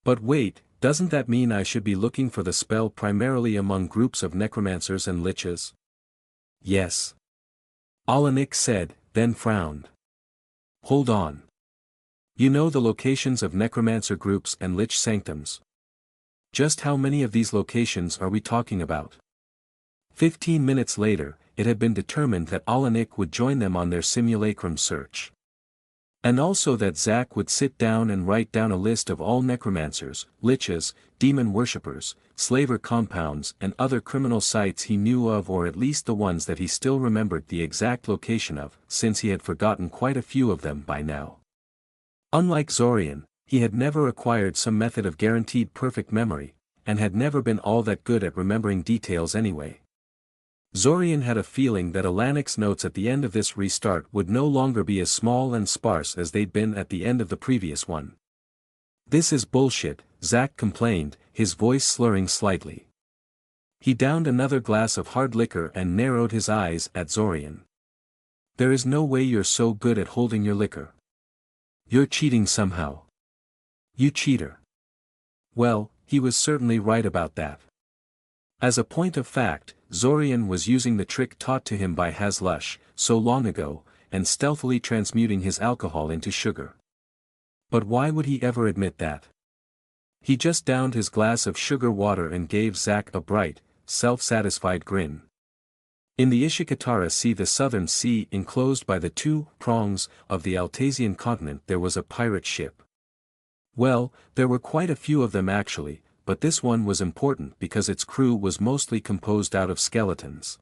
But wait, doesn't that mean I should be looking for the spell primarily among groups of necromancers and liches? Yes. Alanik said, then frowned. Hold on. You know the locations of necromancer groups and lich sanctums. Just how many of these locations are we talking about? 15 minutes later, it had been determined that Alanik would join them on their simulacrum search. And also that Zack would sit down and write down a list of all necromancers, liches, demon worshippers, slaver compounds and other criminal sites he knew of, or at least the ones that he still remembered the exact location of, since he had forgotten quite a few of them by now. Unlike Zorian, he had never acquired some method of guaranteed perfect memory, and had never been all that good at remembering details anyway. Zorian had a feeling that Alanik's notes at the end of this restart would no longer be as small and sparse as they'd been at the end of the previous one. This is bullshit, Zack complained, his voice slurring slightly. He downed another glass of hard liquor and narrowed his eyes at Zorian. There is no way you're so good at holding your liquor. You're cheating somehow. You cheater. Well, he was certainly right about that. As a point of fact, Zorian was using the trick taught to him by Hazlush, so long ago, and stealthily transmuting his alcohol into sugar. But why would he ever admit that? He just downed his glass of sugar water and gave Zack a bright, self-satisfied grin. In the Ishikatara Sea, the southern sea enclosed by the two prongs of the Altasian continent, there was a pirate ship. Well, there were quite a few of them actually, but this one was important because its crew was mostly composed out of skeletons.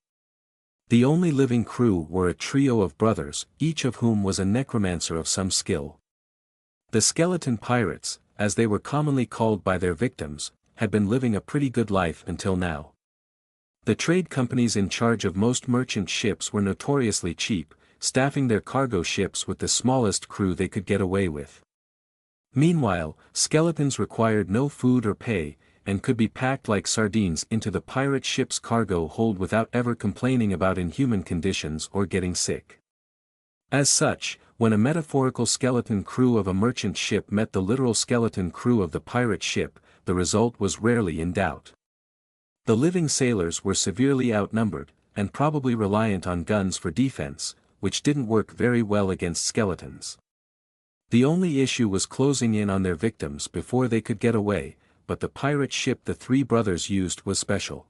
The only living crew were a trio of brothers, each of whom was a necromancer of some skill. The skeleton pirates, as they were commonly called by their victims, had been living a pretty good life until now. The trade companies in charge of most merchant ships were notoriously cheap, staffing their cargo ships with the smallest crew they could get away with. Meanwhile, skeletons required no food or pay, and could be packed like sardines into the pirate ship's cargo hold without ever complaining about inhuman conditions or getting sick. As such, when a metaphorical skeleton crew of a merchant ship met the literal skeleton crew of the pirate ship, the result was rarely in doubt. The living sailors were severely outnumbered, and probably reliant on guns for defense, which didn't work very well against skeletons. The only issue was closing in on their victims before they could get away, but the pirate ship the three brothers used was special.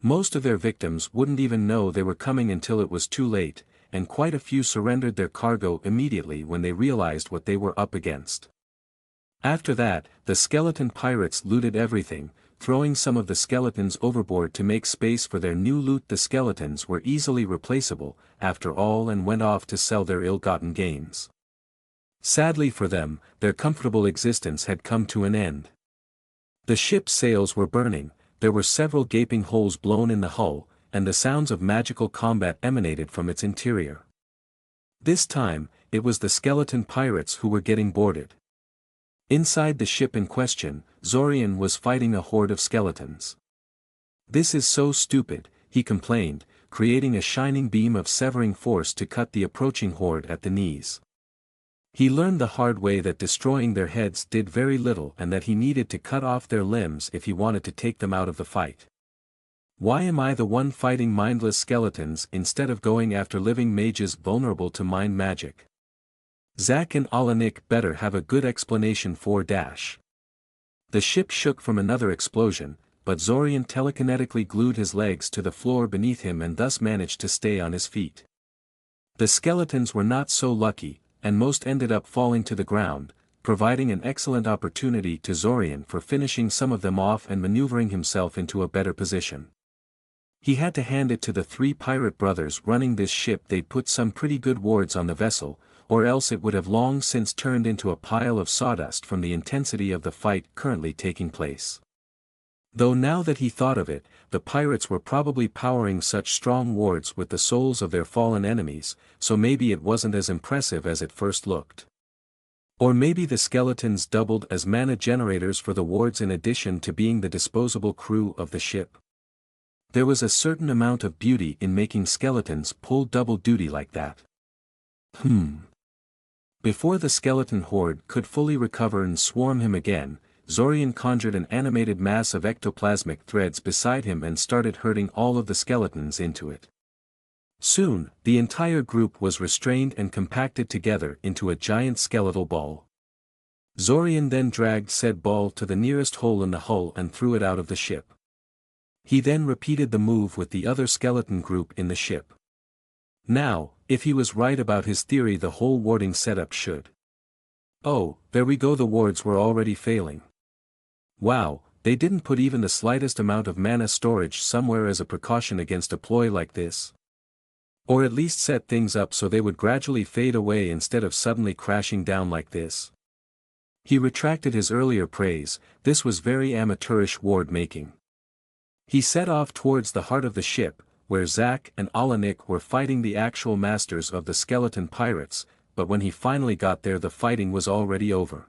Most of their victims wouldn't even know they were coming until it was too late, and quite a few surrendered their cargo immediately when they realized what they were up against. After that, the skeleton pirates looted everything, throwing some of the skeletons overboard to make space for their new loot. The skeletons were easily replaceable, after all, and went off to sell their ill-gotten gains. Sadly for them, their comfortable existence had come to an end. The ship's sails were burning, there were several gaping holes blown in the hull, and the sounds of magical combat emanated from its interior. This time, it was the skeleton pirates who were getting boarded. Inside the ship in question, Zorian was fighting a horde of skeletons. "This is so stupid," he complained, creating a shining beam of severing force to cut the approaching horde at the knees. He learned the hard way that destroying their heads did very little and that he needed to cut off their limbs if he wanted to take them out of the fight. Why am I the one fighting mindless skeletons instead of going after living mages vulnerable to mind magic? Zack and Alanik better have a good explanation for dash. The ship shook from another explosion, but Zorian telekinetically glued his legs to the floor beneath him and thus managed to stay on his feet. The skeletons were not so lucky, and most ended up falling to the ground, providing an excellent opportunity to Zorian for finishing some of them off and maneuvering himself into a better position. He had to hand it to the three pirate brothers running this ship. They'd put some pretty good wards on the vessel, or else it would have long since turned into a pile of sawdust from the intensity of the fight currently taking place. Though now that he thought of it, the pirates were probably powering such strong wards with the souls of their fallen enemies, so maybe it wasn't as impressive as it first looked. Or maybe the skeletons doubled as mana generators for the wards in addition to being the disposable crew of the ship. There was a certain amount of beauty in making skeletons pull double duty like that. Before the skeleton horde could fully recover and swarm him again, Zorian conjured an animated mass of ectoplasmic threads beside him and started herding all of the skeletons into it. Soon, the entire group was restrained and compacted together into a giant skeletal ball. Zorian then dragged said ball to the nearest hole in the hull and threw it out of the ship. He then repeated the move with the other skeleton group in the ship. Now, if he was right about his theory, the whole warding setup should. Oh, there we go, the wards were already failing. Wow, they didn't put even the slightest amount of mana storage somewhere as a precaution against a ploy like this. Or at least set things up so they would gradually fade away instead of suddenly crashing down like this. He retracted his earlier praise, this was very amateurish ward making. He set off towards the heart of the ship, where Zack and Alanik were fighting the actual masters of the skeleton pirates, but when he finally got there the fighting was already over.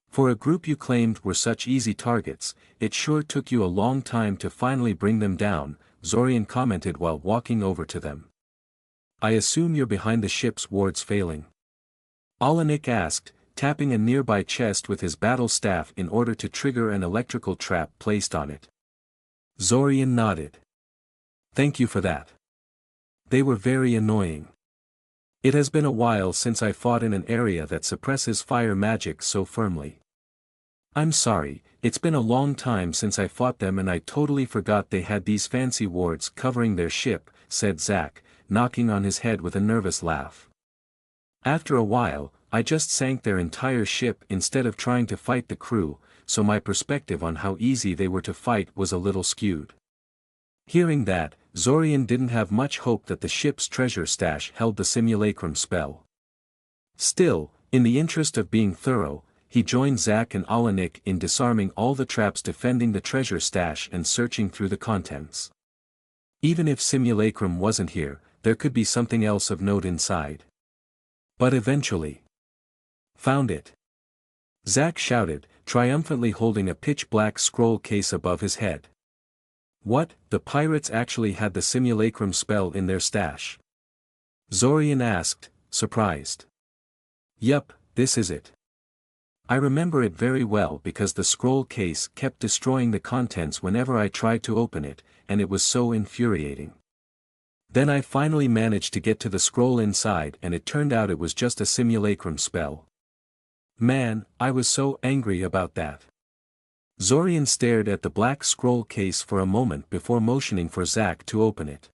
For a group you claimed were such easy targets, it sure took you a long time to finally bring them down, Zorian commented while walking over to them. I assume you're behind the ship's wards failing? Alanik asked, tapping a nearby chest with his battle staff in order to trigger an electrical trap placed on it. Zorian nodded. Thank you for that. They were very annoying. It has been a while since I fought in an area that suppresses fire magic so firmly. I'm sorry, it's been a long time since I fought them and I totally forgot they had these fancy wards covering their ship, said Zack, knocking on his head with a nervous laugh. After a while, I just sank their entire ship instead of trying to fight the crew, so my perspective on how easy they were to fight was a little skewed. Hearing that, Zorian didn't have much hope that the ship's treasure stash held the simulacrum spell. Still, in the interest of being thorough, he joined Zack and Alanik in disarming all the traps defending the treasure stash and searching through the contents. Even if simulacrum wasn't here, there could be something else of note inside. But eventually. Found it. Zack shouted, triumphantly holding a pitch-black scroll case above his head. What, the pirates actually had the simulacrum spell in their stash? Zorian asked, surprised. Yup, this is it. I remember it very well because the scroll case kept destroying the contents whenever I tried to open it, and it was so infuriating. Then I finally managed to get to the scroll inside and it turned out it was just a simulacrum spell. Man, I was so angry about that. Zorian stared at the black scroll case for a moment before motioning for Zack to open it.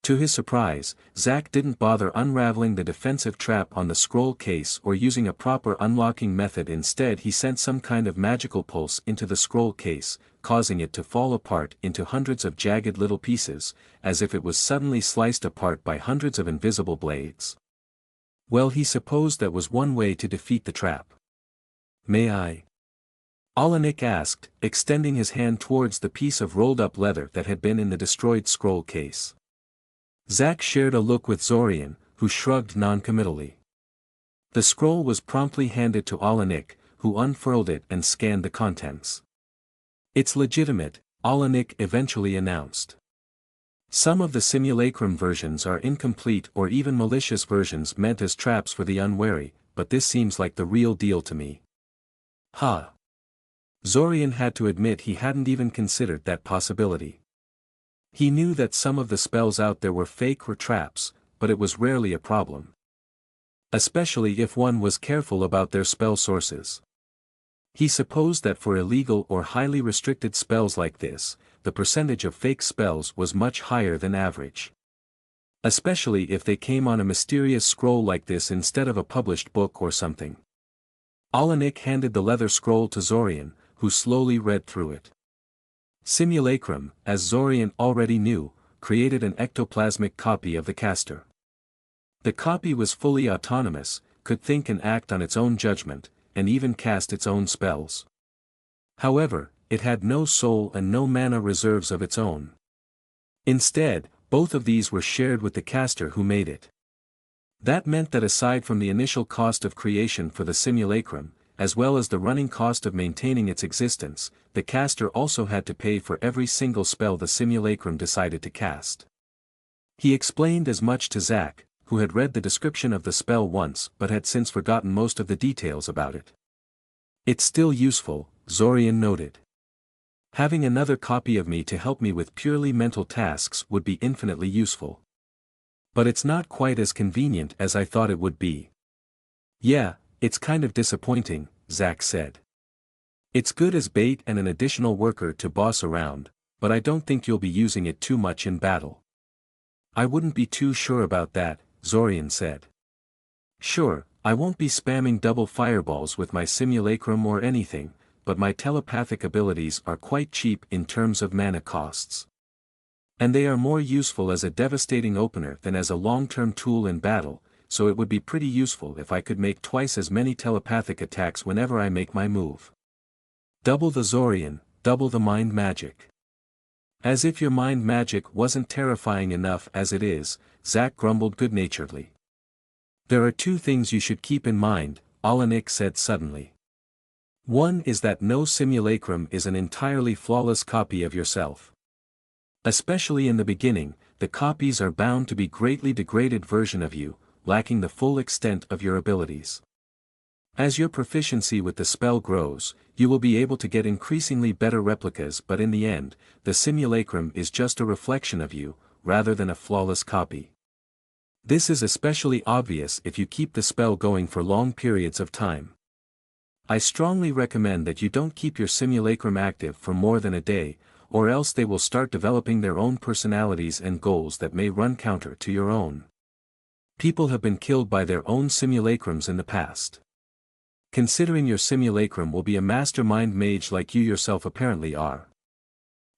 To his surprise, Zack didn't bother unraveling the defensive trap on the scroll case or using a proper unlocking method. Instead he sent some kind of magical pulse into the scroll case, causing it to fall apart into hundreds of jagged little pieces, as if it was suddenly sliced apart by hundreds of invisible blades. Well, he supposed that was one way to defeat the trap. May I? Alanik asked, extending his hand towards the piece of rolled-up leather that had been in the destroyed scroll case. Zack shared a look with Zorian, who shrugged non-committally. The scroll was promptly handed to Alanik, who unfurled it and scanned the contents. It's legitimate, Alanik eventually announced. Some of the simulacrum versions are incomplete or even malicious versions meant as traps for the unwary, but this seems like the real deal to me. Ha! Zorian had to admit he hadn't even considered that possibility. He knew that some of the spells out there were fake or traps, but it was rarely a problem. Especially if one was careful about their spell sources. He supposed that for illegal or highly restricted spells like this, the percentage of fake spells was much higher than average. Especially if they came on a mysterious scroll like this instead of a published book or something. Alanik handed the leather scroll to Zorian, who slowly read through it. Simulacrum, as Zorian already knew, created an ectoplasmic copy of the caster. The copy was fully autonomous, could think and act on its own judgment, and even cast its own spells. However, it had no soul and no mana reserves of its own. Instead, both of these were shared with the caster who made it. That meant that aside from the initial cost of creation for the simulacrum, as well as the running cost of maintaining its existence, the caster also had to pay for every single spell the simulacrum decided to cast. He explained as much to Zack, who had read the description of the spell once but had since forgotten most of the details about it. It's still useful, Zorian noted. Having another copy of me to help me with purely mental tasks would be infinitely useful. But it's not quite as convenient as I thought it would be. Yeah, it's kind of disappointing, Zack said. It's good as bait and an additional worker to boss around, but I don't think you'll be using it too much in battle. I wouldn't be too sure about that, Zorian said. Sure, I won't be spamming double fireballs with my simulacrum or anything, but my telepathic abilities are quite cheap in terms of mana costs. And they are more useful as a devastating opener than as a long-term tool in battle, so it would be pretty useful if I could make twice as many telepathic attacks whenever I make my move. Double the Zorian, double the mind magic. As if your mind magic wasn't terrifying enough as it is, Zack grumbled good-naturedly. There are two things you should keep in mind, Alanik said suddenly. One is that no simulacrum is an entirely flawless copy of yourself. Especially in the beginning, the copies are bound to be greatly degraded version of you, lacking the full extent of your abilities. As your proficiency with the spell grows, you will be able to get increasingly better replicas, but in the end, the simulacrum is just a reflection of you, rather than a flawless copy. This is especially obvious if you keep the spell going for long periods of time. I strongly recommend that you don't keep your simulacrum active for more than a day, or else they will start developing their own personalities and goals that may run counter to your own. People have been killed by their own simulacrums in the past. Considering your simulacrum will be a mastermind mage like you yourself apparently are.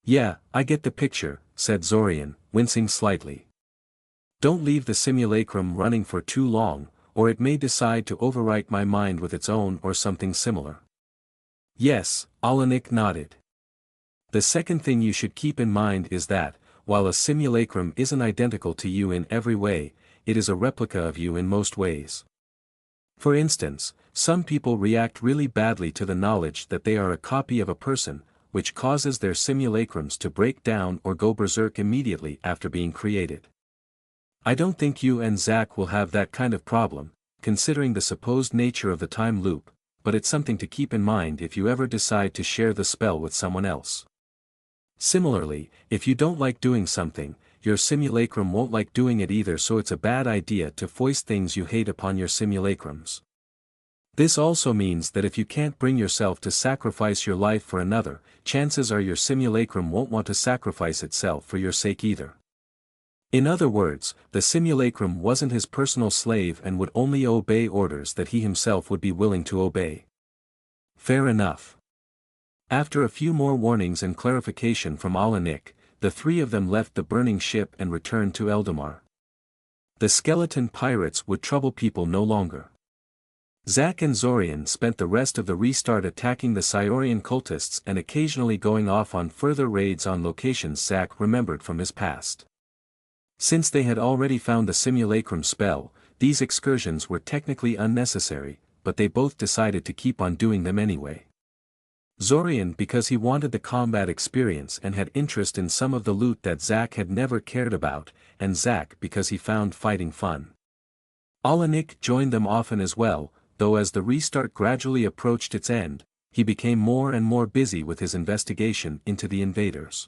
Yeah, I get the picture, said Zorian, wincing slightly. Don't leave the simulacrum running for too long, or it may decide to overwrite my mind with its own or something similar. Yes, Alanik nodded. The second thing you should keep in mind is that, while a simulacrum isn't identical to you in every way, it is a replica of you in most ways. For instance, some people react really badly to the knowledge that they are a copy of a person, which causes their simulacrums to break down or go berserk immediately after being created. I don't think you and Zack will have that kind of problem, considering the supposed nature of the time loop, but it's something to keep in mind if you ever decide to share the spell with someone else. Similarly, if you don't like doing something, your simulacrum won't like doing it either, so it's a bad idea to foist things you hate upon your simulacrums. This also means that if you can't bring yourself to sacrifice your life for another, chances are your simulacrum won't want to sacrifice itself for your sake either. In other words, the simulacrum wasn't his personal slave and would only obey orders that he himself would be willing to obey. Fair enough. After a few more warnings and clarification from Alanik, the three of them left the burning ship and returned to Eldamar. The skeleton pirates would trouble people no longer. Zack and Zorian spent the rest of the restart attacking the Cyaurian cultists and occasionally going off on further raids on locations Zack remembered from his past. Since they had already found the simulacrum spell, these excursions were technically unnecessary, but they both decided to keep on doing them anyway. Zorian because he wanted the combat experience and had interest in some of the loot that Zack had never cared about, and Zack because he found fighting fun. Alanik joined them often as well, though as the restart gradually approached its end, he became more and more busy with his investigation into the invaders.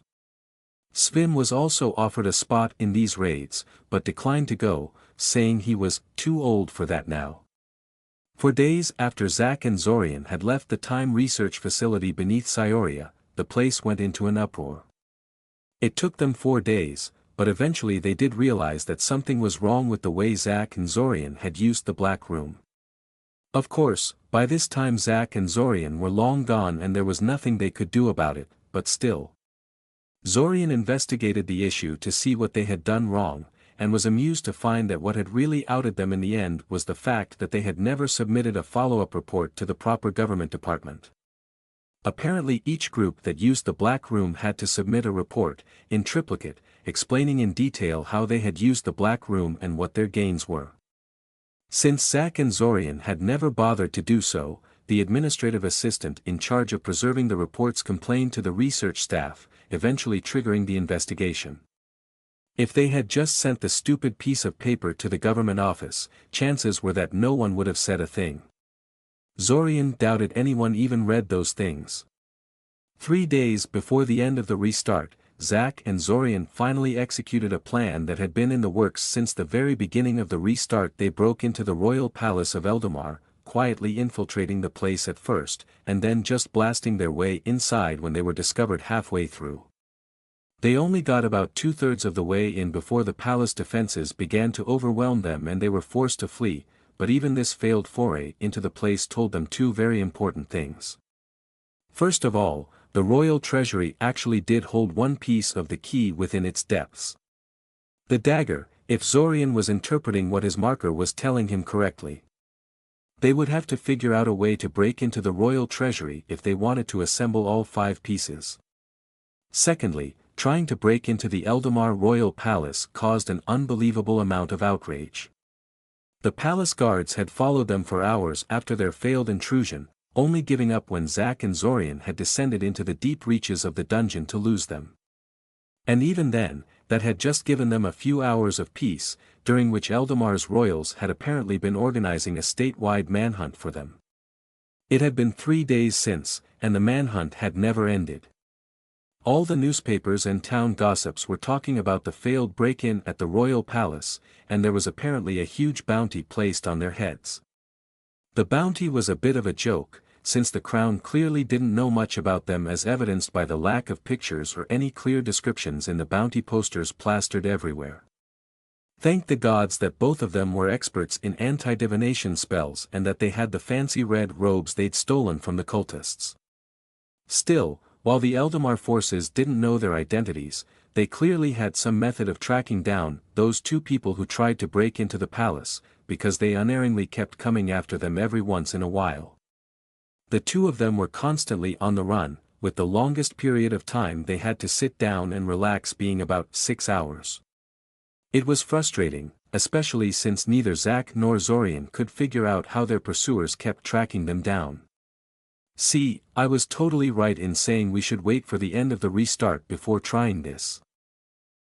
Svim was also offered a spot in these raids, but declined to go, saying he was too old for that now. For days after Zack and Zorian had left the time research facility beneath Cyoria, the place went into an uproar. It took them 4 days, but eventually they did realize that something was wrong with the way Zack and Zorian had used the Black Room. Of course, by this time Zack and Zorian were long gone and there was nothing they could do about it, but still. Zorian investigated the issue to see what they had done wrong, and was amused to find that what had really outed them in the end was the fact that they had never submitted a follow-up report to the proper government department. Apparently each group that used the Black Room had to submit a report, in triplicate, explaining in detail how they had used the Black Room and what their gains were. Since Zack and Zorian had never bothered to do so, the administrative assistant in charge of preserving the reports complained to the research staff, eventually triggering the investigation. If they had just sent the stupid piece of paper to the government office, chances were that no one would have said a thing. Zorian doubted anyone even read those things. 3 days before the end of the restart, Zack and Zorian finally executed a plan that had been in the works since the very beginning of the restart. They broke into the royal palace of Eldamar, quietly infiltrating the place at first, and then just blasting their way inside when they were discovered halfway through. They only got about 2/3 of the way in before the palace defenses began to overwhelm them and they were forced to flee, but even this failed foray into the place told them two very important things. First of all, the royal treasury actually did hold one piece of the key within its depths. The dagger, if Zorian was interpreting what his marker was telling him correctly. They would have to figure out a way to break into the royal treasury if they wanted to assemble all 5 pieces. Secondly, trying to break into the Eldamar royal palace caused an unbelievable amount of outrage. The palace guards had followed them for hours after their failed intrusion, only giving up when Zack and Zorian had descended into the deep reaches of the dungeon to lose them. And even then, that had just given them a few hours of peace, during which Eldamar's royals had apparently been organizing a statewide manhunt for them. It had been 3 days since, and the manhunt had never ended. All the newspapers and town gossips were talking about the failed break-in at the royal palace, and there was apparently a huge bounty placed on their heads. The bounty was a bit of a joke, since the crown clearly didn't know much about them, as evidenced by the lack of pictures or any clear descriptions in the bounty posters plastered everywhere. Thank the gods that both of them were experts in anti-divination spells and that they had the fancy red robes they'd stolen from the cultists. Still, while the Eldamar forces didn't know their identities, they clearly had some method of tracking down those 2 people who tried to break into the palace, because they unerringly kept coming after them every once in a while. The 2 of them were constantly on the run, with the longest period of time they had to sit down and relax being about 6 hours. It was frustrating, especially since neither Zack nor Zorian could figure out how their pursuers kept tracking them down. See, I was totally right in saying we should wait for the end of the restart before trying this.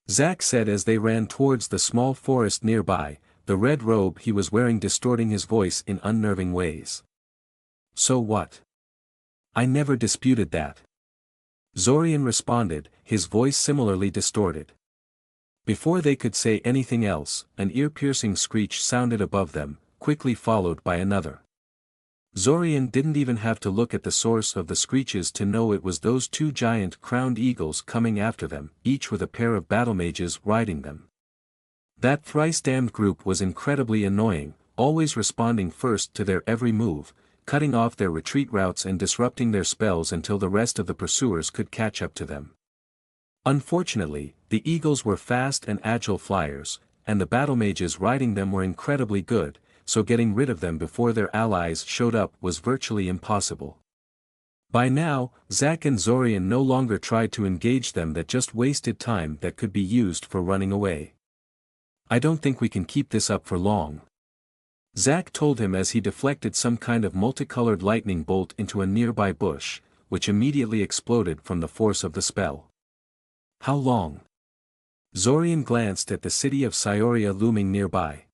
Zack said as they ran towards the small forest nearby, the red robe he was wearing distorting his voice in unnerving ways. So what? I never disputed that. Zorian responded, his voice similarly distorted. Before they could say anything else, an ear-piercing screech sounded above them, quickly followed by another. Zorian didn't even have to look at the source of the screeches to know it was those 2 giant crowned eagles coming after them, each with a pair of battle mages riding them. That thrice-damned group was incredibly annoying, always responding first to their every move, cutting off their retreat routes and disrupting their spells until the rest of the pursuers could catch up to them. Unfortunately, the eagles were fast and agile flyers, and the battle mages riding them were incredibly good, so getting rid of them before their allies showed up was virtually impossible. By now, Zack and Zorian no longer tried to engage them, that just wasted time that could be used for running away. I don't think we can keep this up for long. Zack told him as he deflected some kind of multicolored lightning bolt into a nearby bush, which immediately exploded from the force of the spell. How long? Zorian glanced at the city of Scioria looming nearby.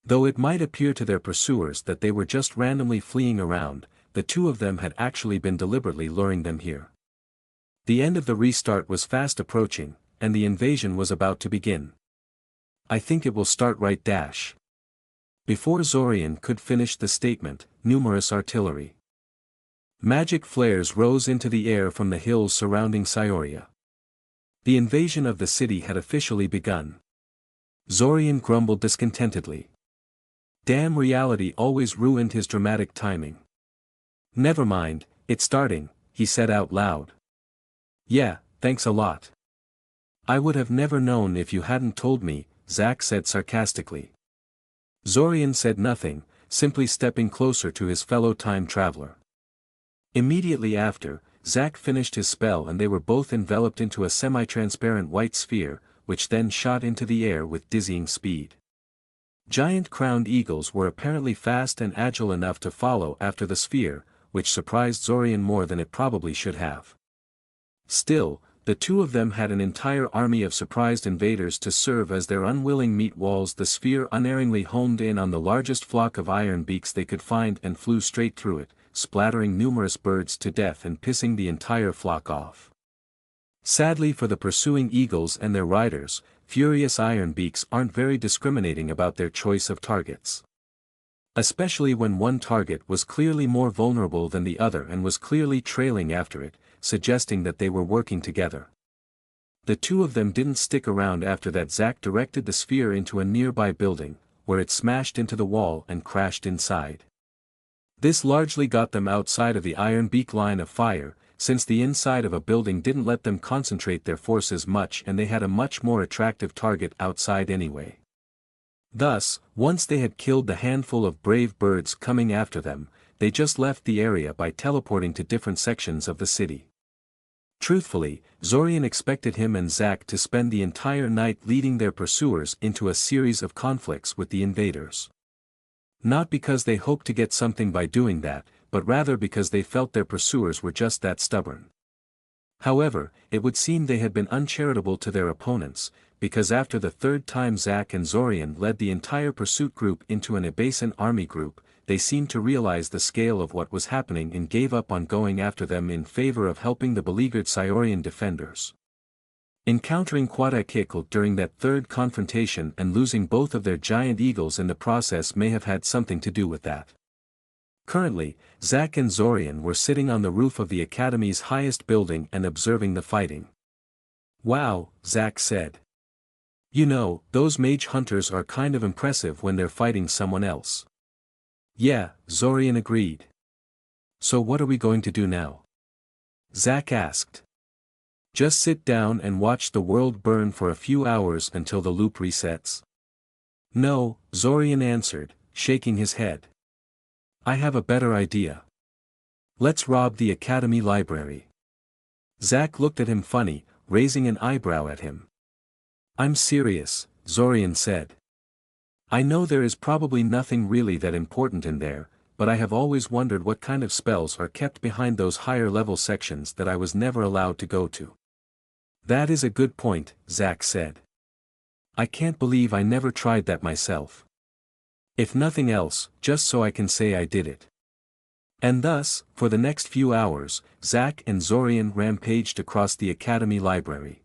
Though it might appear to their pursuers that they were just randomly fleeing around, the 2 of them had actually been deliberately luring them here. The end of the restart was fast approaching, and the invasion was about to begin. I think it will start right dash. Before Zorian could finish the statement, numerous artillery. Magic flares rose into the air from the hills surrounding Scioria. The invasion of the city had officially begun. Zorian grumbled discontentedly. Damn, reality always ruined his dramatic timing. Never mind, it's starting, he said out loud. Yeah, thanks a lot. I would have never known if you hadn't told me, Zack said sarcastically. Zorian said nothing, simply stepping closer to his fellow time traveler. Immediately after, Zack finished his spell and they were both enveloped into a semi-transparent white sphere, which then shot into the air with dizzying speed. Giant crowned eagles were apparently fast and agile enough to follow after the sphere, which surprised Zorian more than it probably should have. Still, the two of them had an entire army of surprised invaders to serve as their unwilling meat walls. The sphere unerringly homed in on the largest flock of iron beaks they could find and flew straight through it, splattering numerous birds to death and pissing the entire flock off. Sadly for the pursuing eagles and their riders, furious iron beaks aren't very discriminating about their choice of targets. Especially when one target was clearly more vulnerable than the other and was clearly trailing after it, suggesting that they were working together. The two of them didn't stick around after that. Zack directed the sphere into a nearby building, where it smashed into the wall and crashed inside. This largely got them outside of the iron beak line of fire, since the inside of a building didn't let them concentrate their forces much and they had a much more attractive target outside anyway. Thus, once they had killed the handful of brave birds coming after them, they just left the area by teleporting to different sections of the city. Truthfully, Zorian expected him and Zack to spend the entire night leading their pursuers into a series of conflicts with the invaders. Not because they hoped to get something by doing that, but rather because they felt their pursuers were just that stubborn. However, it would seem they had been uncharitable to their opponents, because after the third time Zack and Zorian led the entire pursuit group into an Abasan army group, they seemed to realize the scale of what was happening and gave up on going after them in favor of helping the beleaguered Saurian defenders. Encountering Quatach-Ichl during that third confrontation and losing both of their giant eagles in the process may have had something to do with that. Currently, Zack and Zorian were sitting on the roof of the Academy's highest building and observing the fighting. "Wow," Zack said. "You know, those mage hunters are kind of impressive when they're fighting someone else." "Yeah," Zorian agreed. "So what are we going to do now?" Zack asked. "Just sit down and watch the world burn for a few hours until the loop resets?" "No," Zorian answered, shaking his head. "I have a better idea. Let's rob the Academy library." Zack looked at him funny, raising an eyebrow at him. "I'm serious," Zorian said. "I know there is probably nothing really that important in there, but I have always wondered what kind of spells are kept behind those higher-level sections that I was never allowed to go to." "That is a good point," Zack said. "I can't believe I never tried that myself. If nothing else, just so I can say I did it." And thus, for the next few hours, Zack and Zorian rampaged across the Academy library.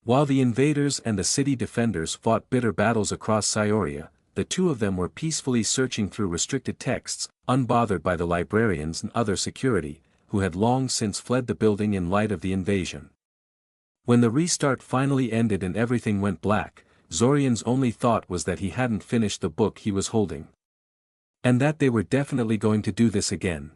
While the invaders and the city defenders fought bitter battles across Syoria, the two of them were peacefully searching through restricted texts, unbothered by the librarians and other security, who had long since fled the building in light of the invasion. When the restart finally ended and everything went black, Zorian's only thought was that he hadn't finished the book he was holding. And that they were definitely going to do this again.